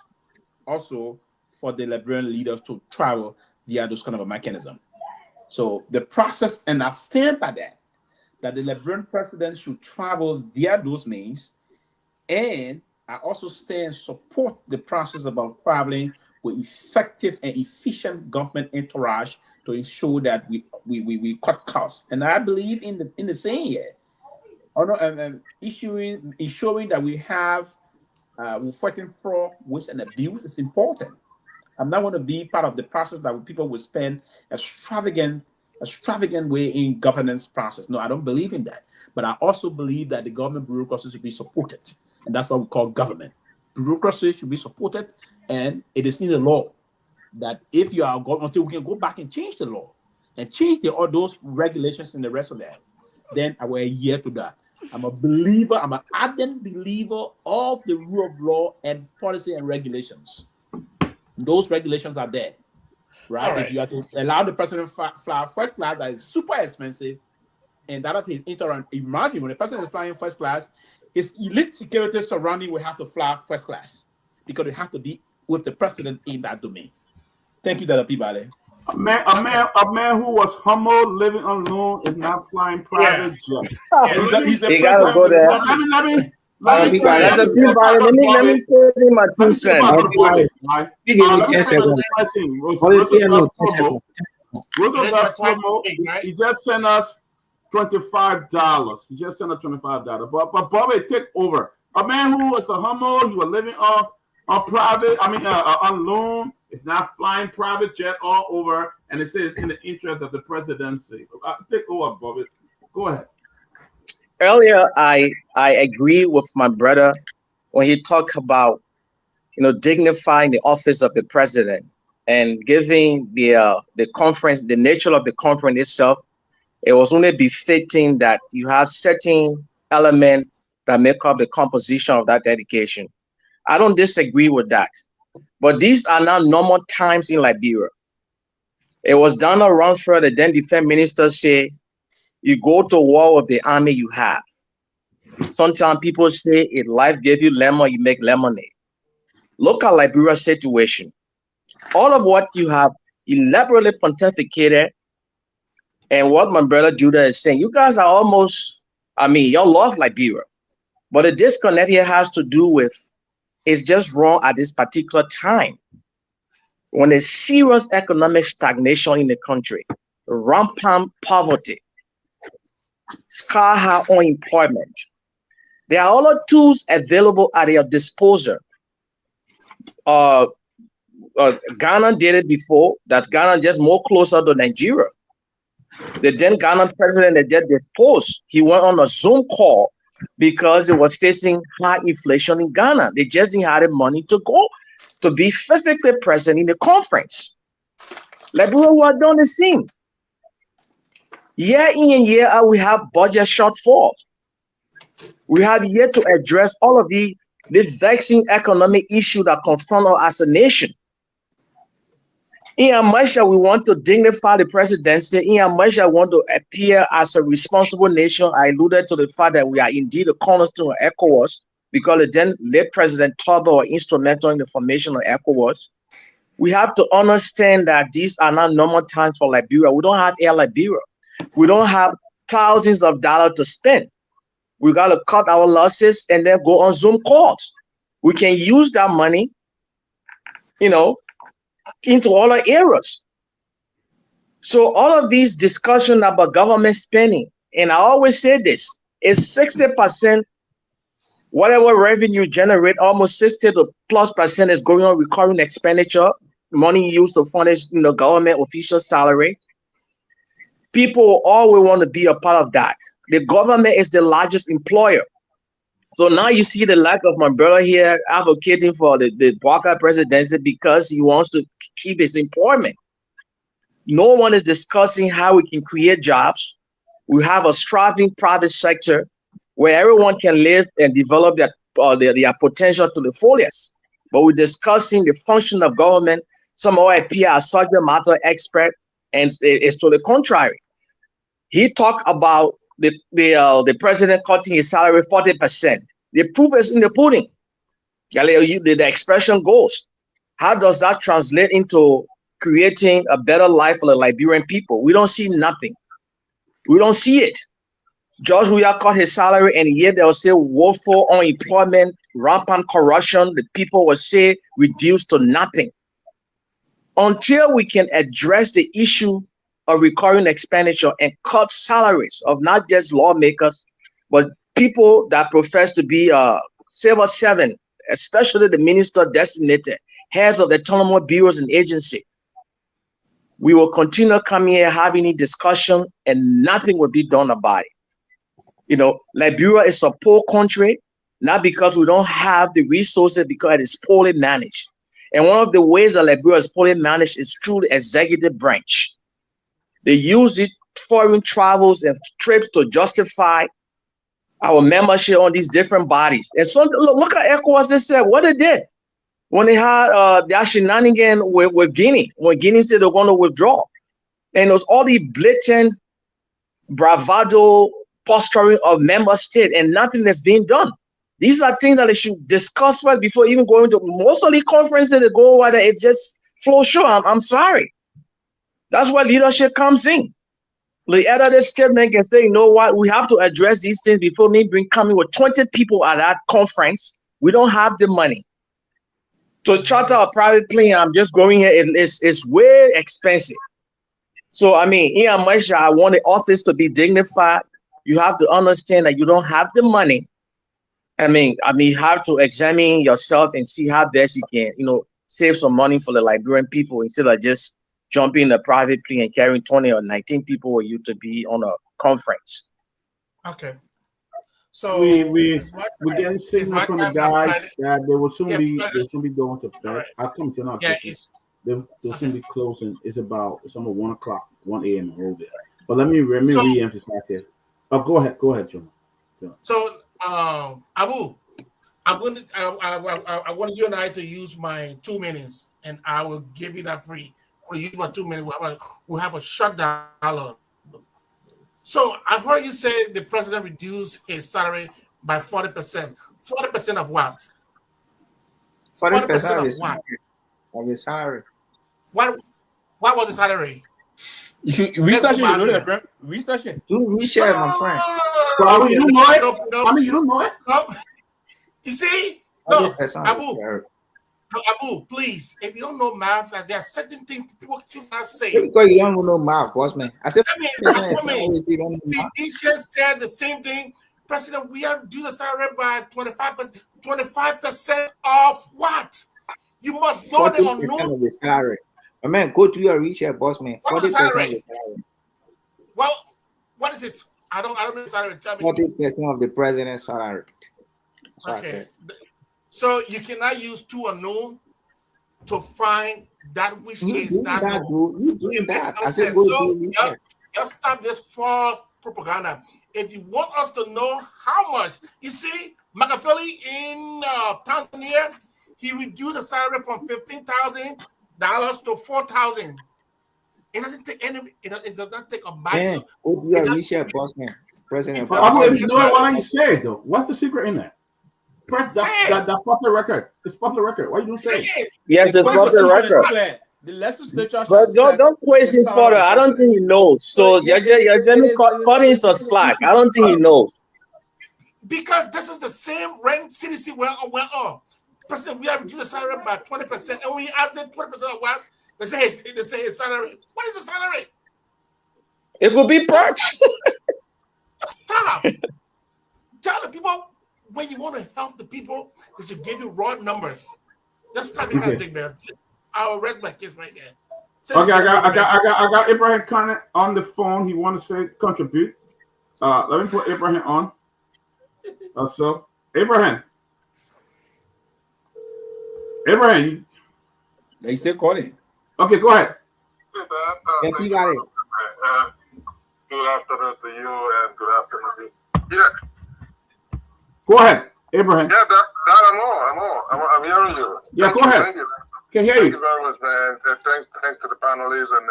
also for the Liberian leaders to travel via those kind of a mechanism. So the process, and I stand by that the Liberian president should travel via those means, and I also stand and support the process about traveling with effective and efficient government entourage to ensure that we cut costs. And I believe in the same year, ensuring that we have we're fighting fraud, waste, and abuse is important. I'm not going to be part of the process that people will spend extravagant way in governance process. No, I don't believe in that. But I also believe that the government bureaucracy should be supported, and that's what we call government. Bureaucracy should be supported, and it is in the law that if you are going until we can go back and change the law and change all those regulations and the rest of that, then I will adhere to that. I'm a believer, I'm an ardent believer of the rule of law and policy and regulations. Those regulations are there, right? If you have to allow the president to fly first class, that is super expensive, and that of his imagine when the president is flying first class, his elite security surrounding will have to fly first class because they have to be with the president in that domain. Thank you, Dr. Peabody. A man who was humble, living alone, is not flying private jet. He's the You gotta president go of the there. republic. That's a Peabody. Let me put in my 2 cents. You give me 10 seconds. He just sent us $25. He just sent us $25. But Bobby, take over. A man who was a humble, he was living on private, on loan, is not flying private jet all over, and it says in the interest of the presidency. Take over, Bobby. Go ahead. Earlier, I agree with my brother when he talked about, dignifying the office of the president and giving the conference, the nature of the conference itself. It was only befitting that you have certain elements that make up the composition of that dedication. I don't disagree with that. But these are not normal times in Liberia. It was Donald Rumsfeld, the then defense minister, said, you go to war with the army you have. Sometimes people say, if life gave you lemon, you make lemonade. Look at Liberia's situation. All of what you have elaborately pontificated and what my brother Judah is saying, you guys are almost, y'all love Liberia. But the disconnect here has to do with, it's just wrong at this particular time. When there's serious economic stagnation in the country, rampant poverty, sky-high unemployment, there are other tools available at your disposal. Ghana did it before, that Ghana just more closer to Nigeria. The then Ghana president that just disposed, he went on a Zoom call because they were facing high inflation in Ghana. They just didn't have the money to go to be physically present in the conference. Liberia was done the same. Year in and year out, we have budget shortfalls. We have yet to address all of the vexing economic issue that confront us as a nation. In much that we want to dignify the presidency, in much that we want to appear as a responsible nation, I alluded to the fact that we are indeed a cornerstone of ECOWAS because the then late President Togar was instrumental in the formation of ECOWAS. We have to understand that these are not normal times for Liberia. We don't have Air Liberia. We don't have thousands of dollars to spend. We got to cut our losses and then go on Zoom calls. We can use that money, into other areas. So all of these discussions about government spending, and I always say this, is 60%, whatever revenue generate, almost 60+ % is going on recurring expenditure, money used to furnish, government official salary. People always want to be a part of that. The government is the largest employer. So now you see the lack of my brother here advocating for the Barker presidency because he wants to keep his employment. No one is discussing how we can create jobs. We have a thriving private sector where everyone can live and develop their potential to the fullest. But we're discussing the function of government. Some appear as subject matter expert, and it's to the contrary. He talked about the president cutting his salary 40%. The proof is in the pudding. The expression goes. How does that translate into creating a better life for the Liberian people? We don't see nothing. We don't see it. George Weah cut his salary, and yet they will say woeful unemployment, rampant corruption. The people will say reduced to nothing. Until we can address the issue of recurring expenditure and cut salaries of not just lawmakers, but people that profess to be civil servant, especially the minister designated, heads of the autonomous bureaus and agency. We will continue coming here having a discussion and nothing will be done about it. Liberia is a poor country, not because we don't have the resources, because it is poorly managed. And one of the ways that Liberia is poorly managed is through the executive branch. They use it foreign travels and trips to justify our membership on these different bodies. And so look at ECOWAS. They said what they did when they had their shenanigan with Guinea, when Guinea said they're going to withdraw. And it was all the blatant bravado posturing of member state, and nothing is being done. These are things that they should discuss first before even going to most of the conferences. They go over there, it just flows. Sure, I'm sorry. That's where leadership comes in. The edited statement can say, you know what, we have to address these things before me coming with 20 people at that conference. We don't have the money to charter a private plane. I'm just going here. It's way expensive. So, I mean, in much I want the office to be dignified, you have to understand that you don't have the money. I mean, you have to examine yourself and see how best you can, save some money for the Liberian people instead of just jumping in a private plane and carrying 20 or 19 people with you to be on a conference. Okay. So we're getting signal from the guys that they will soon be going to bed. Right. I'll come to now. They'll soon be closing. It's almost 1 o'clock, 1 a.m. over there. But let me re-emphasize here. Oh, go ahead, John. So, Abu, I want you and I to use my 2 minutes, and I will give you that free. We'll use my 2 minutes. We'll have a short dialogue. So I heard you say the president reduced his salary by 40%. 40% of what? 40% of his salary. What was the salary? You should research it. Research it. Do research, my friend. So, you don't know it? No. You don't know it? No. You see? No, Abu, please, if you don't know math, there are certain things people should not say. Because you don't know math, boss man. I said, he just said the same thing. President, we have reduced the salary by 25%. 25% of what? You must know them or know. Of the salary. My man, go to your research, boss man. 40% of the salary. Well, what is this? I don't know the salary. Tell me. 40% of the president's salary. Okay. So you cannot use two unknown to find that which is not known. It makes no sense. So just stop this false propaganda. If you want us to know how much, you see, Machiavelli in Tanzania, he reduced the salary from $15,000 to $4,000. It doesn't take any. It does not take a bite. President. You know what you said though. What's the secret in that? That popular record. It's popular record. Why you don't say it? Yes, it's popular record. The legislature. But don't question further. I don't think he knows. So you're just cutting some slack. I don't think he knows. Because this is the same rank CDC went on. President, we have reduced the salary by 20%, and we asked them 20% of what? They say his salary. What is the salary? It could be perch. Stop. Tell the people. When you want to help the people, they should give you raw numbers. Just stop being thing there. I'll rest my case right there. Okay, I got Abraham Conant on the phone. He want to contribute. Let me put Abraham on. So Abraham, they still calling. Okay, go ahead. Yes, you got it. Good afternoon to you and good afternoon to you. Yeah. Go ahead, Abraham. Yeah, I'm on. I'm hearing you. Yeah, go ahead. Thank you. Can hear Thank you. you very much, man. Thanks to the panelists and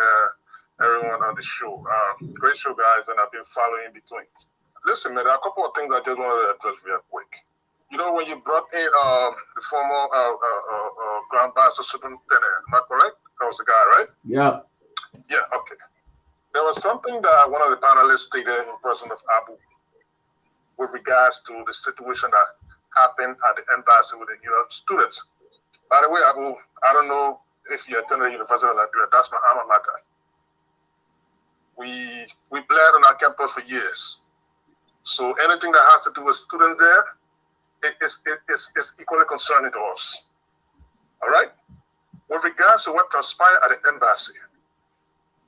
everyone on the show. Great show, guys, and I've been following in between. Listen, man, there are a couple of things I just wanted to address real quick. You know, when you brought in the former Grand Master Superintendent, am I correct? That was the guy, right? Yeah. Yeah, okay. There was something that one of the panelists stated in person of Abu with regards to the situation that happened at the embassy with the New York students. By the way, Abu, I don't know if you attended the University of Liberia. That's my alma mater. We bled on our campus for years. So anything that has to do with students there, it's equally concerning to us. All right? With regards to what transpired at the embassy,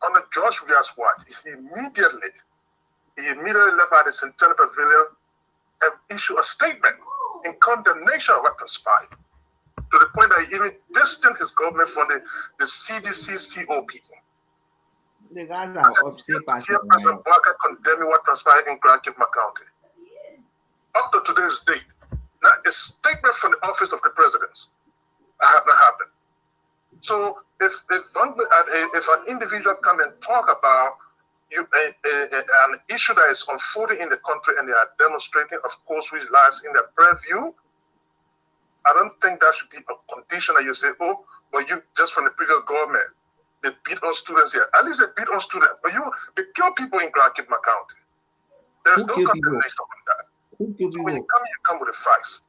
under George Ria's watch, he immediately left out the Centennial Pavilion and issued a statement in condemnation of what transpired, to the point that he even distanced his government from the CDC COP. The guys are upset. President Barker condemning what transpired in Grand Cape County. Up to today's date, not a statement from the office of the president have not happened. So if an individual come and talk about an issue that is unfolding in the country and they are demonstrating, of course, which lies in their purview, I don't think that should be a condition that you say, oh, but you just from the previous government. they beat on students here. At least they beat on students. But they kill people in Garguah County. There's no condemnation on that. Who kill So people? when you come with the facts.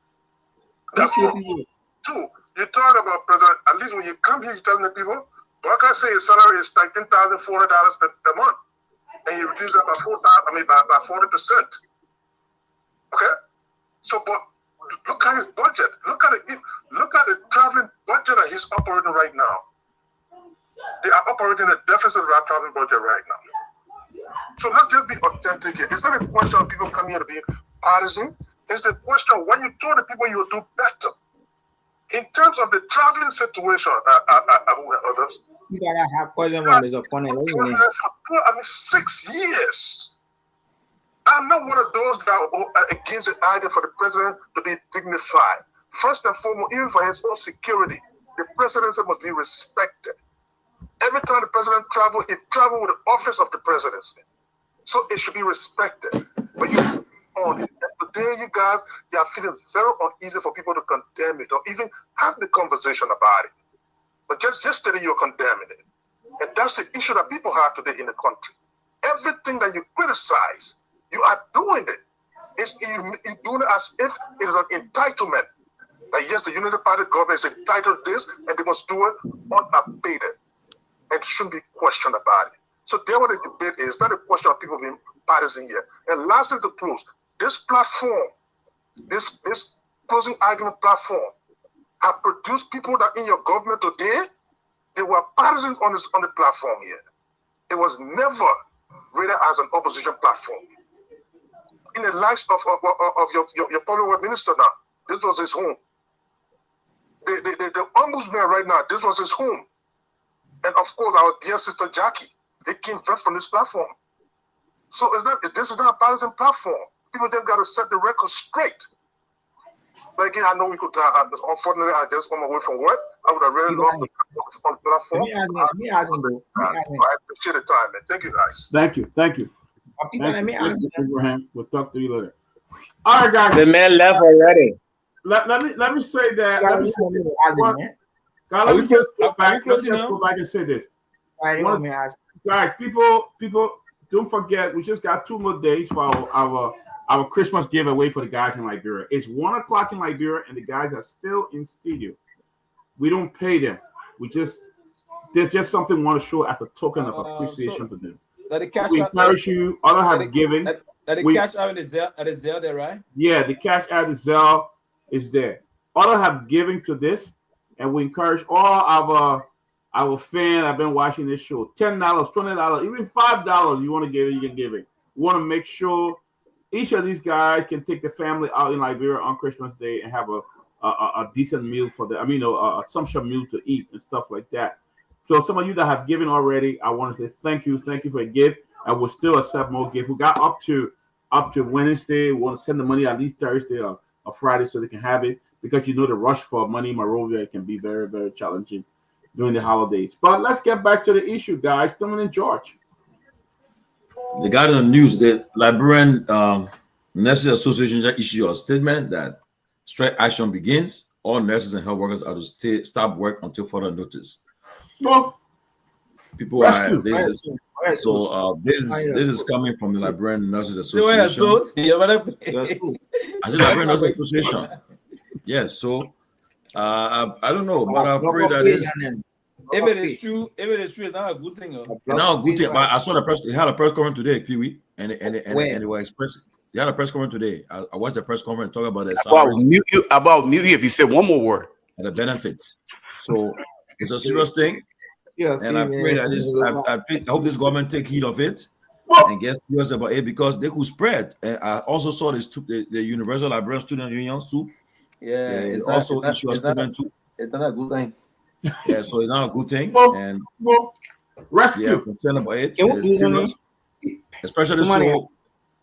That's Who kill one. people? Two, you talk about President, at least when you come here, you're telling the people, what can I say his salary is like $10,400 per month. And you reduce that by 40%. Okay? So, but look at his budget. Look at the traveling budget that he's operating right now. They are operating a deficit of that traveling budget right now. So let's just be authentic here. It's not a question of people coming here to be partisan. It's the question of when you told the people you will do better. In terms of the traveling situation, others, You gotta have question on his opponent. for 6 years. I'm not one of those that are against the idea for the president to be dignified. First and foremost, even for his own security, the presidency must be respected. Every time the president travels, he travels with the office of the presidency. So it should be respected. But you on it. And today, you guys, they are feeling very uneasy for people to condemn it or even have the conversation about it. But just yesterday, you're condemning it. And that's the issue that people have today in the country. Everything that you criticize, you are doing it. You're doing it as if it is an entitlement. That yes, the Unity Party government is entitled to this, and they must do it unabated. And shouldn't be questioned about it. So there what the debate is, not a question of people being partisan here. And lastly to close, this platform, this closing argument platform, have produced people that in your government today, they were partisans on the platform here. It was never rated as an opposition platform. In the likes of your public work minister now, this was his home. The ombudsman right now, this was his home. And of course, our dear sister Jackie, they came from this platform. So this is not a partisan platform. People just got to set the record straight. But again, I know we could talk. Unfortunately, I just come away from work. I would have really lost the platform. I appreciate the time, man. Thank you, guys. Thank you. Let me ask you. Abraham, we'll talk to you later. All right, guys. The man left already. Let me say that. Let me go back and say this. Guys, people, don't forget, we just got 2 more days for our Christmas giveaway for the guys in Liberia. It's 1 o'clock in Liberia, and the guys are still in studio. We don't pay them. There's just something we want to show as a token of appreciation for them. We encourage you. Other have given. The cash out is there, there, right? Yeah, the cash out is Zelle is there. Other have given to this, and we encourage all our fans that have been watching this show. $10, $20, even $5. You want to give it, you can give it. We want to make sure each of these guys can take the family out in Liberia on Christmas Day and have a decent meal for them. A sumptuous meal to eat and stuff like that. So some of you that have given already, I want to say thank you for a gift. And we'll still accept more gifts. We got up to Wednesday. We want to send the money at least Thursday or Friday so they can have it, because the rush for money in Monrovia can be very, very challenging during the holidays. But let's get back to the issue, guys. Tomalin George. They got in the news that Liberian Nurses Association issued a statement that strike action begins. All nurses and health workers are to stop work until further notice. Well, people are this is coming from the Liberian Nurses Association. I said Liberian Nurses Association. Yes, so I don't know, but I pray that if it is true, it's not a good thing. Now, a good thing. But I saw the press. They had a press conference today, Pewee, and they were expressing. They had a press conference today. I watched the press conference talking about the salaries. About mute you if you say one more word. And the benefits. So it's a serious thing. Yeah, and I pray that I hope this government take heed of it and get serious about it, because they could spread. And I also saw this the Universal Liberian Student Union SUP. Yeah, it's also issue a statement too. It's not a good thing. Yeah, so it's not a good thing. And rescue. Yeah, concerned about it. It's serious. Especially so.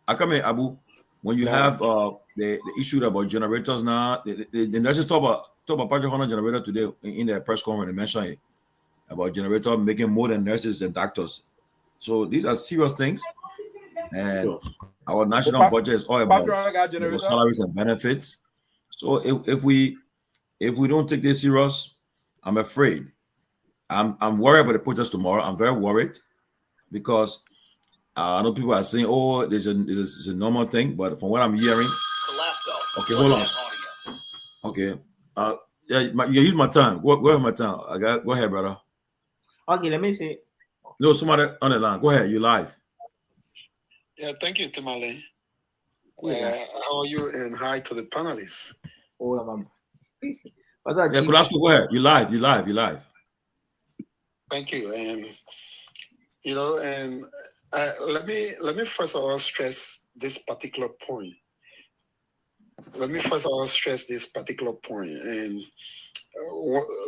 I come in, Abu. When you have the issue about generators now, the nurses talk about Project 100 generator today in their press conference. They mentioned it about generator making more than nurses and doctors. So these are serious things, and our national budget is all about salaries and benefits. So if we don't take this serious, I'm afraid I'm worried about the protest tomorrow. I'm very worried because I know people are saying, "Oh, it's a normal thing," but from what I'm hearing, okay, hold on. Okay, yeah, you use my time. Go ahead, my time. Go ahead, brother. Okay, let me see. No, somebody on the line. Go ahead. You live. Yeah, thank you, Tomalin. How are you? And hi to the panelists. Yeah, Kulasco, go ahead. You live. Thank you. And let me first of all stress this particular point. And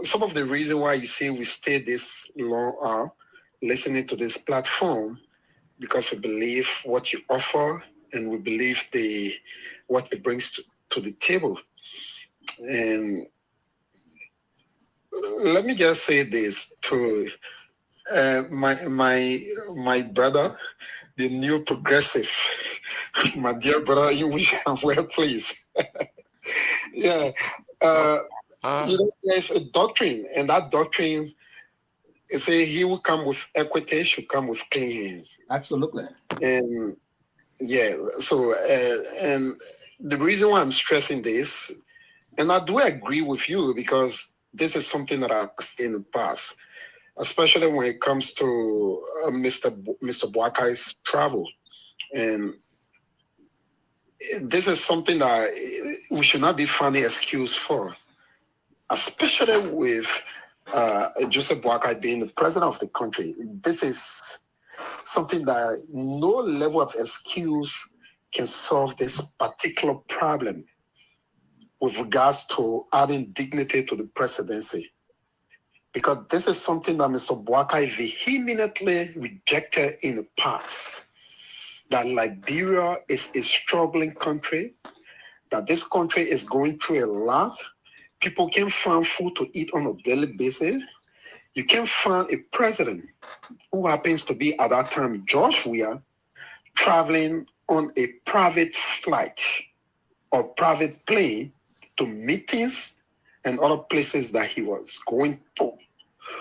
some of the reason why you see we stay this long are listening to this platform because we believe what you offer and we believe what it brings to the table. And let me just say this to my brother, the new progressive, my dear brother, you wish I'm well pleased. Yeah. There's a doctrine, and that doctrine is he who come with equity should come with clean hands. Absolutely. And yeah, so and the reason why I'm stressing this, and I do agree with you because this is something that I've seen in the past, especially when it comes to Mr. Boakai's travel. And this is something that we should not be finding excuse for, especially with Joseph Boakai being the president of the country. This is something that no level of excuse can solve this particular problem with regards to adding dignity to the presidency. Because this is something that Mr. Boakai vehemently rejected in the past. That Liberia is a struggling country, that this country is going through a lot. People can't find food to eat on a daily basis. You can't find a president who happens to be at that time George Weah traveling on a private flight or private plane to meetings and other places that he was going to.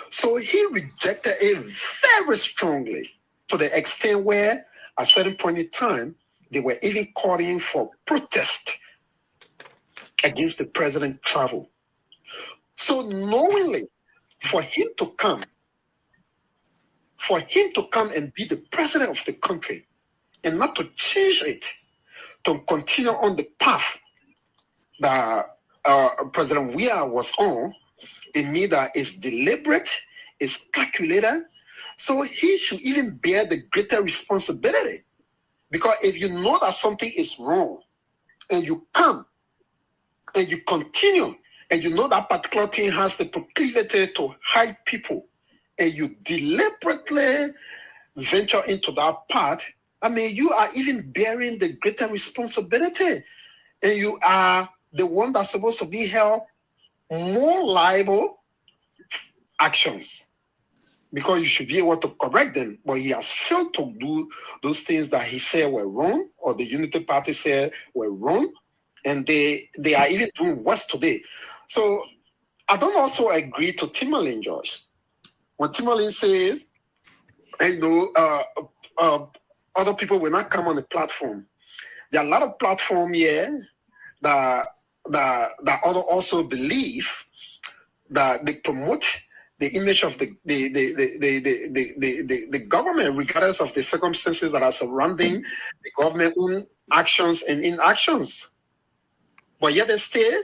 So he rejected it very strongly to the extent where at a certain point in time, they were even calling for protest against the president's travel. So knowingly, for him to come and be the president of the country and not to change it, to continue on the path that President Weah was on, it means that it's deliberate, it's calculated. So he should even bear the greater responsibility. Because if you know that something is wrong and you come and you continue and you know that particular thing has the proclivity to hide people and you deliberately venture into that path, I mean, you are even bearing the greater responsibility and you are the one that's supposed to be held more liable actions because you should be able to correct them, but he has failed to do those things that he said were wrong or the Unity Party said were wrong, and they are even doing worse today. So I don't also agree to Tomalin, Josh. When Tomalin says, other people will not come on the platform. There are a lot of platforms here that also believe that they promote the image of the government, regardless of the circumstances that are surrounding the government actions and inactions. But yet they say,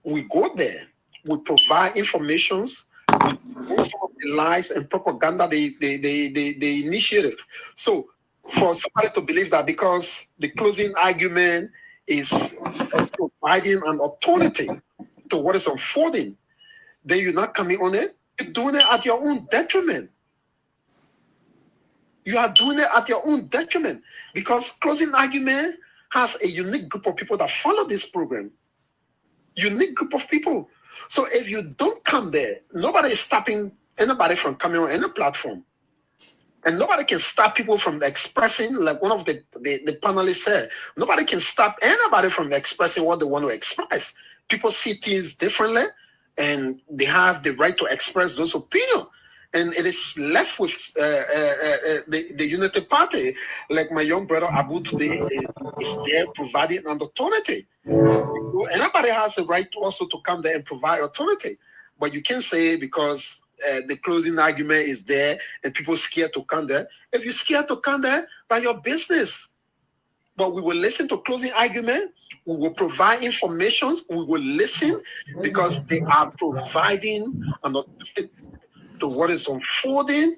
we go there, we provide informations, we some of the lies and propaganda they initiated. So for somebody to believe that because the closing argument is providing an authority to what is unfolding, then you're not coming on it. You're doing it at your own detriment. You are doing it at your own detriment because closing argument has a unique group of people that follow this program. Unique group of people. So if you don't come there, nobody is stopping anybody from coming on any platform. And nobody can stop people from expressing, like one of the panelists said, nobody can stop anybody from expressing what they want to express. People see things differently, and they have the right to express those opinions. And it is left with the Unity Party, like my young brother Abu today is there providing an authority. Anybody has the right to also to come there and provide authority, but you can't say because the closing argument is there and people scared to come there. If you're scared to come there, that's your business. But we will listen to closing argument. We will provide information. We will listen because they are providing an authority to what is unfolding.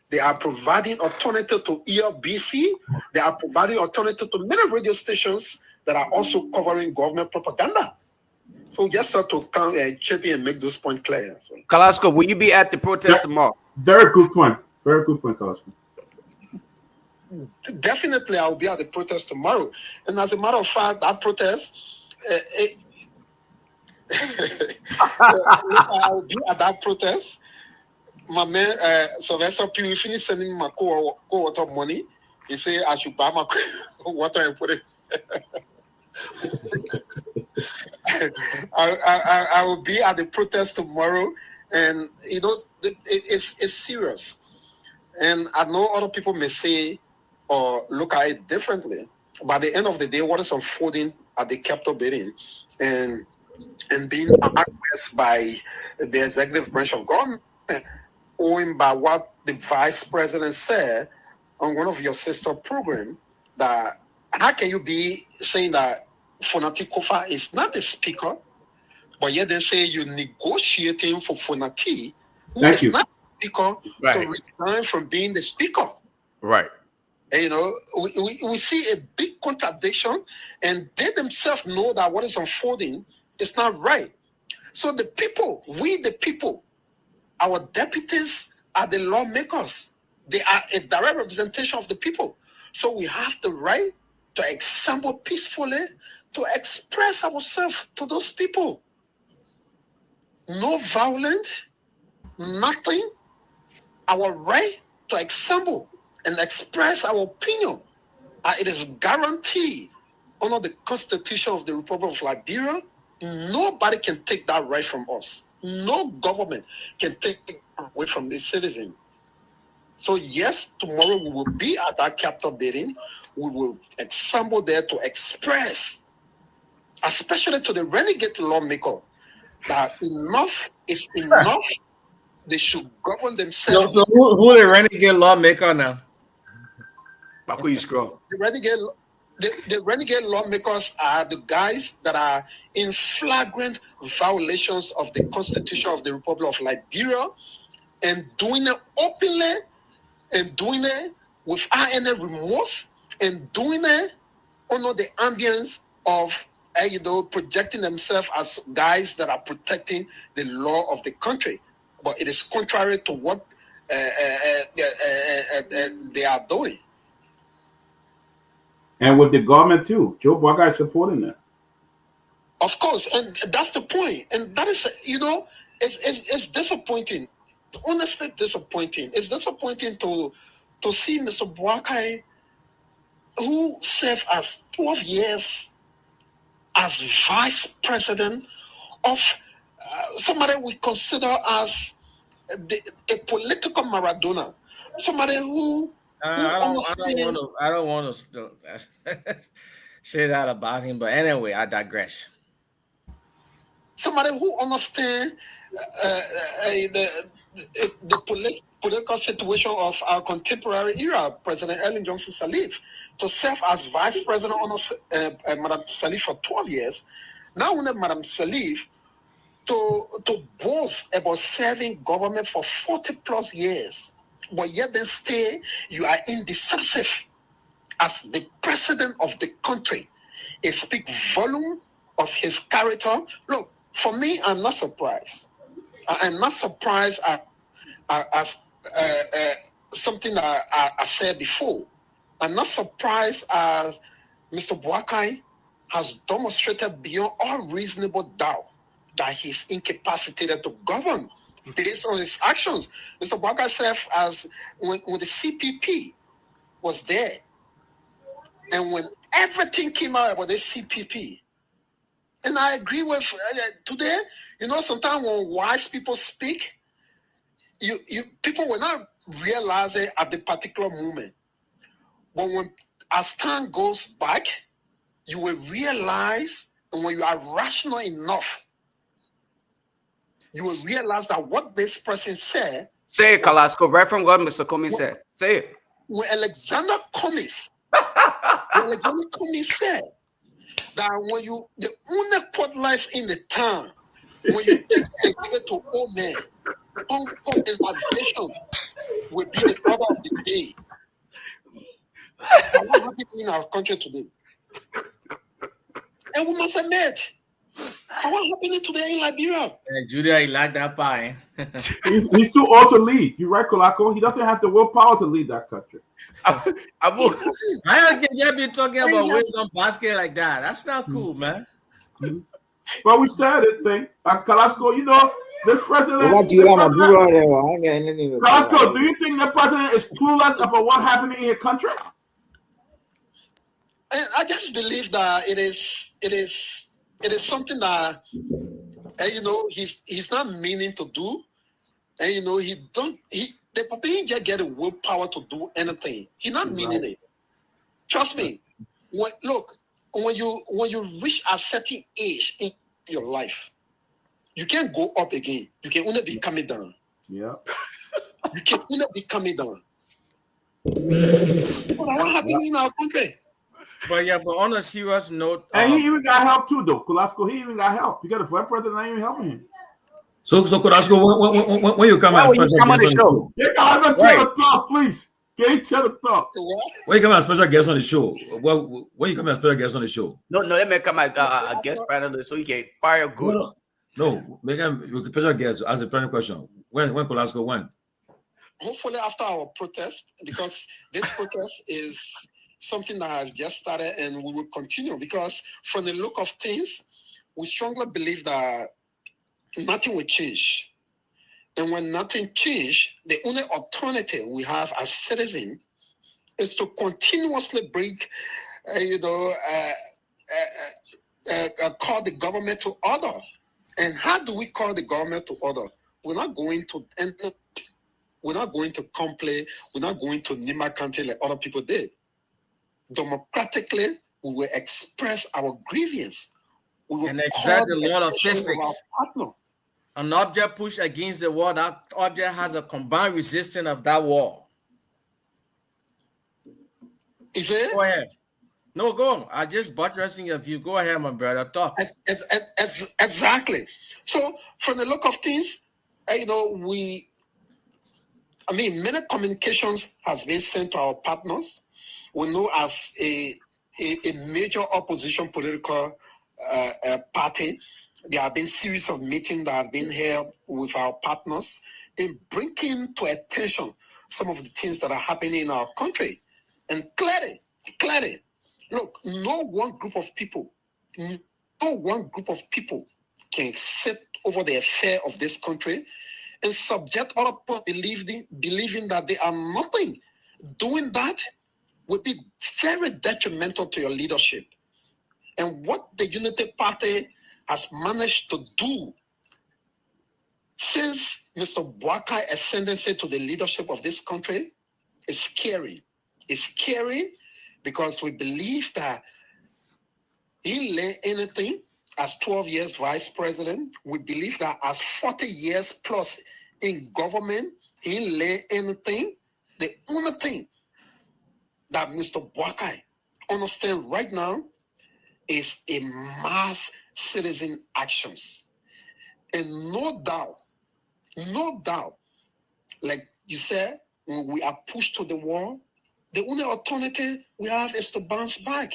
They are providing alternative to ELBC. They are providing alternative to many radio stations that are also covering government propaganda. So just to come and chip in and make those points clear. So. Kalasco, will you be at the protest tomorrow? Very good point. Very good point, Kalasco. Definitely, I'll be at the protest tomorrow. And as a matter of fact, that protest, I'll be at that protest. My man, Sylvester Pewee, finished sending my co-water money. He said I should buy my water and put it. I will be at the protest tomorrow, and you know it's serious. And I know other people may say or look at it differently. By the end of the day, what is unfolding at the Capitol building and being addressed by the executive branch of government, owing by what the vice president said on one of your sister programs, that how can you be saying that Fonati Kofa is not the speaker, but yet they say you're negotiating for Fonati, who is not the speaker, to resign from being the speaker. Right. And, you know, we see a big contradiction, and they themselves know that what is unfolding is not right. So the people, we the people, our deputies are the lawmakers. They are a direct representation of the people. So we have the right to assemble peacefully, to express ourselves to those people. No violence, nothing. Our right to assemble and express our opinion. It is guaranteed under the Constitution of the Republic of Liberia. Nobody can take that right from us. No government can take it away from the citizen. So yes, tomorrow we will be at our Capitol building. We will assemble there to express, especially to the renegade lawmaker, that enough is enough. They should govern themselves. So who the renegade lawmaker now? The renegade lawmakers are the guys that are in flagrant violations of the Constitution of the Republic of Liberia and doing it openly and doing it without any remorse and doing it under the ambience of projecting themselves as guys that are protecting the law of the country. But it is contrary to what they are doing. And with the government too. Joe Boakai is supporting that. Of course, and that's the point. And that is, it's disappointing. Honestly disappointing. It's disappointing to see Mr. Boakai, who served as 12 years as vice president of somebody we consider as a political Maradona. Somebody who I don't want to say that about him, but anyway, I digress. Somebody who understands the political situation of our contemporary era, President Ellen Johnson Sirleaf, to serve as vice president under Madam Sirleaf for 12 years. Now, when Madam Sirleaf to boast about serving government for 40 plus years, but yet then stay, you are indecisive as the president of the country. It speaks volume of his character. Look, for me, I'm not surprised. I'm not surprised as something that I said before. I'm not surprised as Mr. Boakai has demonstrated beyond all reasonable doubt that he's incapacitated to govern based on his actions. Mr. Boakai served as when the CPP was there, and when everything came out about the CPP, and I agree with today. Sometimes when wise people speak, people were not realizing at the particular moment. But as time goes back, you will realize, and when you are rational enough, you will realize that what this person said. Say it, Kalasco, right from what Mr. Comey said. Say it. When Alexander Comey said that when the only pot lies in the town, when you take it and give it to old men, uncle and salvation will be the order of the day. What happened in our country today? And we must admit, what happening today in Liberia? Julia, he like that pie. He's too old to lead. You're right, Kolako. He doesn't have the willpower to lead that country. I don't get you be talking about wisdom basket like that. That's not cool, man. But we said this thing. Kalasco, you know, this president. Kalasco, do you think the president is clueless about what's happening in your country? I just believe that it is something that he's not meaning to do, and the Pope just get a willpower to do anything. He's not meaning it. Trust me. When you reach a certain age in your life, you can't go up again. You can only be coming down. Yeah. You can only be coming down. What happened in our country? But on a serious note, and he even got help too, though. Kulasco, he even got help. You got a first president not even helping him. So Kulasco, when you come as special guest on the show, you gotta tell the talk, please. Can you tell the talk? When you come as special guest on the show, when you come as special guest on the show, no, let me come as a guest panelist so he can fire good. No, make him special guest. As a planning question, when Kulasco when? Hopefully after our protest, because this protest is something that has just started and we will continue, because from the look of things, we strongly believe that nothing will change. And when nothing changes, the only alternative we have as citizens is to continuously call the government to order. And how do we call the government to order? We're not going to complain. We're not going to Nima County like other people did. Democratically, we will express our grievance. We will exert a lot of physics. An object pushed against the wall, that object has a combined resistance of that wall. Is it? Go ahead. No, go on. I just buttressing your view. Go ahead, my brother. Talk. Exactly. So, from the look of things, many communications has been sent to our partners. We know as a major opposition political party, there have been series of meetings that have been held with our partners in bringing to attention some of the things that are happening in our country. And clearly, look, no one group of people can sit over the affair of this country and subject other people believing that they are nothing. Doing that would be very detrimental to your leadership. And what the Unity Party has managed to do since Mr. Boakai ascendancy to the leadership of this country is scary. It's scary because we believe that he learned anything as 12 years vice president. We believe that as 40 years plus in government, he learned anything. The only thing that Mr. Boakai understands right now is a mass citizen actions. And no doubt, like you said, when we are pushed to the wall, the only alternative we have is to bounce back.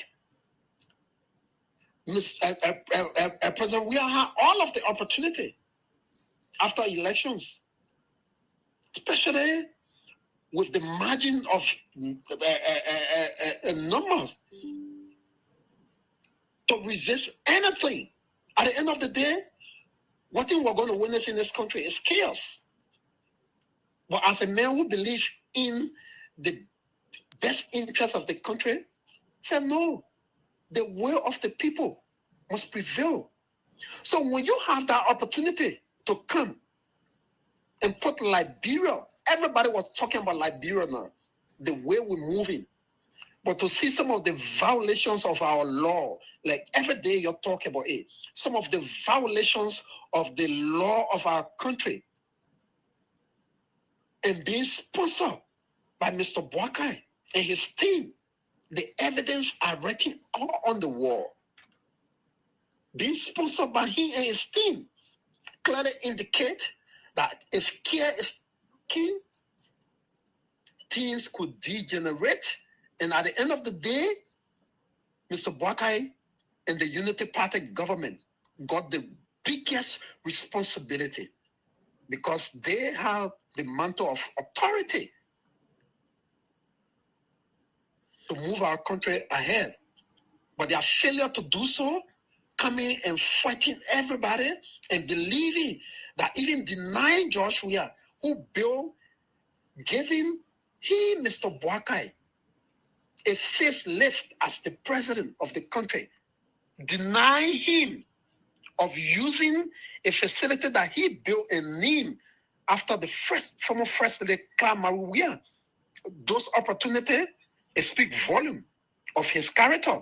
President, we have all of the opportunity after elections, especially with the margin of numbers, to resist anything. At the end of the day, one thing we're going to witness in this country is chaos. But as a man who believes in the best interest of the country, said no, the will of the people must prevail. So when you have that opportunity to come and put Liberia. Everybody was talking about Liberia now, the way we're moving. But to see some of the violations of our law, like every day you're talking about it, some of the violations of the law of our country, and being sponsored by Mr. Boakai and his team, the evidence are written all on the wall. Being sponsored by him and his team clearly indicate that if care is king, things could degenerate. And at the end of the day, Mr. Boakai and the Unity Party government got the biggest responsibility because they have the mantle of authority to move our country ahead. But their failure to do so, coming and fighting everybody and believing that even denying Joshua, who Bill giving he, Mr. Boakai, a facelift as the president of the country, denying him of using a facility that he built in Nim after the former first lady Clamaruia. Those opportunities speak volume of his character.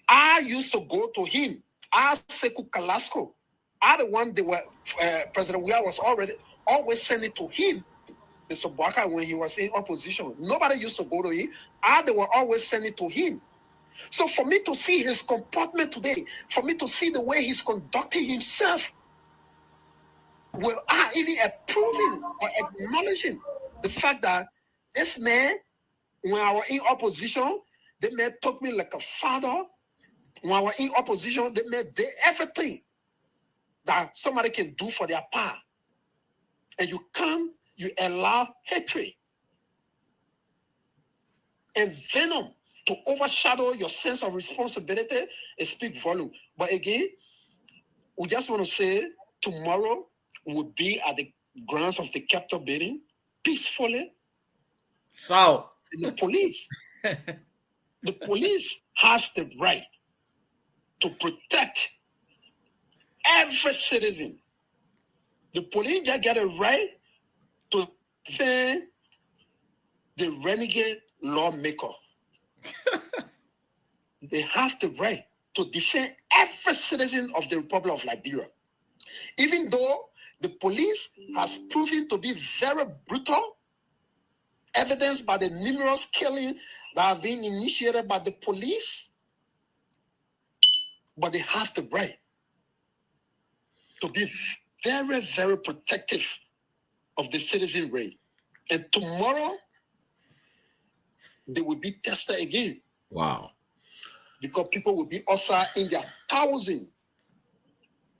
I used to go to him. Sekou Kalasco. The one they were President Weah was always sending to him, Mr. Boakai, when he was in opposition. Nobody used to go to him. They were always sending to him. So for me to see his comportment today, for me to see the way he's conducting himself, well, even approving or acknowledging the fact that this man, when I was in opposition, the man took me like a father. When I was in opposition, they made everything that somebody can do for their power. And you allow hatred and venom to overshadow your sense of responsibility and speak volume. But again, we just want to say tomorrow we'll be at the grounds of the Capitol building peacefully. So the police has the right to protect every citizen. The police just get a right to defend the renegade lawmaker. They have the right to defend every citizen of the Republic of Liberia. Even though the police has proven to be very brutal, evidenced by the numerous killings that have been initiated by the police, but they have the right to be very, very protective of the citizenry. And tomorrow, they will be tested again. Wow. Because people will be also in their thousands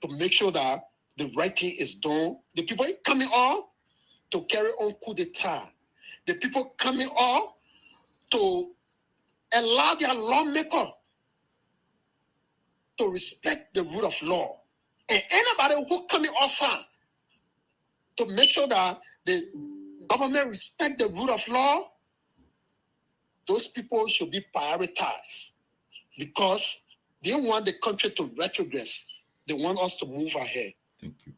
to make sure that the right thing is done. The people coming on to carry on coup d'etat. The people coming on to allow their lawmaker to respect the rule of law. And anybody who coming also to make sure that the government respect the rule of law, those people should be prioritized because they want the country to retrogress. They want us to move ahead. Thank you.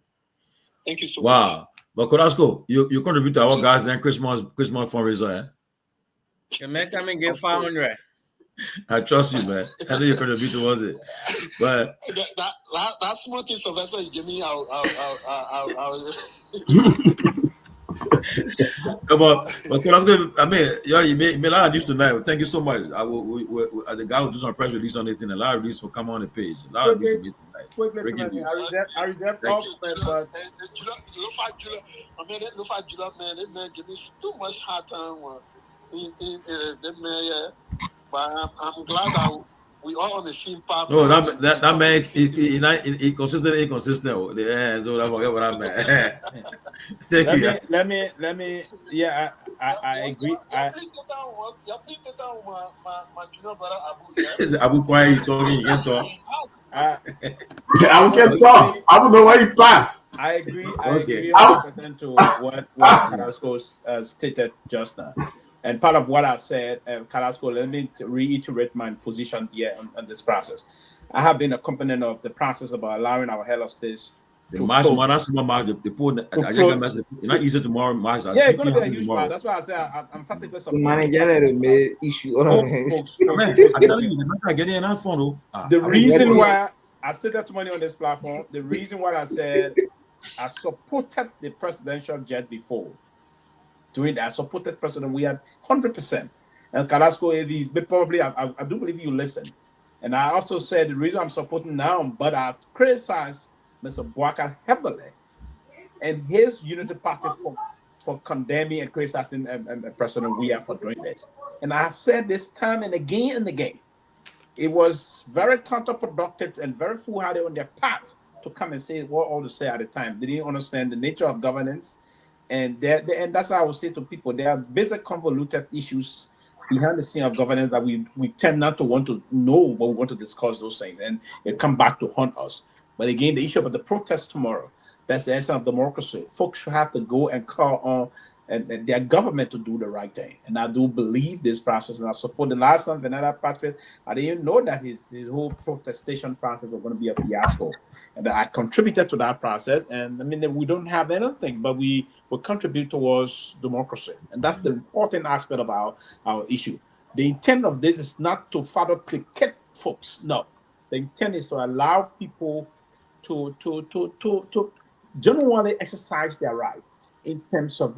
Thank you so much. Wow. But Kodasco, you contribute to our guys and Christmas fundraiser, eh? The man come and get 500. I trust you, man. I know you contribute towards it. But that small thing, Sylvester, you give me, I'll but Kodasco, I mean, you made a lot of news tonight. Thank you so much. The guy will do some press release on it and a lot of release will come on the page. A lot of news to be tonight. Breaking news. I reject all but Lofa Julius, I mean, that Lofa Julius, man, that man give me too much hard time in that man, yeah. But I'm glad that we all on the same path. No, that man, he consistent, inconsistent. Yeah, so I forget what I meant. Let me. Yeah, I agree. You beat it down my junior brother Abu. Abu quiet, he's talking, he can't talk. Abu can't talk. I don't know why he passed. I agree 100% to what Carrasco stated just now. And part of what I said, Carrasco, let me reiterate my position here on this process. I have been a component of the process about allowing our head of state The march tomorrow, the poll, it's not easy tomorrow. March. Yeah, it's going to be a huge march. That's why I say I'm emphatically supporting. The issue. I'm telling you, they're not getting enough fun. The reason why I stated to money on this platform, the reason why I said I supported the presidential jet before. Doing that, I supported President. We had 100%. And Carrasco, probably, I do believe you listen. And I also said the reason I'm supporting now, but I've criticized Mr. Bouakai heavily and his Unity Party for condemning and criticizing President Weah for doing this. And I have said this time and again. It was very counterproductive and very foolhardy on their part to come and say what all to say at the time. They didn't understand the nature of governance. And that's how I would say to people, there are basic convoluted issues behind the scene of governance that we tend not to want to know, but we want to discuss those things, and it come back to haunt us. But again, the issue about the protest tomorrow, that's the essence of democracy. Folks should have to go and call on and their government to do the right thing. And I do believe this process, and I support the last time Vanessa Patrick. I didn't know that his whole protestation process was going to be a fiasco. And I contributed to that process. And I mean, we don't have anything, but we will contribute towards democracy. And that's the important aspect of our issue. The intent of this is not to further placate folks. No. The intent is to allow people to genuinely exercise their right in terms of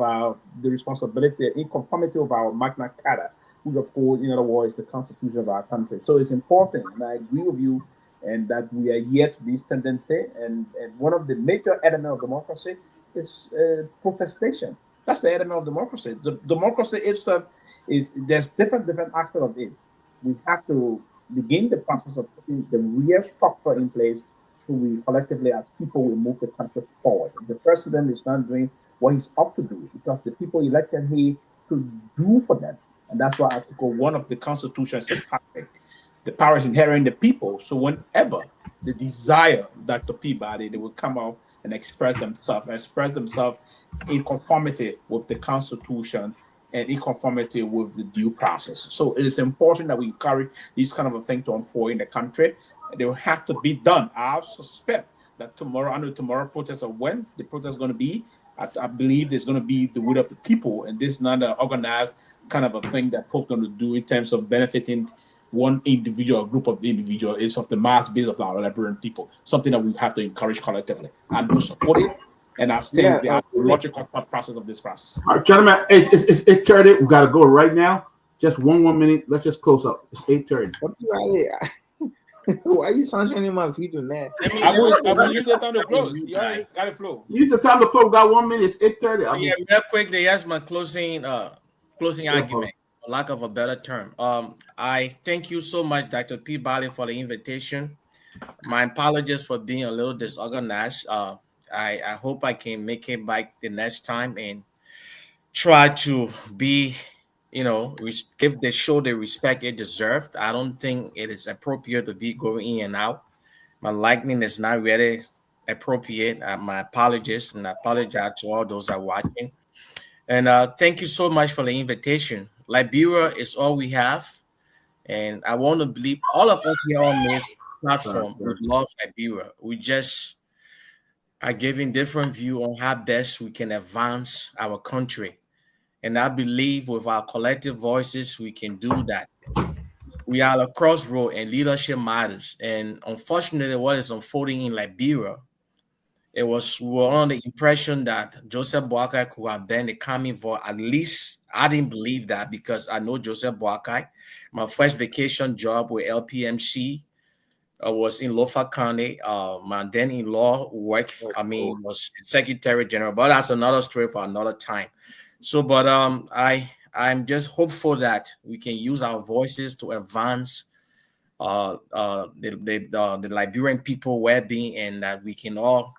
the responsibility, in conformity of our Magna Carta, which of course, in other words, the Constitution of our country. So it's important, and I agree with you, and that we are yet to this tendency, and one of the major elements of democracy is protestation. That's the element of democracy. The democracy itself there's different aspects of it. We have to begin the process of putting the real structure in place so we collectively as people will move the country forward. The president is not doing what he's up to do because the people elected him to do for them. And that's why Article 1 of the Constitution says the power is inherent in the people. So whenever the desire Dr. Peabody, they will come out and express themselves in conformity with the Constitution and in conformity with the due process. So it is important that we encourage these kind of a thing to unfold in the country. They will have to be done. I suspect that tomorrow protests, or when the protest is going to be, I believe there's going to be the will of the people, and this is not an organized kind of a thing that folks are going to do in terms of benefiting one individual or group of individuals. It's of the mass base of our Liberian people, something that we have to encourage collectively. I do support it, and I think the logical process of this process. All right, gentlemen, it's 8:30. We got to go right now. Just one more minute. Let's just close up. It's 8:30. Why are you sunshine my video, man? I will use the time to close. You already got it flow. Use the time to close. Got 1 minute. It's 8:30. Yeah, real quickly, that's my closing argument, for lack of a better term. I thank you so much, Dr. Peabody, for the invitation. My apologies for being a little disorganized. I hope I can make it back the next time and try to be, give the show the respect it deserved. I don't think it is appropriate to be going in and out. My liking is not really appropriate. My apologies, and I apologize to all those that are watching. And thank you so much for the invitation. Liberia is all we have, and I want to believe all of us here on this platform would love Liberia. We just are giving different view on how best we can advance our country. And I believe with our collective voices, we can do that. We are at a crossroad and leadership matters. And unfortunately, what is unfolding in Liberia, we were on the impression that Joseph Boakai could have been the coming vote. At least I didn't believe that, because I know Joseph Boakai. My first vacation job with LPMC was in Lofa County. My then-in-law was Secretary General, but that's another story for another time. So, but I'm just hopeful that we can use our voices to advance the Liberian people well-being, and that we can all,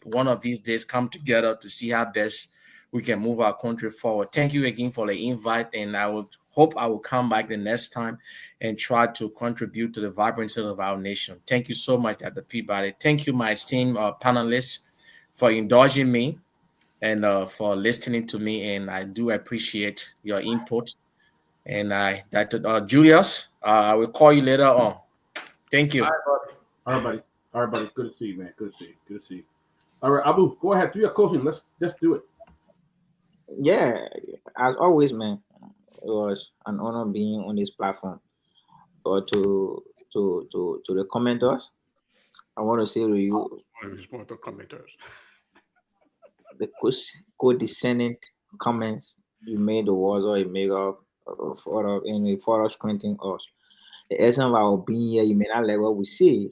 one of these days, come together to see how best we can move our country forward. Thank you again for the invite, and I would hope I will come back the next time and try to contribute to the vibrancy of our nation. Thank you so much, Dr. Peabody. Thank you, my esteemed panelists, for indulging me and for listening to me, and I do appreciate your input. And Dr. Julius, I will call you later on. Thank you. All right, buddy. Good to see you, man. Good to see you. All right, Abu, go ahead. Do your closing. Let's do it. Yeah, as always, man, it was an honor being on this platform. But to the commenters, I want to say to you, the condescending comments you made towards or you make up for strengthening us. The essence of our being here, you may not like what we say,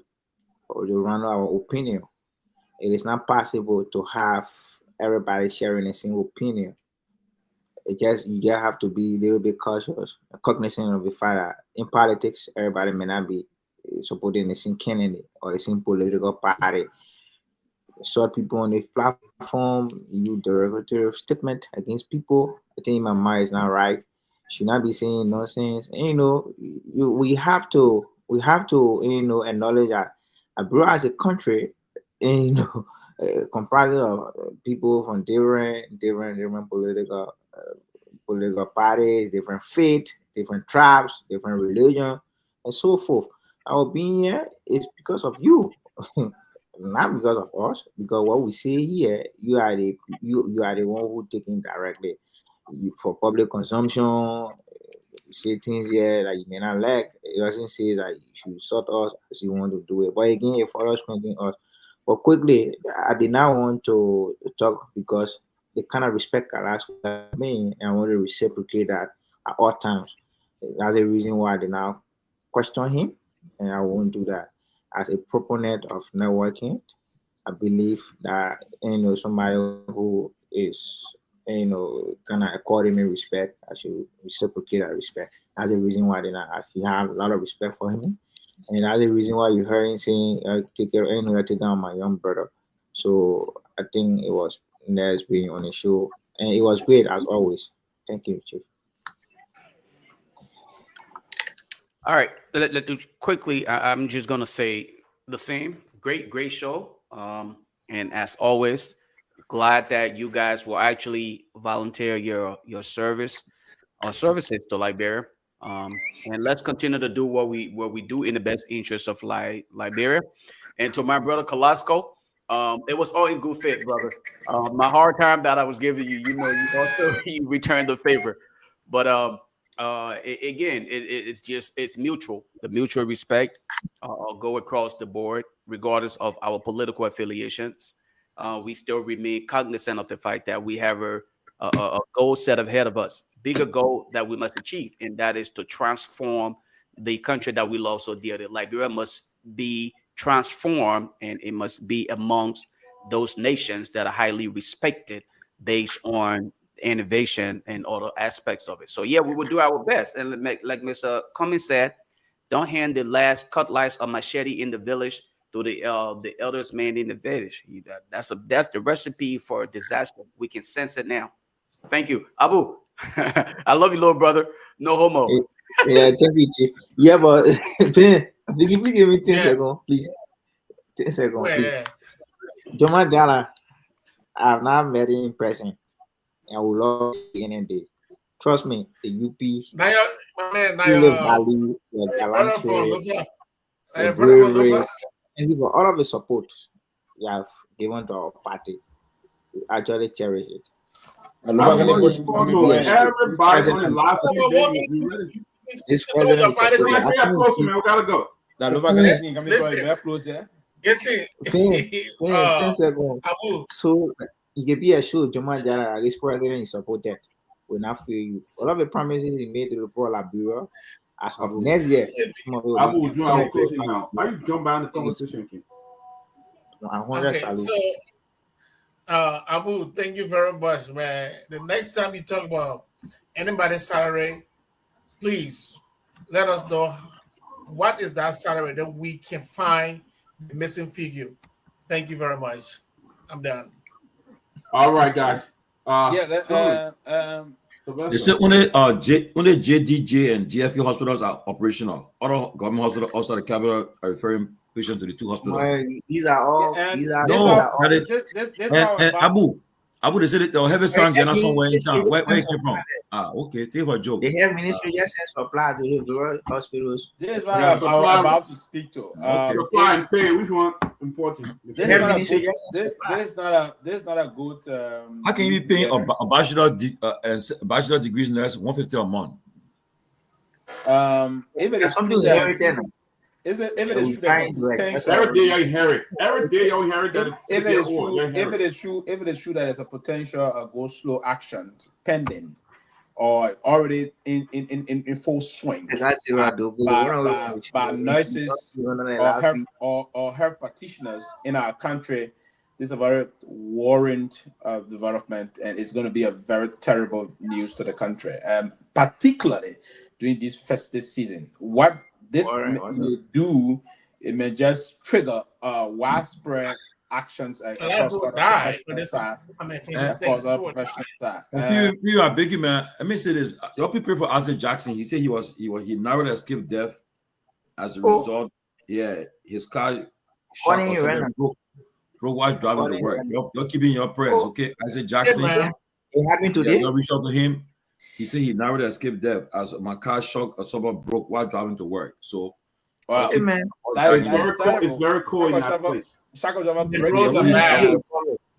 or you run our opinion. It is not possible to have everybody sharing a single opinion. You just have to be a little bit cautious, cognizant of the fact that in politics, everybody may not be supporting the same candidate or the same political party. Short people on this platform, you derogatory statement against people. I think my mind is not right. Should not be saying nonsense. And, we have to acknowledge that abroad as a country, comprised of people from different political parties, different faith, different tribes, different religion, and so forth. Our being here is because of you. Not because of us, because what we say here, you are the one who taking directly for public consumption. You say things here that you may not like. It doesn't say that you should sort us as you want to do it. But again, it follows strengthening us. But quickly, I did not want to talk because the kind of respect I ask me, and I want to reciprocate that at all times. That's the reason why I did not question him, and I won't do that. As a proponent of networking, I believe that somebody who is kind of according me respect, I should reciprocate that respect. That's the reason why I did not ask. You have a lot of respect for him, and that's the reason why you heard him saying, "Take care, take down my young brother." So I think it was nice being on the show, and it was great as always. Thank you, Chief. All right, quickly, I'm just gonna say the same. Great show. And as always, glad that you guys will actually volunteer your services to Liberia. And let's continue to do what we do in the best interest of Liberia. And to my brother Kalasco, it was all in good faith, brother. My hard time that I was giving you, you also you returned the favor. But again, it's mutual. The mutual respect go across the board, regardless of our political affiliations. We still remain cognizant of the fact that we have a goal set ahead of us, bigger goal that we must achieve, and that is to transform the country that we love so dearly. Liberia must be transformed, and it must be amongst those nations that are highly respected based on innovation and other aspects of it. So yeah, we will do our best. And like Mr. Cummings said, don't hand the last cutlass or machete in the village to the eldest man in the village. That's the recipe for disaster. We can sense it now. Thank you, Abu. I love you, little brother. No homo. Yeah, thank you, Chief. Yeah, but give me 10 seconds, please. 10 seconds, please. Jallah, I've not met him in person. I would love to see any day. Trust me, the UP, Valley, and for all of the support you have given to our party. We actually cherish it. Everybody on the live this president we gotta go. So it could be a show, Jallah, this president is supported. Will not feel you. All of the promises he made to the poor Liberia as of next year. Abu, now. Why you jump behind the conversation, King? Abu, thank you very much, man. The next time you talk about anybody's salary, please let us know what is that salary that we can find the missing figure. Thank you very much. I'm done. All right, guys. They say only JDJ and GFK hospitals are operational. Other government hospitals outside the capital are referring patients to the two hospitals. These are all. Abu, I would have said it. They'll have a son somewhere in town. Where you came from? Okay. Take a joke. They have ministry just send supply to the rural hospitals. This is what I'm about to speak to. Supply and pay. Which one important? This is not a good. How can you be paying a bachelor degrees nurse $150 a month? If it is something inherited. If it is true, every day you inherit. Every day you inherit. If it is true that there's a potential go slow action pending or already in full swing by nurses or health practitioners in our country, this is a very worrying development, and it's going to be a very terrible news to the country, particularly during this festive season. What this may do, it may just trigger widespread actions across the professional side. You are big man. Let me say this: your people for Isaac Jackson. He said he narrowly escaped death as a result. Yeah, his car shot or broke while driving to work. You're keeping your prayers, okay? Isaac Jackson. It happened today. You reached out to him. He said he narrowly escaped death as my car shock or someone broke while driving to work. So, man, it's very cool in that place.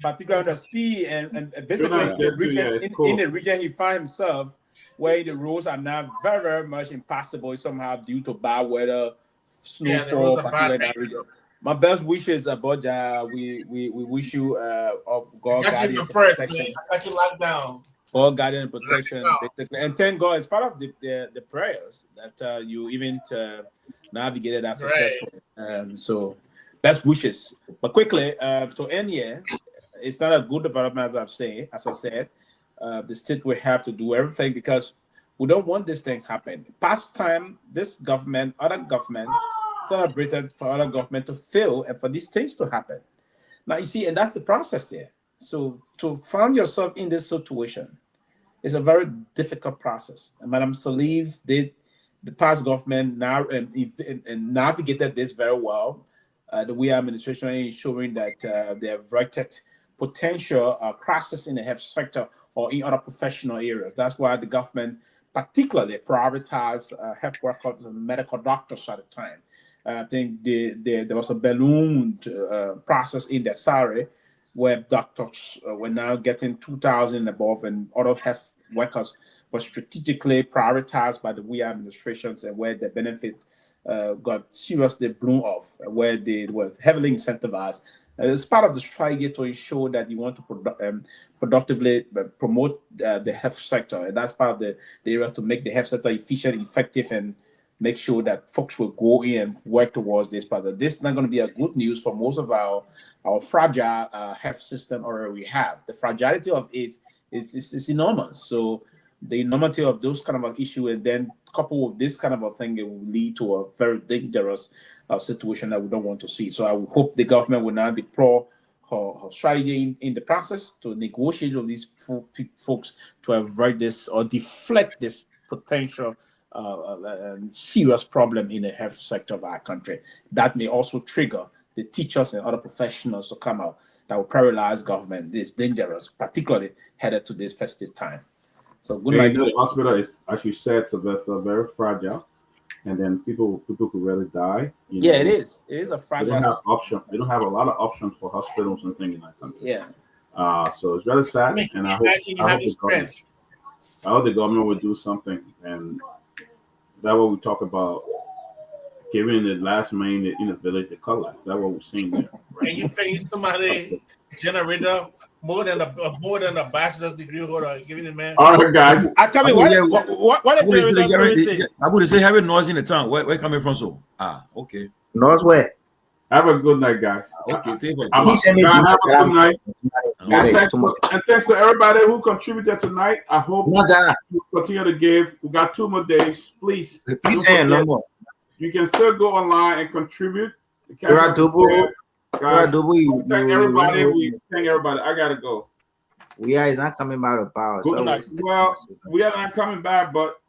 Particularly the speed and basically in the region he finds himself, where the roads are now very, very much impassable somehow due to bad weather, snowfall. My best wishes about we wish you God guidance and protection. God guidance and protection, basically. And thank God, it's part of the prayers that you even navigated that successfully. So best wishes. But quickly, to end here, it's not a good development, as I said. The state will have to do everything because we don't want this thing to happen. Past time, this government, other government, celebrated for other government to fail and for these things to happen. Now, you see, and that's the process there. So to find yourself in this situation is a very difficult process. And Madam Sirleaf did, the past government now and navigated this very well. The Guar administration is showing that they have averted potential crisis in the health sector or in other professional areas. That's why the government particularly prioritized health workers and medical doctors at the time. I think there was a balloon process in the salary where doctors were now getting 2,000 above, and other health workers were strategically prioritized by the Guar administrations, and where the benefit got seriously blown off, where they was heavily incentivized. It's part of the strategy to ensure that you want to productively promote the health sector, and that's part of the area to make the health sector efficient, effective, and make sure that folks will go in and work towards this part. This is not going to be a good news for most of our fragile health system already we have. The fragility of it is enormous. So the enormity of those kind of issue, and then coupled with this kind of a thing, it will lead to a very dangerous situation that we don't want to see. So I would hope the government will now deploy her strategy in the process to negotiate with these folks to avoid this or deflect this potential serious problem in the health sector of our country. That may also trigger the teachers and other professionals to come out that will paralyze government. This is dangerous, particularly headed to this festive time. So good night. The hospital is, as you said, Sylvester, very fragile, and then people could really die. It is. It is a fragile. They don't have options. They don't have a lot of options for hospitals and things in that country. Yeah. So it's really sad, and I hope the government will do something, and that's what we talk about, giving the last man in the village to collect. That's what we're seeing there. Right? And you pay somebody generator more than a bachelor's degree holder, giving the man. All right, guys. I tell me what I would say having noise in the town. Where coming from? So okay. Noise where? Have a good night, guys. Okay, take care. Have a good night. And thanks to everybody who contributed tonight. I hope you continue to give. We got 2 more days. Please. You can still go online and contribute. Thank everybody. Thank everybody. I gotta go. Guar is not coming back to power. Well, we are not coming back, but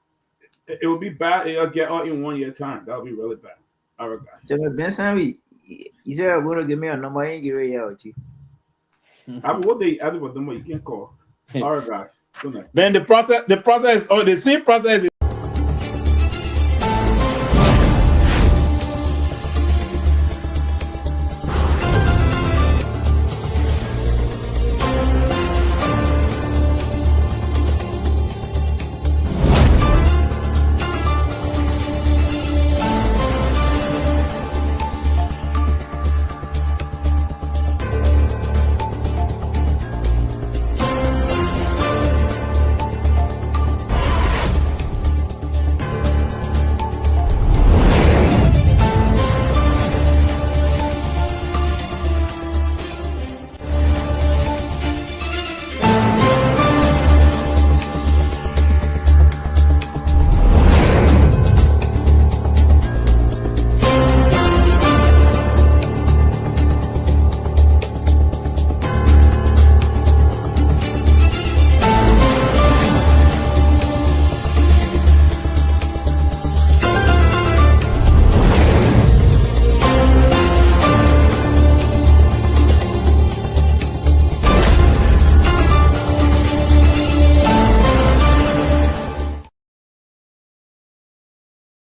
it will be bad. It'll get out in 1 year time. That'll be really bad. All right, guys. Ben Sanvee, is there going to give me a number? I ain't give it out, Chief. What they added for them, you can call. All right, guys. Good night. Then the process, the same process is